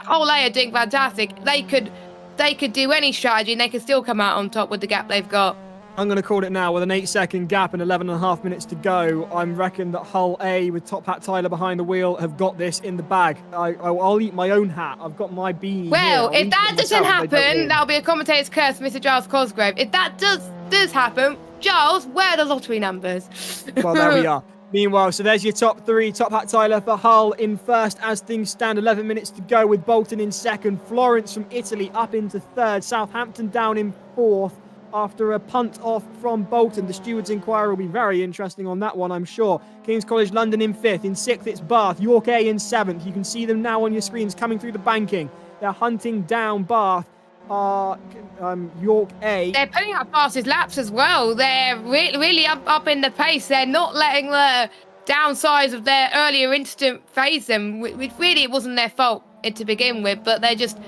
Whole A are doing fantastic. They could do any strategy and they could still come out on top with the gap they've got. I'm going to call it now with an 8-second gap and 11.5 minutes to go. I reckon that Hull A with Top Hat Tyler behind the wheel have got this in the bag. I'll eat my own hat. I've got my beanie. Well, here. if that doesn't happen, that'll be a commentator's curse, Mr. Giles Cosgrove. If that does happen, Giles, where are the lottery numbers? Well, there we are. Meanwhile, so there's your top three. Top Hat Tyler for Hull in first as things stand. 11 minutes to go with Bolton in second. Florence from Italy up into third. Southampton down in fourth after a punt off from Bolton. The Stewards' Inquiry will be very interesting on that one, I'm sure. King's College London in fifth. In sixth, it's Bath. York A in seventh. You can see them now on your screens coming through the banking. They're hunting down Bath. York A. They're putting up fastest laps as well. They're really up in the pace. They're not letting the downsides of their earlier incident phase them. Which really, it wasn't their fault to begin with, but they're just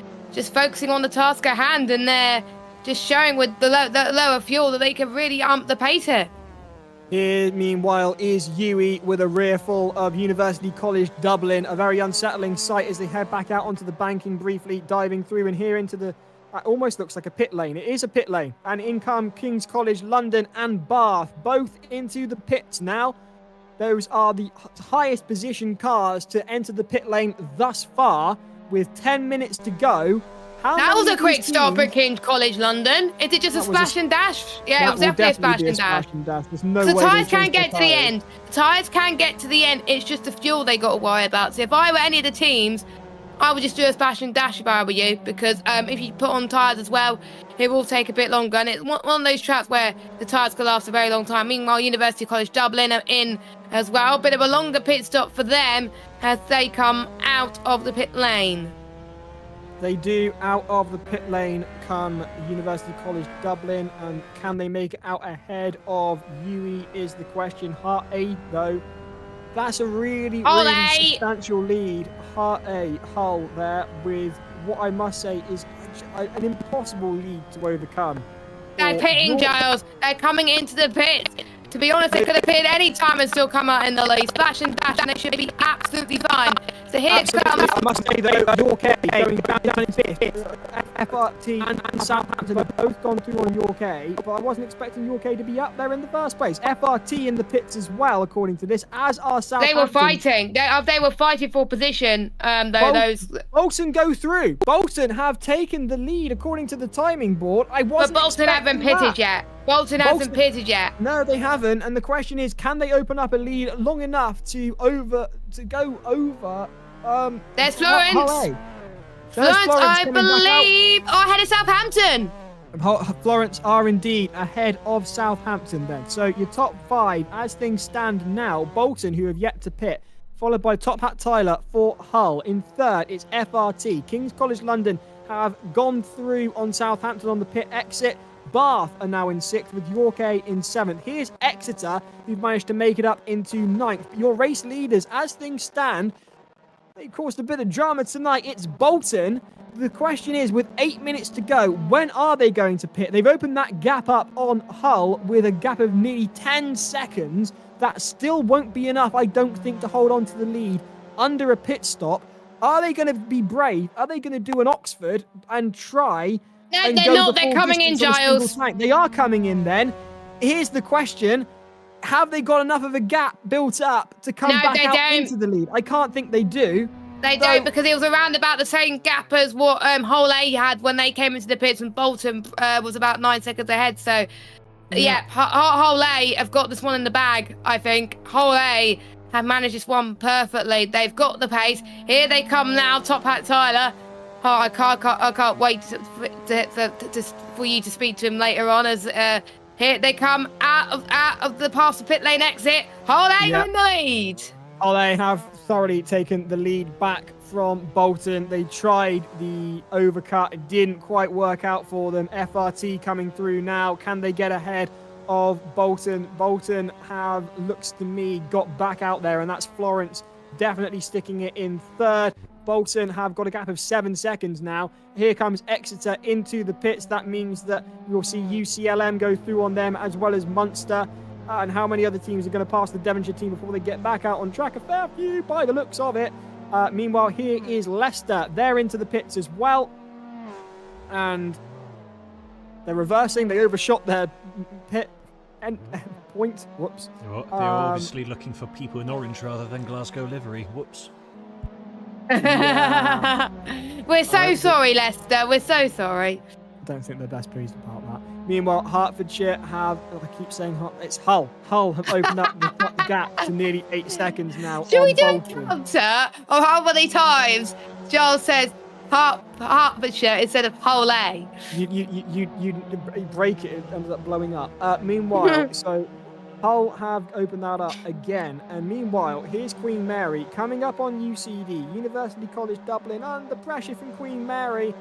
focusing on the task at hand, and they're just showing with the lower fuel that they can really ump the pace here. Here, meanwhile, is Yui with a rear full of University College Dublin. A very unsettling sight as they head back out onto the banking briefly, diving through and here into the... It almost looks like a pit lane. It is a pit lane. And in come King's College London and Bath, both into the pits now. Those are the highest position cars to enter the pit lane thus far, with 10 minutes to go. That was a quick stop at King's College London. Is it just a splash and dash? Yeah, it was definitely a splash and dash. There's no the way tyres can get to the end. The tyres can get to the end. It's just the fuel they got to worry about. So if I were any of the teams, I would just do a splash and dash if I were you, because if you put on tyres as well, it will take a bit longer. And it's one of those tracks where the tyres could last a very long time. Meanwhile, University College Dublin are in as well. Bit of a longer pit stop for them as they come out of the pit lane. They do out of the pit lane come University College Dublin, and can they make it out ahead of UE is the question. Heart A, though, that's a really substantial lead. Heart A, Hull there with what I must say is an impossible lead to overcome. They're pitting, Giles. They're coming into the pit. To be honest, they could have pitted any time and still come out in the lead. Splash and dash, and they should be absolutely fine. So here comes... I must say, though, York A going down in fifth. FRT and Southampton have both gone through on York A, but I wasn't expecting York A to be up there in the first place. FRT in the pits as well, according to this, as are Southampton. They were fighting. They were fighting for position, Bolton go through. Bolton have taken the lead, according to the timing board. But Bolton haven't pitted yet. Bolton hasn't pitted yet. No, they haven't. And the question is, can they open up a lead long enough to go over? There's Florence. Florence, I believe, ahead of Southampton. Florence are indeed ahead of Southampton then. So your top five, as things stand now, Bolton, who have yet to pit, followed by Top Hat Tyler for Hull. In third, it's FRT. King's College London have gone through on Southampton on the pit exit. Bath are now in sixth with York A in seventh. Here's Exeter, who've managed to make it up into ninth. But your race leaders, as things stand, they caused a bit of drama tonight. It's Bolton. The question is, with 8 minutes to go, when are they going to pit? They've opened that gap up on Hull with a gap of nearly 10 seconds. That still won't be enough, I don't think, to hold on to the lead under a pit stop. Are they going to be brave? Are they going to do an Oxford and try... No, they're not. They're coming in, Giles. They are coming in then. Here's the question. Have they got enough of a gap built up to come back out into the lead? I can't think they do. They don't, because it was around about the same gap as what Hull A had when they came into the pits, and Bolton was about 9 seconds ahead. So, yeah, Hull A have got this one in the bag, I think. Hull A have managed this one perfectly. They've got the pace. Here they come now, Top Hat Tyler. Oh, I can't wait for you to speak to him later on. As here they come out of the past the pit lane exit. Hull A in the lead. Hull A have thoroughly taken the lead back from Bolton. They tried the overcut. It didn't quite work out for them. FRT coming through now. Can they get ahead of Bolton? Bolton have, looks to me, got back out there, and that's Florence definitely sticking it in third. Bolton have got a gap of 7 seconds now. Here comes Exeter into the pits. That means that you'll see UCLM go through on them, as well as Munster. and how many other teams are going to pass the Devonshire team before they get back out on track. A fair few by the looks of it. Meanwhile, here is Leicester. They're into the pits as well. And they're reversing. They overshot their pit point. Whoops. They're obviously looking for people in orange rather than Glasgow livery. Whoops. Yeah. We're so sorry, Leicester. We're so sorry. I don't think they're best pleased about that. Meanwhile, Hertfordshire have, I keep saying it's Hull. Hull have opened up the gap to nearly 8 seconds now. Should we do a counter of how many times Giles says Hertfordshire instead of Hull A? You break it, it ends up blowing up. Meanwhile, so Hull have opened that up again. And meanwhile, here's Queen Mary coming up on UCD, University College Dublin, under pressure from Queen Mary.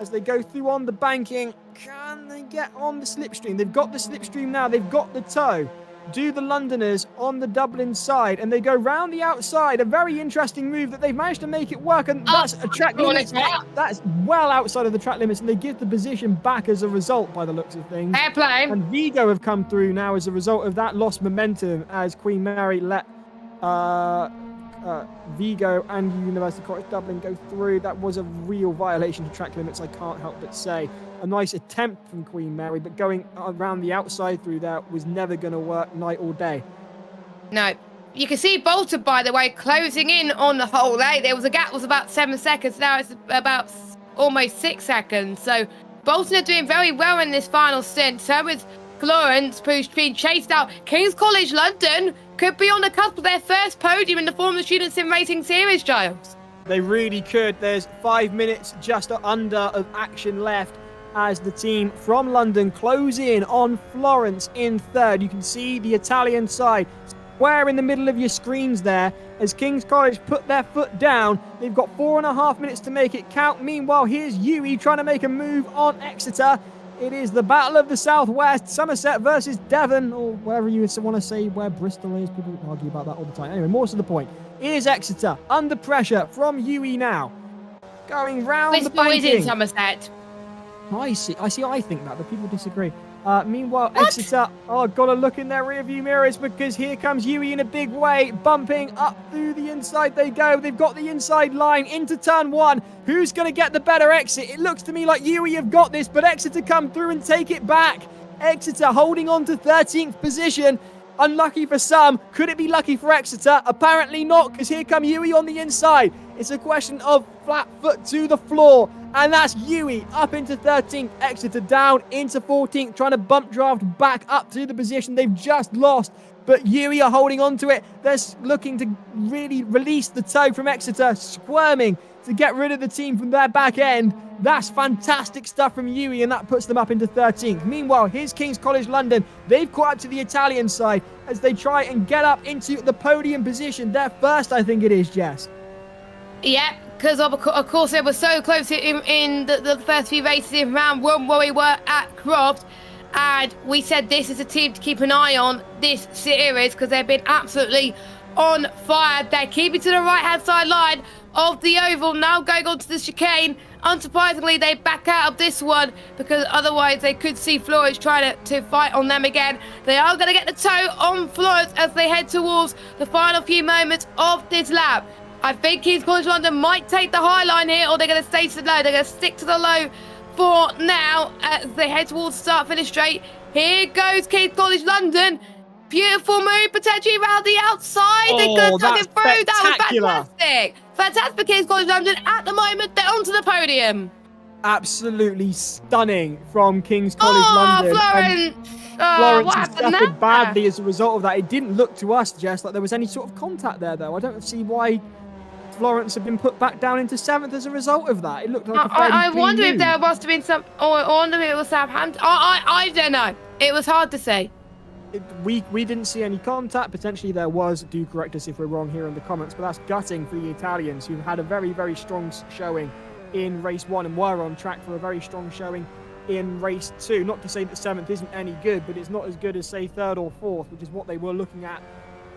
As they go through on the banking, can they get on the slipstream? They've got the slipstream now. They've got the tow. Do the Londoners on the Dublin side, and they go round the outside. A very interesting move that they've managed to make it work, and that's a track limit. That's well outside of the track limits, and they give the position back as a result, by the looks of things. Airplane. And Vigo have come through now as a result of that lost momentum, as Queen Mary let Vigo and University College Dublin go through. That was a real violation of track limits, I can't help but say. A nice attempt from Queen Mary, but going around the outside through there was never going to work night or day. No. You can see Bolton, by the way, closing in on the whole A. There was a gap was about 7 seconds. Now it's about almost 6 seconds. So Bolton are doing very well in this final stint. So is Florence, who's being chased out. King's College London could be on the cusp of their first podium in the Formula Student Sim Racing Series, Giles. They really could. There's 5 minutes just under of action left as the team from London close in on Florence in third. You can see the Italian side square in the middle of your screens there as King's College put their foot down. They've got 4.5 minutes to make it count. Meanwhile, here's UE trying to make a move on Exeter. It is the Battle of the Southwest, Somerset versus Devon, or wherever you want to say where Bristol is. People argue about that all the time. Anyway, more to the point. Here's Exeter under pressure from UE now. Going round the banking. Bristol is in Somerset. I think that, but people disagree. Meanwhile, Exeter got to look in their rearview mirrors because here comes UE in a big way, bumping up through the inside they go. They've got the inside line into turn 1. Who's going to get the better exit? It looks to me like UE have got this, but Exeter come through and take it back. Exeter holding on to 13th position. Unlucky for some. Could it be lucky for Exeter? Apparently not, because here come UE on the inside. It's a question of flat foot to the floor. And that's UE up into 13th, Exeter down into 14th, trying to bump draft back up to the position they've just lost. But UE are holding on to it. They're looking to really release the tow from Exeter, squirming to get rid of the team from their back end. That's fantastic stuff from UE, and that puts them up into 13th. Meanwhile, here's King's College London. They've caught up to the Italian side as they try and get up into the podium position. They're first, I think it is, Jess. Yeah, because of course they were so close in the first few races in round 1 where we were at Croft. And we said this is a team to keep an eye on this series because they've been absolutely on fire. They're keeping to the right-hand side line of the oval, now going on to the chicane. Unsurprisingly, they back out of this one because otherwise they could see Florence trying to fight on them again. They are going to get the tow on Florence as they head towards the final few moments of this lap. I think King's College London might take the high line here, or they're going to stay to the low. They're going to stick to the low for now as they head towards the start-finish straight. Here goes King's College London. Beautiful move, potentially around the outside. They could have dug it through. That was fantastic. Fantastic for King's College London. At the moment, they're onto the podium. Absolutely stunning from King's College London. Florence. Florence has suffered badly as a result of that. It didn't look to us, Jess, like there was any sort of contact there, though. I don't see why Florence had been put back down into 7th as a result of that. It looked like a fairly I clean wonder move. if there must have been some, or I wonder if it was Southampton. I don't know. It was hard to say. We didn't see any contact. Potentially there was. Do correct us if we're wrong here in the comments, but that's gutting for the Italians, who had a very, very strong showing in race 1 and were on track for a very strong showing in race 2. Not to say that 7th isn't any good, but it's not as good as, say, 3rd or 4th, which is what they were looking at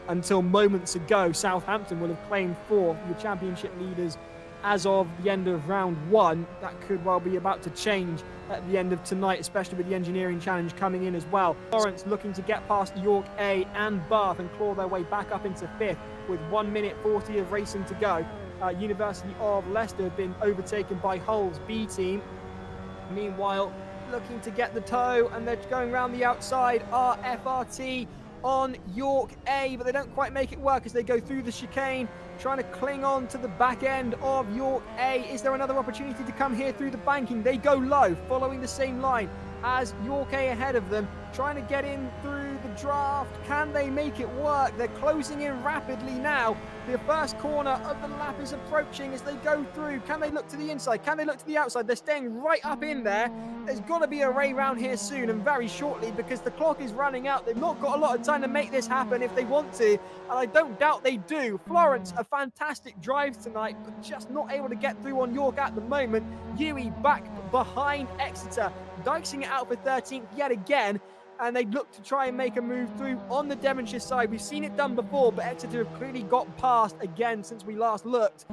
until moments ago. Southampton will have claimed 4th, the championship leaders as of the end of round 1. That could well be about to change at the end of tonight, especially with the engineering challenge coming in as well. Lawrence looking to get past York A and Bath and claw their way back up into 5th with 1 minute 40 of racing to go. University of Leicester have been overtaken by Hull's B team. Meanwhile, looking to get the toe, and they're going around the outside. FRT on York A, but they don't quite make it work as they go through the chicane, trying to cling on to the back end of York A. Is there another opportunity to come here through the banking? They go low, following the same line as York A ahead of them, trying to get in through the draft. Can they make it work? They're closing in rapidly now. The first corner of the lap is approaching as they go through. Can they look to the inside? Can they look to the outside? They're staying right up in there. There's got to be a ray round here soon and very shortly because the clock is running out. They've not got a lot of time to make this happen if they want to, and I don't doubt they do. Florence, a fantastic drive tonight, but just not able to get through on York at the moment. Yui back behind Exeter, dicing it out for 13th yet again. And they look to try and make a move through on the Devonshire side. We've seen it done before, but Exeter have clearly got past again since we last looked.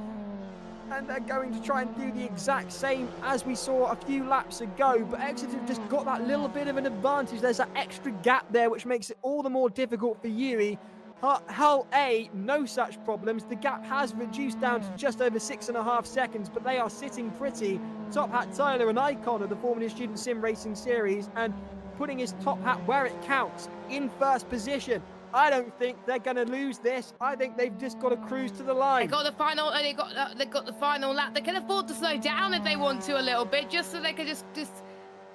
And they're going to try and do the exact same as we saw a few laps ago. But Exeter have just got that little bit of an advantage. There's that extra gap there, which makes it all the more difficult for Yui. Hull A, no such problems. The gap has reduced down to just over 6.5 seconds, but they are sitting pretty. Top Hat Tyler, an icon of the Formula Student Sim Racing Series, and putting his top hat where it counts, in first position. I don't think they're going to lose this. I think they've just got to cruise to the line. They got the final, and they got the final lap. They can afford to slow down if they want to a little bit, just so they could just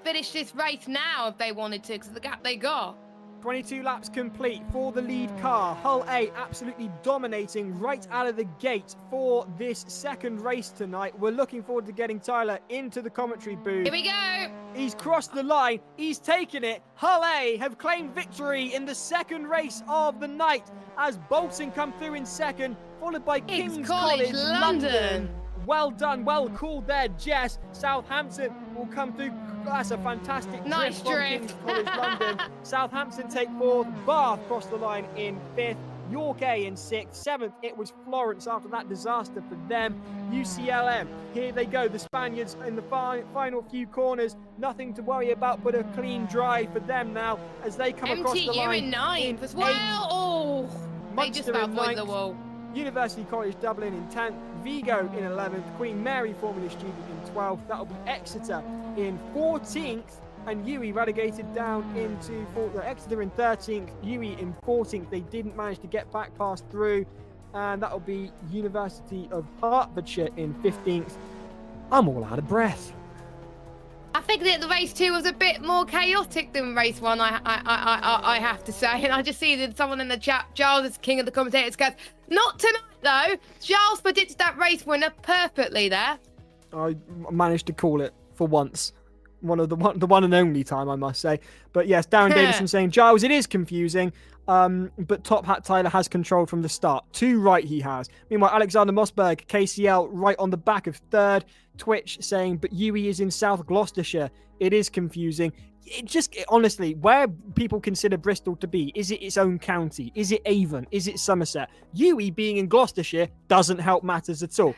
finish this race now if they wanted to, because of the gap they got. 22 laps complete for the lead car. Hull A absolutely dominating right out of the gate for this second race tonight. We're looking forward to getting Tyler into the commentary booth. Here we go. He's crossed the line. He's taken it. Hull A have claimed victory in the second race of the night as Bolton come through in second, followed by King's College London. Well done, well called there, Jess. Southampton will come through. That's a fantastic nice drift from King's College London. Southampton take 4th. Bath cross the line in 5th. York A in 6th. 7th, it was Florence after that disaster for them. UCLM, here they go. The Spaniards in the final few corners. Nothing to worry about but a clean drive for them now as they come across the line. MTU in 9th as well. Oh, they just about avoided the wall. University College Dublin in 10th, Vigo in 11th, Queen Mary Formula Student in 12th, that'll be Exeter in 14th, and Yui relegated down into 4th. Exeter in 13th, Yui in 14th. They didn't manage to get back past through, and that'll be University of Hertfordshire in 15th. I'm all out of breath. I think that the race 2 was a bit more chaotic than race 1, I have to say. And I just see that someone in the chat, Giles is king of the commentators, goes, not tonight though. Giles predicted that race winner perfectly there. I managed to call it for once. The one and only time, I must say. But yes, Darren Davison saying, Giles, it is confusing, but Top Hat Tyler has control from the start. 2 right he has. Meanwhile, Alexander Mossberg, KCL, right on the back of 3rd. Twitch saying, but Yui is in South Gloucestershire. It is confusing. Honestly, where people consider Bristol to be, is it its own county? Is it Avon? Is it Somerset? Yui being in Gloucestershire doesn't help matters at all.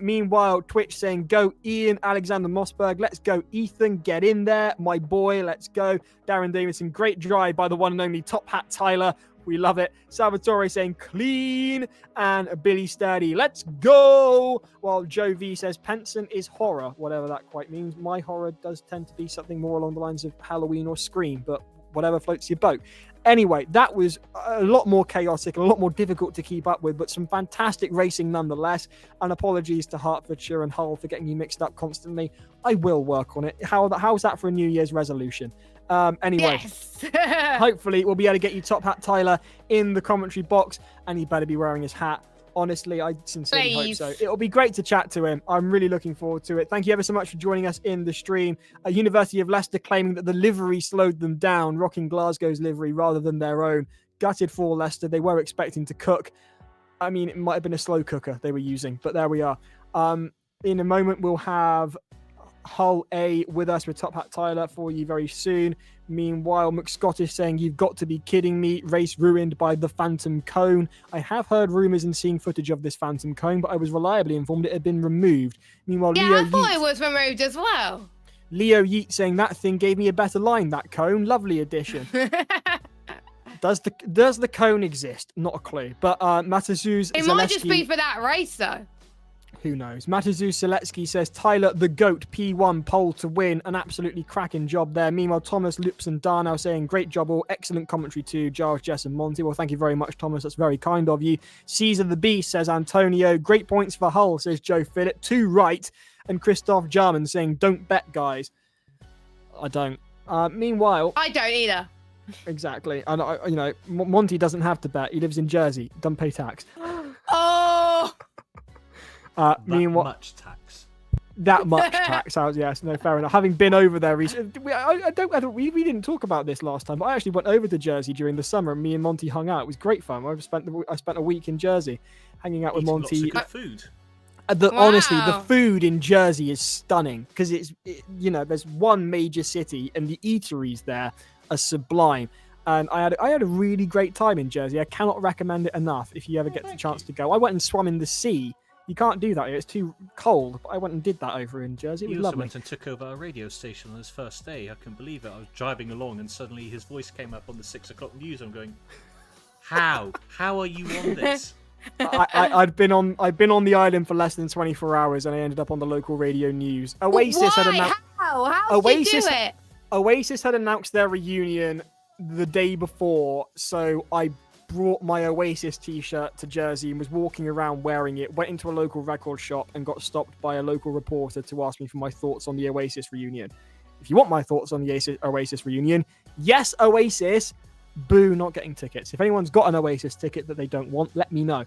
Meanwhile, Twitch saying, go Ian Alexander Mossberg. Let's go Ethan. Get in there. My boy, let's go. Darren Davison, great drive by the one and only Top Hat Tyler. We love it. Salvatore saying clean, and Billy Sturdy, let's go. While Joe V says Penson is horror, whatever that quite means. My horror does tend to be something more along the lines of Halloween or Scream, but whatever floats your boat. Anyway, that was a lot more chaotic and a lot more difficult to keep up with, but some fantastic racing nonetheless. And apologies to Hertfordshire and Hull for getting you mixed up constantly. I will work on it. How's that for a New Year's resolution? Anyway, yes. Hopefully we'll be able to get you Top Hat Tyler in the commentary box, and he better be wearing his hat. Honestly, I sincerely hope so. It'll be great to chat to him. I'm really looking forward to it. Thank you ever so much for joining us in the stream. University of Leicester claiming that the livery slowed them down, rocking Glasgow's livery rather than their own. Gutted for Leicester. They were expecting to cook. I mean, it might have been a slow cooker they were using, but there we are. In a moment, we'll have Hull A with us with Top Hat Tyler for you very soon. Meanwhile, McScottish saying, you've got to be kidding me. Race ruined by the Phantom Cone. I have heard rumours and seen footage of this Phantom Cone, but I was reliably informed it had been removed. Meanwhile, Yeah, Leo I thought Yeats, it was removed as well. Leo Yeats saying, that thing gave me a better line, that cone. Lovely addition. Does the cone exist? Not a clue. But Matazuz It might just be for that race, though. Who knows? Matazuz Seletsky says, Tyler the GOAT, P1 pole to win. An absolutely cracking job there. Meanwhile, Thomas Lips and Darnell saying, great job all. Excellent commentary too. Giles, Jess and Monty. Well, thank you very much, Thomas. That's very kind of you. Caesar the Beast says, Antonio. Great points for Hull, says Joe Phillip. 2 right. And Christoph Jarman saying, don't bet, guys. I don't. Meanwhile... I don't either. Exactly. And, Monty doesn't have to bet. He lives in Jersey. Doesn't pay tax. Oh! Meanwhile, much tax. That much tax. Yes, no, fair enough. Having been over there recently, we didn't talk about this last time, but I actually went over to Jersey during the summer, and me and Monty hung out. It was great fun. I spent a week in Jersey, hanging out with Monty. Lots of good food. Honestly, the food in Jersey is stunning because there's one major city, and the eateries there are sublime. And I had a really great time in Jersey. I cannot recommend it enough if you ever get the chance to go. I went and swam in the sea. You can't do that here. It's too cold. But I went and did that over in Jersey. It was He also lovely. went and took over our radio station on his first day. I couldn't believe it. I was driving along and suddenly his voice came up on the 6 o'clock news. I'm going, how? How are you on this? I'd been on the island for less than 24 hours and I ended up on the local radio news. Oasis had announced. How did you do it? Oasis had announced their reunion the day before, so I brought my Oasis t-shirt to Jersey and was walking around wearing it, went into a local record shop and got stopped by a local reporter to ask me for my thoughts on the Oasis reunion. If you want my thoughts on the Oasis reunion, yes, Oasis, boo, not getting tickets. If anyone's got an Oasis ticket that they don't want, let me know.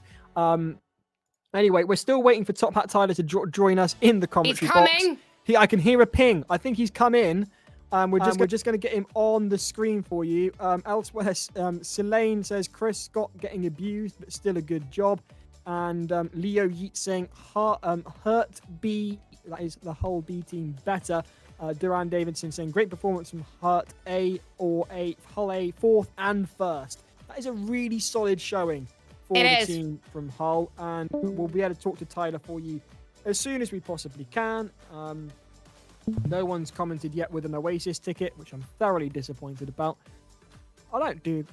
Anyway, we're still waiting for Top Hat Tyler to join us in the commentary box. He's coming. I can hear a ping. I think he's come in. We're just going to get him on the screen for you. Elsewhere, Selene says Chris Scott getting abused, but still a good job. And Leo Yeats saying Hurt B, that is the whole B team better. Duran Davidson saying great performance from Hurt A or Hull A, 4th and 1st. That is a really solid showing for the team from Hull, and we'll be able to talk to Tyler for you as soon as we possibly can. No one's commented yet with an Oasis ticket, which I'm thoroughly disappointed about. I don't do,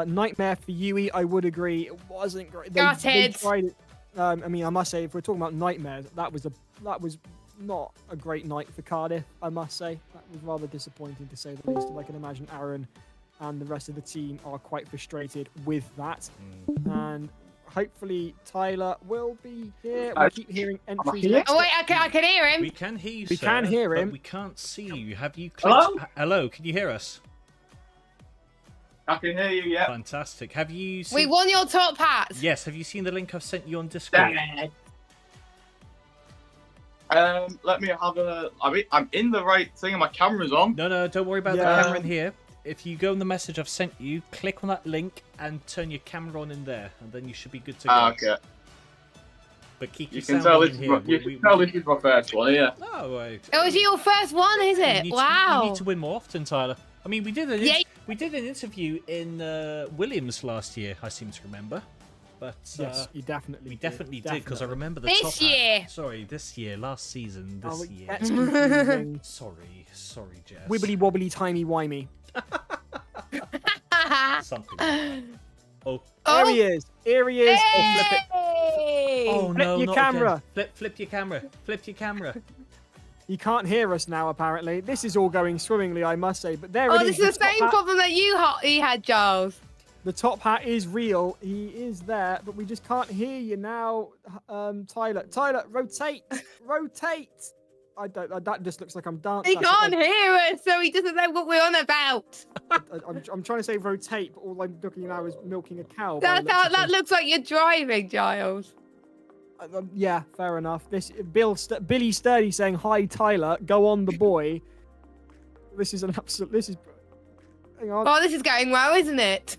Nightmare for Yui, I would agree. It wasn't great. They tried it. I must say, if we're talking about nightmares, that was not a great night for Cardiff, I must say. That was rather disappointing, to say the least. I can imagine Aaron and the rest of the team are quite frustrated with that. And hopefully Tyler will be here. We keep hearing entries. Oh wait, I can hear him. We can hear you, We can hear him. but we can't see you. Have you clicked... Hello, can you hear us? I can hear you, yeah. Fantastic. Have you seen... We won your top hats. Yes, have you seen the link I've sent you on Discord? Let me have a... I'm in the right thing and my camera's on. No, don't worry about the camera in here. If you go in the message I've sent you, click on that link and turn your camera on in there, and then you should be good to go. Okay. But keep You your can sound tell on this here. this is my first one, yeah. Oh, right. Oh, is it your first one, is it? Wow. You need to win more often, Tyler. I mean, we did an interview in Williams last year, I seem to remember. But yes, you definitely we definitely did, because I remember the This top year. Hat. Sorry, this year, last season, this year. That's confusing. Sorry, Jess. Wibbly wobbly timey wimey. Something. Here he is. Here he is. Hey! Oh, flip it. Oh no! Flip your not camera. Again. Flip your camera. Flip your camera. You can't hear us now, apparently. This is all going swimmingly, I must say. But there it is. Oh, this is the same problem that he had, Giles. The top hat is real. He is there, but we just can't hear you now, Tyler. Tyler, rotate. Rotate. I don't. That just looks like I'm dancing. He can't hear us, so he doesn't know what we're on about. I'm trying to say rotate, but all I'm looking now is milking a cow. That looks like you're driving, Giles. Yeah, fair enough. Billy Sturdy saying hi, Tyler. Go on, the boy. This is an absolute. This is. Hang on. Oh, this is going well, isn't it?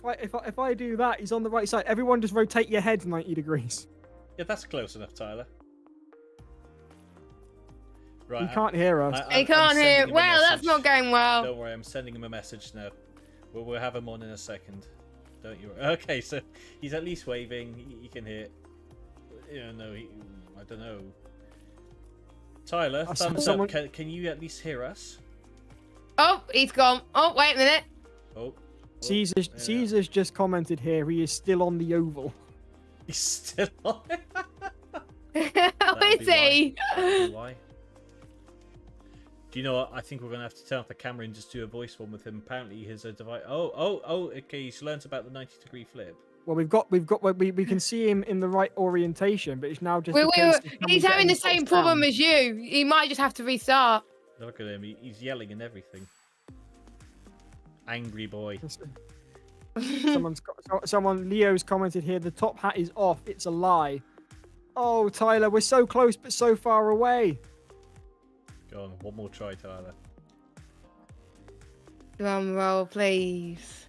If I do that, he's on the right side. Everyone, just rotate your head 90 degrees. Yeah, that's close enough, Tyler. He can't hear us. He can't hear. Well, that's not going well. Don't worry, I'm sending him a message now. We'll have him on in a second. Don't you? Okay, so he's at least waving. He can hear. No, I don't know. Tyler, thumbs up. Can you at least hear us? Oh, he's gone. Oh, wait a minute. Oh. Caesar's just commented here. He is still on the oval. He's still on it. How is he? Why? Do you know what? I think we're gonna have to turn off the camera and just do a voice one with him. Apparently, his device. Oh. Okay, he's learnt about the 90-degree flip. Well, we can see him in the right orientation, but it's now just. He's having the same problem as you. He might just have to restart. Look at him. He's yelling and everything. Angry boy. Leo's commented here. The top hat is off. It's a lie. Oh, Tyler, we're so close but so far away. Go on, one more try, Tyler. Drum roll, please.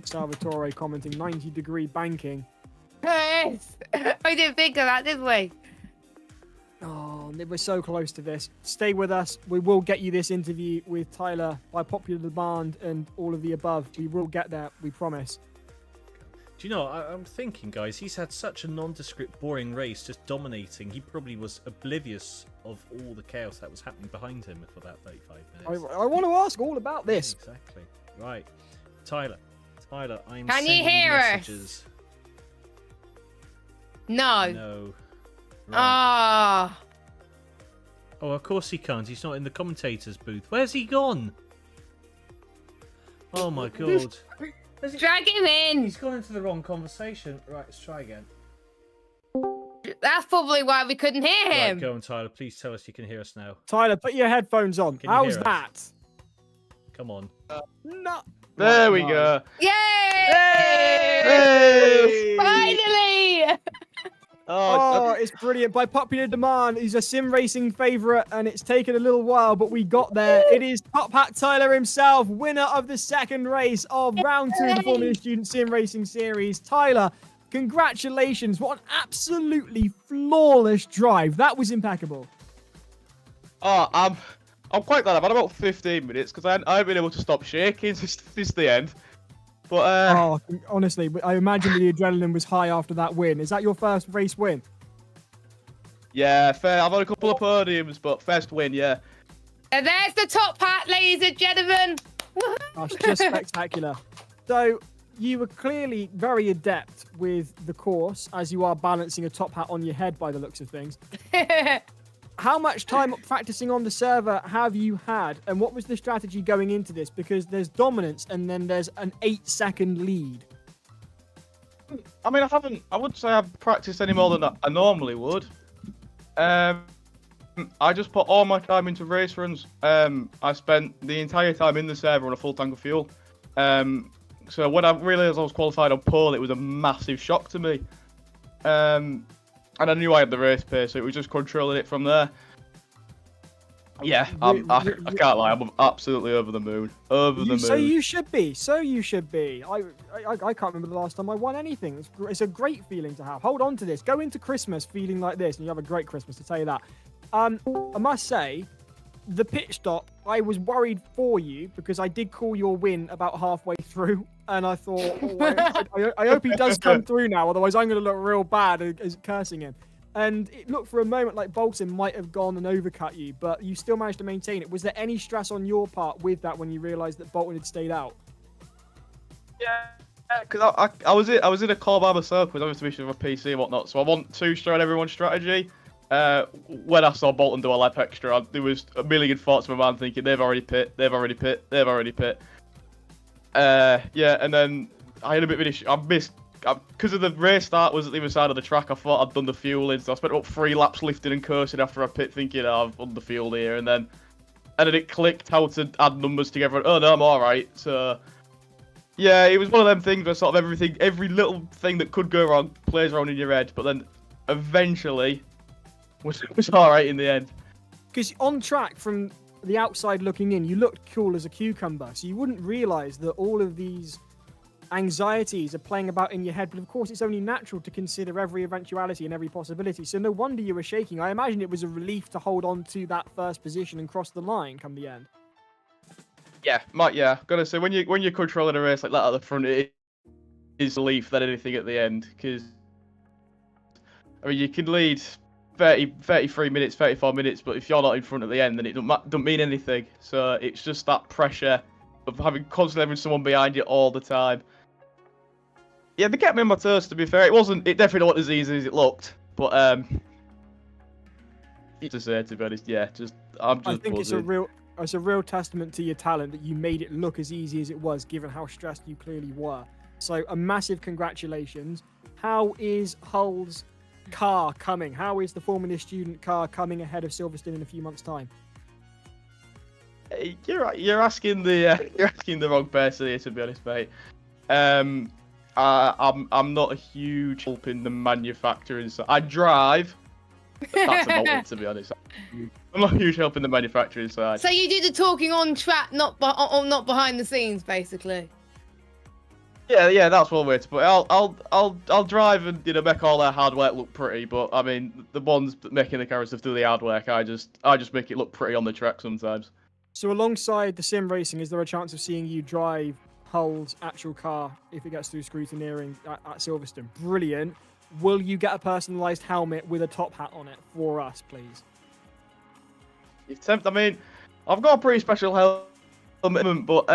Salvatore commenting 90-degree banking. Yes! We didn't think of that, did we? Oh, we're so close to this. Stay with us. We will get you this interview with Tyler by popular demand and all of the above. We will get there, we promise. Do you know, I'm thinking, guys, he's had such a nondescript, boring race, just dominating. He probably was oblivious of all the chaos that was happening behind him for that 35 minutes. I want to ask all about this. Yeah, exactly. Right. Tyler, I'm Can sending you hear messages. us? No. No. Right. Ah. Oh, of course he can't. He's not in the commentator's booth. Where's he gone? Oh my god. Drag him in. He's gone into the wrong conversation. Right, let's try again. That's probably why we couldn't hear him. Right, go on, Tyler. Please tell us you can hear us now. Tyler, put your headphones on. Can you How's hear us? that? Come on. No. There we go. Yay! Hey! Finally! Oh, it's brilliant. By popular demand, he's a sim racing favourite, and it's taken a little while, but we got there. It is Top Hat Tyler himself, winner of the second race of round 2 of the Formula Student Sim Racing Series. Tyler, congratulations. What an absolutely flawless drive. That was impeccable. Oh, I'm quite glad. I've had about 15 minutes because I haven't been able to stop shaking since the end. But honestly, I imagine the adrenaline was high after that win. Is that your first race win? Yeah, fair. I've had a couple of podiums, but first win, yeah. And there's the top hat, ladies and gentlemen. That's just spectacular. So you were clearly very adept with the course, as you are balancing a top hat on your head by the looks of things. How much time practicing on the server have you had, and what was the strategy going into this? Because there's dominance and then there's an 8-second lead. I mean, I wouldn't say I've practiced any more than I normally would. I just put all my time into race runs. I spent the entire time in the server on a full tank of fuel. So when I realised I was qualified on pole, it was a massive shock to me. And I knew I had the race pace, so it was just controlling it from there. Yeah, I can't lie, I'm absolutely over the moon. So you should be. I can't remember the last time I won anything. It's a great feeling to have. Hold on to this. Go into Christmas feeling like this, and you have a great Christmas, to tell you that. I must say, the pit stop, I was worried for you because I did call your win about halfway through, and I thought, I hope he does come through now, otherwise I'm going to look real bad as cursing him. And it looked for a moment like Bolton might have gone and overcut you, but you still managed to maintain it. Was there any stress on your part with that when you realised that Bolton had stayed out? Yeah, because I was in a call by myself with obviously with a PC and whatnot, so I want to show everyone's strategy. When I saw Bolton do a lap extra, there was a million thoughts in my mind thinking they've already pit. Yeah, and then I had a bit of an issue. I missed, because of the race start was at the other side of the track, I thought I'd done the fueling, so I spent about 3 laps lifting and cursing after I pit thinking, oh, I've done the fuel here, and then it clicked how to add numbers together, and, oh no, I'm alright, so... Yeah, it was one of them things where sort of every little thing that could go wrong plays around in your head, but then eventually was alright in the end. Because on track from the outside looking in, you looked cool as a cucumber, so you wouldn't realise that all of these anxieties are playing about in your head, but of course it's only natural to consider every eventuality and every possibility. So no wonder you were shaking. I imagine it was a relief to hold on to that first position and cross the line come the end. Yeah, gotta say when you're controlling a race like that at the front, it is relief than anything at the end, because I mean you can lead 33 minutes, 34 minutes, but if you're not in front at the end, then it don't mean anything. So it's just that pressure of constantly having someone behind you all the time. Yeah, they kept me on my toes, to be fair. It definitely wasn't as easy as it looked, but to say, to be honest, yeah, I think buzzing. It's a real testament to your talent that you made it look as easy as it was, given how stressed you clearly were. So a massive congratulations. How is Hull's car coming? How is the Formula Student car coming ahead of Silverstone in a few months' time? You're asking the wrong person here, to be honest, mate. I'm not a huge help in the manufacturing side. I drive. That's about it, to be honest. I'm not a huge help in the manufacturing side. So you do the talking on track, not behind the scenes, basically. Yeah, that's one way to put it. I'll drive and make all their hard work look pretty, but I mean the ones making the cars do the hard work. I just make it look pretty on the track sometimes. So alongside the sim racing, is there a chance of seeing you drive Hull's actual car if it gets through scrutineering at Silverstone? Brilliant. Will you get a personalised helmet with a top hat on it for us, please? I mean, I've got a pretty special helmet, but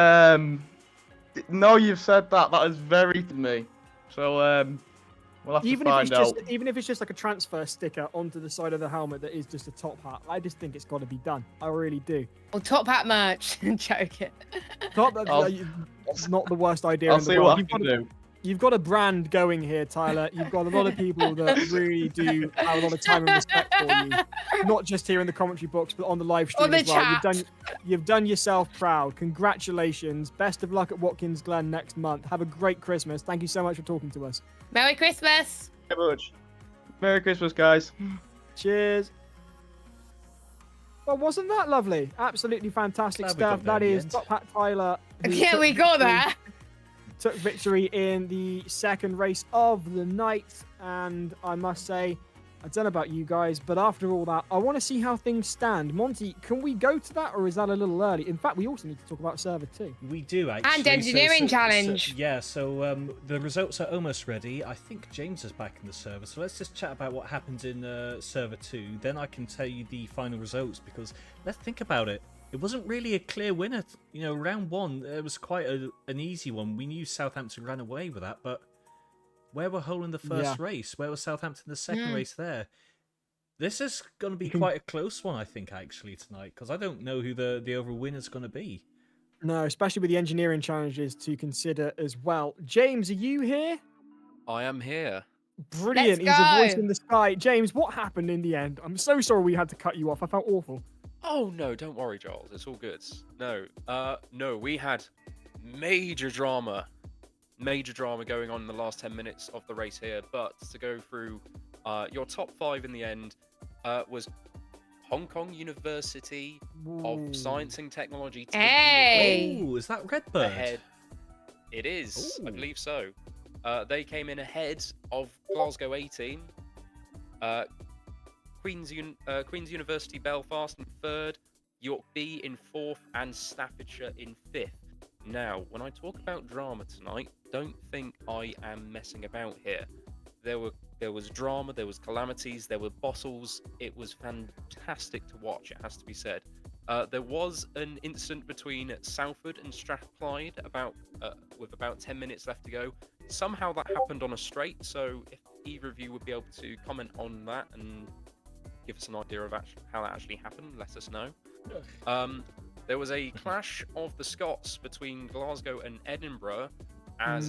now you've said that is very to me. So we'll have to find out. Even if it's just like a transfer sticker onto the side of the helmet that is just a top hat, I just think it's got to be done. I really do. Or top hat merch. Joking. It's not the worst idea I'll in the see world. what I can do. You've got a brand going here, Tyler. You've got a lot of people that really do have a lot of time and respect for you. Not just here in the commentary box, but on the live stream as well. You've done yourself proud. Congratulations. Best of luck at Watkins Glen next month. Have a great Christmas. Thank you so much for talking to us. Merry Christmas. Very much. Merry Christmas, guys. Cheers. Well, wasn't that lovely? Absolutely fantastic stuff. That is Top Hat Tyler. Yeah, we got that. Took victory in the second race of the night, and I must say, I don't know about you guys, but after all that, I want to see how things stand. Monty, can we go to that, or is that a little early? In fact, we also need to talk about Server 2. We do, actually. And Engineering Challenge. So the results are almost ready. I think James is back in the server, so let's just chat about what happened in Server 2. Then I can tell you the final results, because let's think about it. It wasn't really a clear winner. Round one, it was quite an easy one. We knew Southampton ran away with that, but where were Hull in the first race? Where was Southampton in the second race there? This is going to be quite a close one, I think, actually, tonight, because I don't know who the overall winner is going to be. No, especially with the engineering challenges to consider as well. James, are you here? I am here. Brilliant. He's a voice in the sky. James, what happened in the end? I'm so sorry we had to cut you off. I felt awful. Oh no, don't worry, Giles. It's all good. No, we had major drama going on in the last 10 minutes of the race here. But to go through your top 5 in the end was Hong Kong University of Science and Technology. Hey! Ooh, is that Redbird? Ahead. It is, Ooh. I believe so. They came in ahead of Glasgow 18. Queen's University Belfast in 3rd, York B in 4th, and Staffordshire in 5th. Now, when I talk about drama tonight, don't think I am messing about here. There was drama, there was calamities, there were bottles. It was fantastic to watch, it has to be said. There was an incident between Salford and Strathclyde with about 10 minutes left to go. Somehow that happened on a straight, so if either of you would be able to comment on that and give us an idea of how that actually happened, let us know. There was a clash of the Scots between Glasgow and Edinburgh as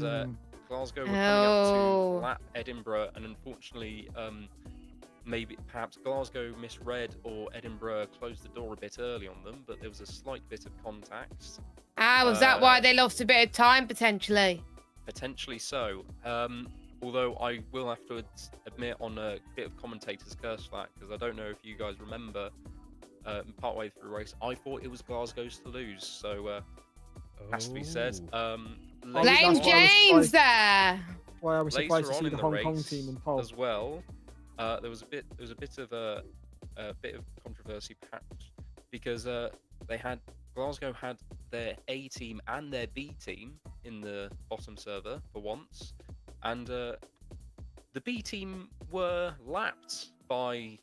Glasgow were coming up to lap Edinburgh, and unfortunately perhaps Glasgow misread or Edinburgh closed the door a bit early on them, but there was a slight bit of contact. Was that why they lost a bit of time, potentially? Potentially so. Although I will have to admit on a bit of commentator's curse flat, because I don't know if you guys remember, partway through the race, I thought it was Glasgow's to lose, so has to be said. Blame James there. Why I was surprised to Later on see in the the Hong Kong race team in pole. as well, there was a bit of a bit of controversy perhaps because Glasgow had their A team and their B team in the bottom server for once, and the B team were lapped by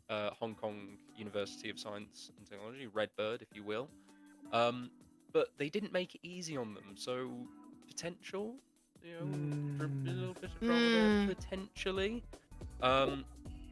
Hong Kong University of Science and Technology, Redbird, if you will. But they didn't make it easy on them, so potential, a little bit of drama there, potentially.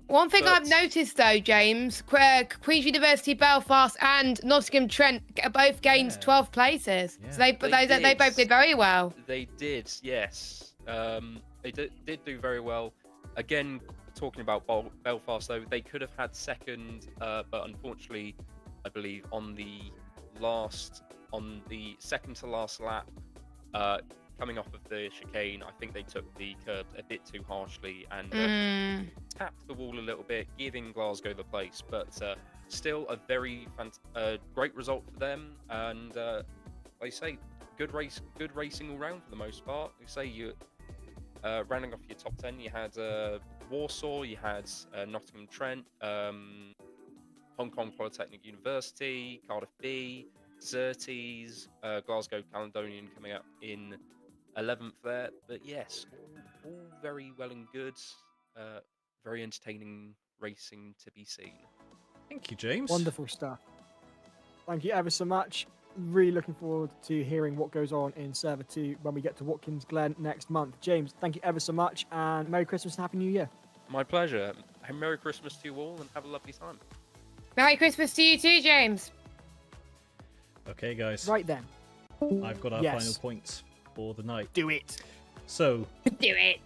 One thing but- I've noticed though, James, Queen's University Belfast and Nottingham Trent both gained 12 places. So they both did very well. They did, yes. They did do very well. Again, talking about Belfast though, they could have had second, but unfortunately, I believe on the second to last lap, coming off of the chicane, I think they took the curb a bit too harshly and tapped the wall a little bit, giving Glasgow the place. But still, a very great result for them, and like I say, good racing all round for the most part. Like I say, you rounding off your top 10, you had Warsaw, you had Nottingham Trent, Hong Kong Polytechnic University, Cardiff B, Surtees, Glasgow Caledonian coming up in 11th there. But yes, all very well and good. Very entertaining racing to be seen. Thank you, James. Wonderful stuff. Thank you ever so much. Really looking forward to hearing what goes on in Server 2 when we get to Watkins Glen next month. James, thank you ever so much, and Merry Christmas and Happy New Year. My pleasure. Merry Christmas to you all, and have a lovely time. Merry Christmas to you too, James. Okay, guys. Right then. I've got our final points for the night. Do it. So, do it.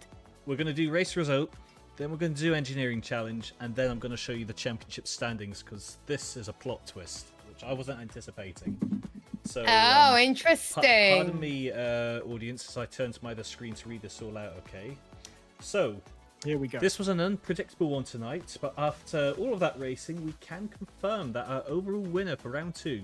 We're going to do race result, then we're going to do engineering challenge, and then I'm going to show you the championship standings, because this is a plot twist, which I wasn't anticipating. So, interesting. Pardon me, audience, as I turn to my other screen to read this all out, okay? So, here we go. This was an unpredictable one tonight, but after all of that racing, we can confirm that our overall winner for round 2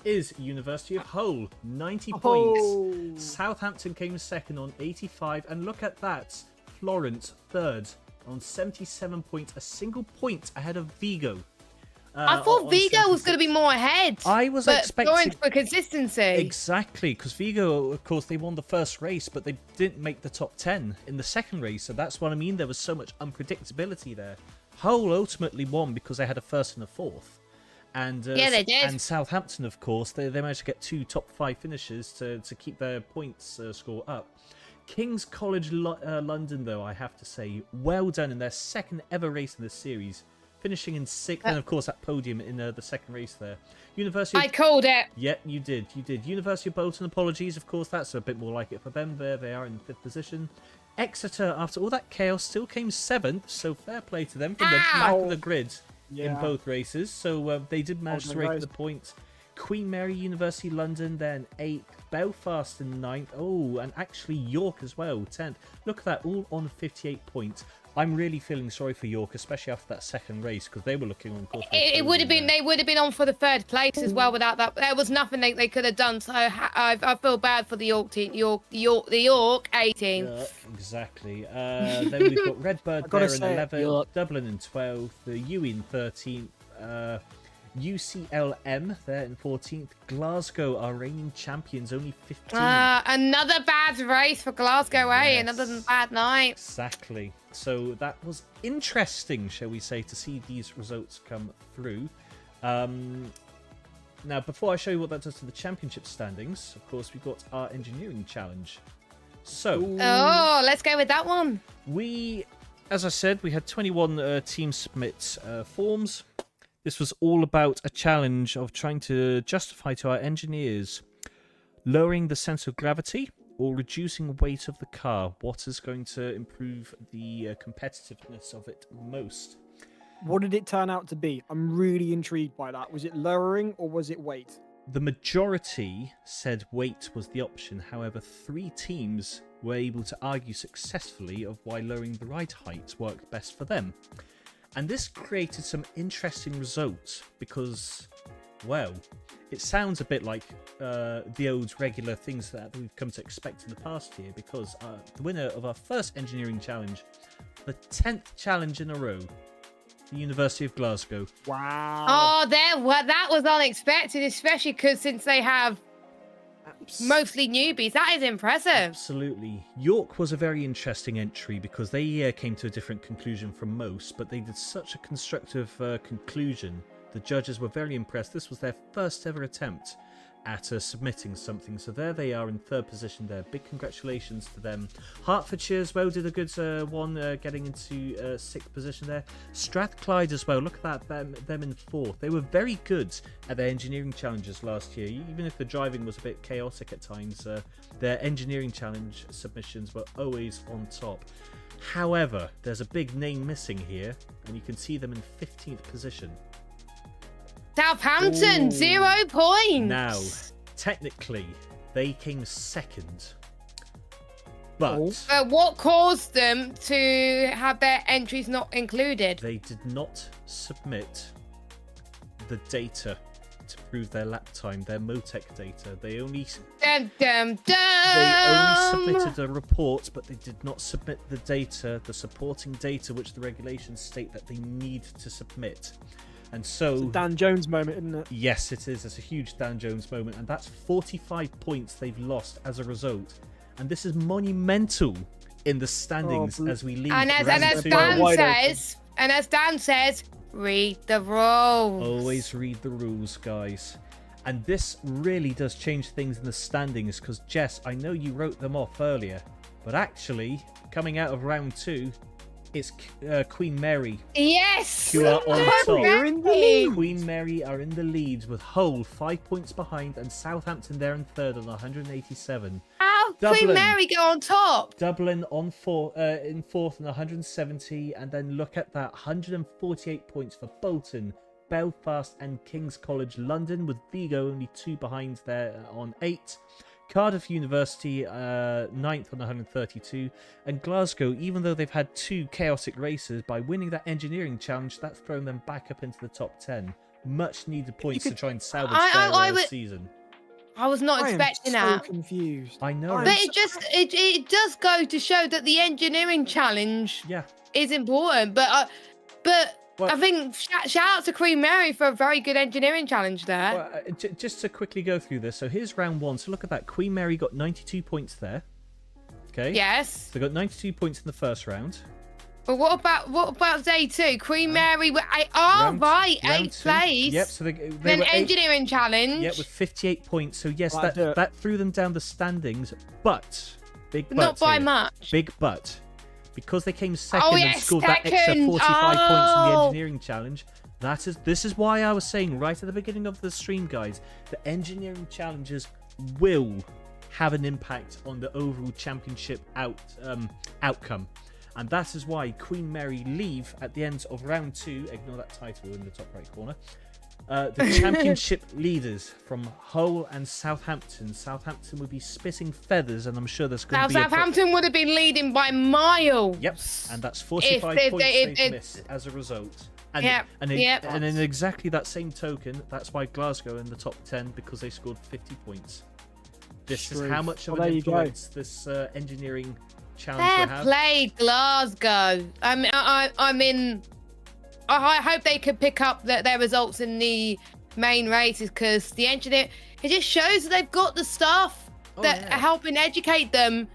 is University of Hull, 90 points. Southampton came second on 85, and look at that, Florence third on 77 points, a single point ahead of Vigo. I thought Vigo was going to be more ahead. I was expecting Florence for consistency. Exactly, because Vigo, of course, they won the first race, but they didn't make the top 10 in the second race. So that's what I mean. There was so much unpredictability there. Hull ultimately won because they had a first and a fourth. And yeah, they did. And Southampton, of course, they managed to get 2 top 5 finishes to keep their points score up. King's College London, though, I have to say, well done in their second ever race in this series. Finishing in 6th, and of course that podium in the second race there. I called it. Yeah, you did. University of Bolton, apologies, of course, that's a bit more like it for them. There they are in 5th position. Exeter, after all that chaos, still came 7th, so fair play to them from the back of the grid in both races. So they did manage to rake the points. Queen Mary University London, then 8th. Belfast in 9th. Oh, and actually York as well, 10th. Look at that, all on 58 points. I'm really feeling sorry for York, especially after that second race, because they were looking on course. It would have been. They would have been on for the 3rd place as well without that. There was nothing they could have done. So I feel bad for the York team. The York 18th. Yeah, exactly. Then we've got Redbird there in 11th, Dublin in 12th, the UE in 13th. UCLM there in 14th. Glasgow, our reigning champions, only 15th. Another bad race for Glasgow, eh? Another bad night. Exactly. So that was interesting, shall we say, to see these results come through. Now, before I show you what that does to the championship standings, of course, we've got our engineering challenge. So, let's go with that one. As I said, we had 21 teams submit forms. This was all about a challenge of trying to justify to our engineers lowering the center of gravity or reducing weight of the car. What is going to improve the competitiveness of it most? What did it turn out to be? I'm really intrigued by that. Was it lowering or was it weight? The majority said weight was the option. However, 3 teams were able to argue successfully of why lowering the ride height worked best for them. And this created some interesting results because, well, it sounds a bit like the old regular things that we've come to expect in the past year, because the winner of our first engineering challenge, the 10th challenge in a row, the University of Glasgow. Wow. Oh, that was unexpected, especially because since they have mostly newbies. That is impressive. Absolutely. York was a very interesting entry because they came to a different conclusion from most, but they did such a constructive conclusion. The judges were very impressed. This was their first ever attempt at submitting something. So there they are in third position there. Big congratulations to them. Hertfordshire as well did a good one, getting into sixth position there. Strathclyde as well. Look at that, them in fourth. They were very good at their engineering challenges last year. Even if the driving was a bit chaotic at times, their engineering challenge submissions were always on top. However, there's a big name missing here, and you can see them in 15th position. Southampton, Ooh. 0 points. Now, technically, they came second. But what caused them to have their entries not included? They did not submit the data to prove their lap time, their Motec data. They only submitted a report, but they did not submit the data, the supporting data, which the regulations state that they need to submit. And so it's a Dan Jones moment, isn't it? Yes, it is. It's a huge Dan Jones moment, and that's 45 points they've lost as a result. And this is monumental in the standings as we leave. And as Dan says, read the rules. Always read the rules, guys. And this really does change things in the standings, because Jess, I know you wrote them off earlier, but actually, coming out of round 2, it's Queen Mary. Yes! Who are on top. We're in the lead. Queen Mary are in the lead with Hull 5 points behind, and Southampton there in third on 187. How Queen Mary go on top? Dublin on in fourth on 170, and then look at that, 148 points for Bolton, Belfast, and King's College London, with Vigo only 2 behind there on 8. Cardiff University 9th on 132, and Glasgow, even though they've had 2 chaotic races, by winning that engineering challenge, that's thrown them back up into the top 10. Much needed points to try and salvage their season. I was not expecting that. I am so confused. I know. But it does go to show that the engineering challenge is important. But I think shout out to Queen Mary for a very good engineering challenge there. Well, just to quickly go through this, so here's round 1. So look at that. Queen Mary got 92 points there. Okay. Yes. So they got 92 points in the first round. But what about day 2? Queen Mary were 8th place. Yep. So they then were engineering challenge. Yep, with 58 points. So yes, that threw them down the standings, but not by much. Big but. Because they came second and scored that extra 45 points in the engineering challenge, this is why I was saying right at the beginning of the stream, guys, the engineering challenges will have an impact on the overall championship outcome. And that is why Queen Mary leave at the end of round 2, ignore that title in the top right corner, the championship leaders from Hull and Southampton. Southampton would be spitting feathers, and I'm sure there's going to be Southampton would have been leading by miles. Yep, and that's 45 points they've missed as a result. And, and in exactly that same token, that's why Glasgow in the top 10, because they scored 50 points. This is how much of an influence this engineering challenge will have. Fair play, Glasgow. I hope they could pick up their results in the main races, because the engineer, it just shows that they've got the staff that are helping educate them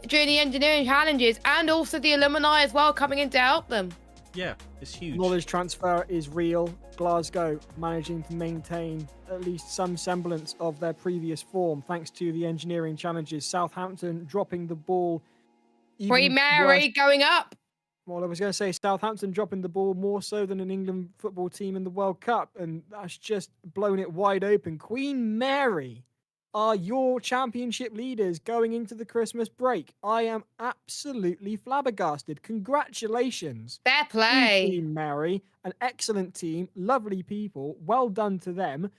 during the engineering challenges, and also the alumni as well coming in to help them. Yeah, it's huge. Knowledge transfer is real. Glasgow managing to maintain at least some semblance of their previous form thanks to the engineering challenges. Southampton dropping the ball. Queen Mary going up. Well, I was going to say Southampton dropping the ball more so than an England football team in the World Cup, and that's just blown it wide open. Queen Mary are your championship leaders going into the Christmas break. I am absolutely flabbergasted. Congratulations. Fair play. Queen Mary, an excellent team, lovely people. Well done to them.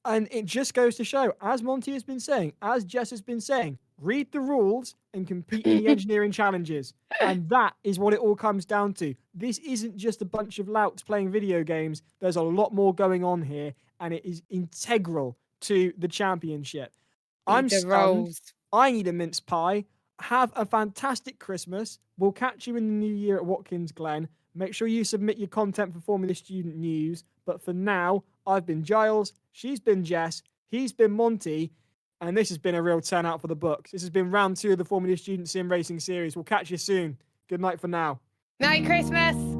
And it just goes to show, as Monty has been saying, as Jess has been saying, read the rules and compete in the engineering challenges. And that is what it all comes down to. This isn't just a bunch of louts playing video games. There's a lot more going on here, and it is integral to the championship. I'm the stunned. rolls. I need a mince pie. Have a fantastic Christmas. We'll catch you in the new year at Watkins Glen. Make sure you submit your content for Formula Student News. But for now, I've been Giles, she's been Jess, he's been Monty, and this has been a real turnout for the books. This has been round 2 of the Formula Student Sim Racing Series. We'll catch you soon. Good night for now. Merry Christmas.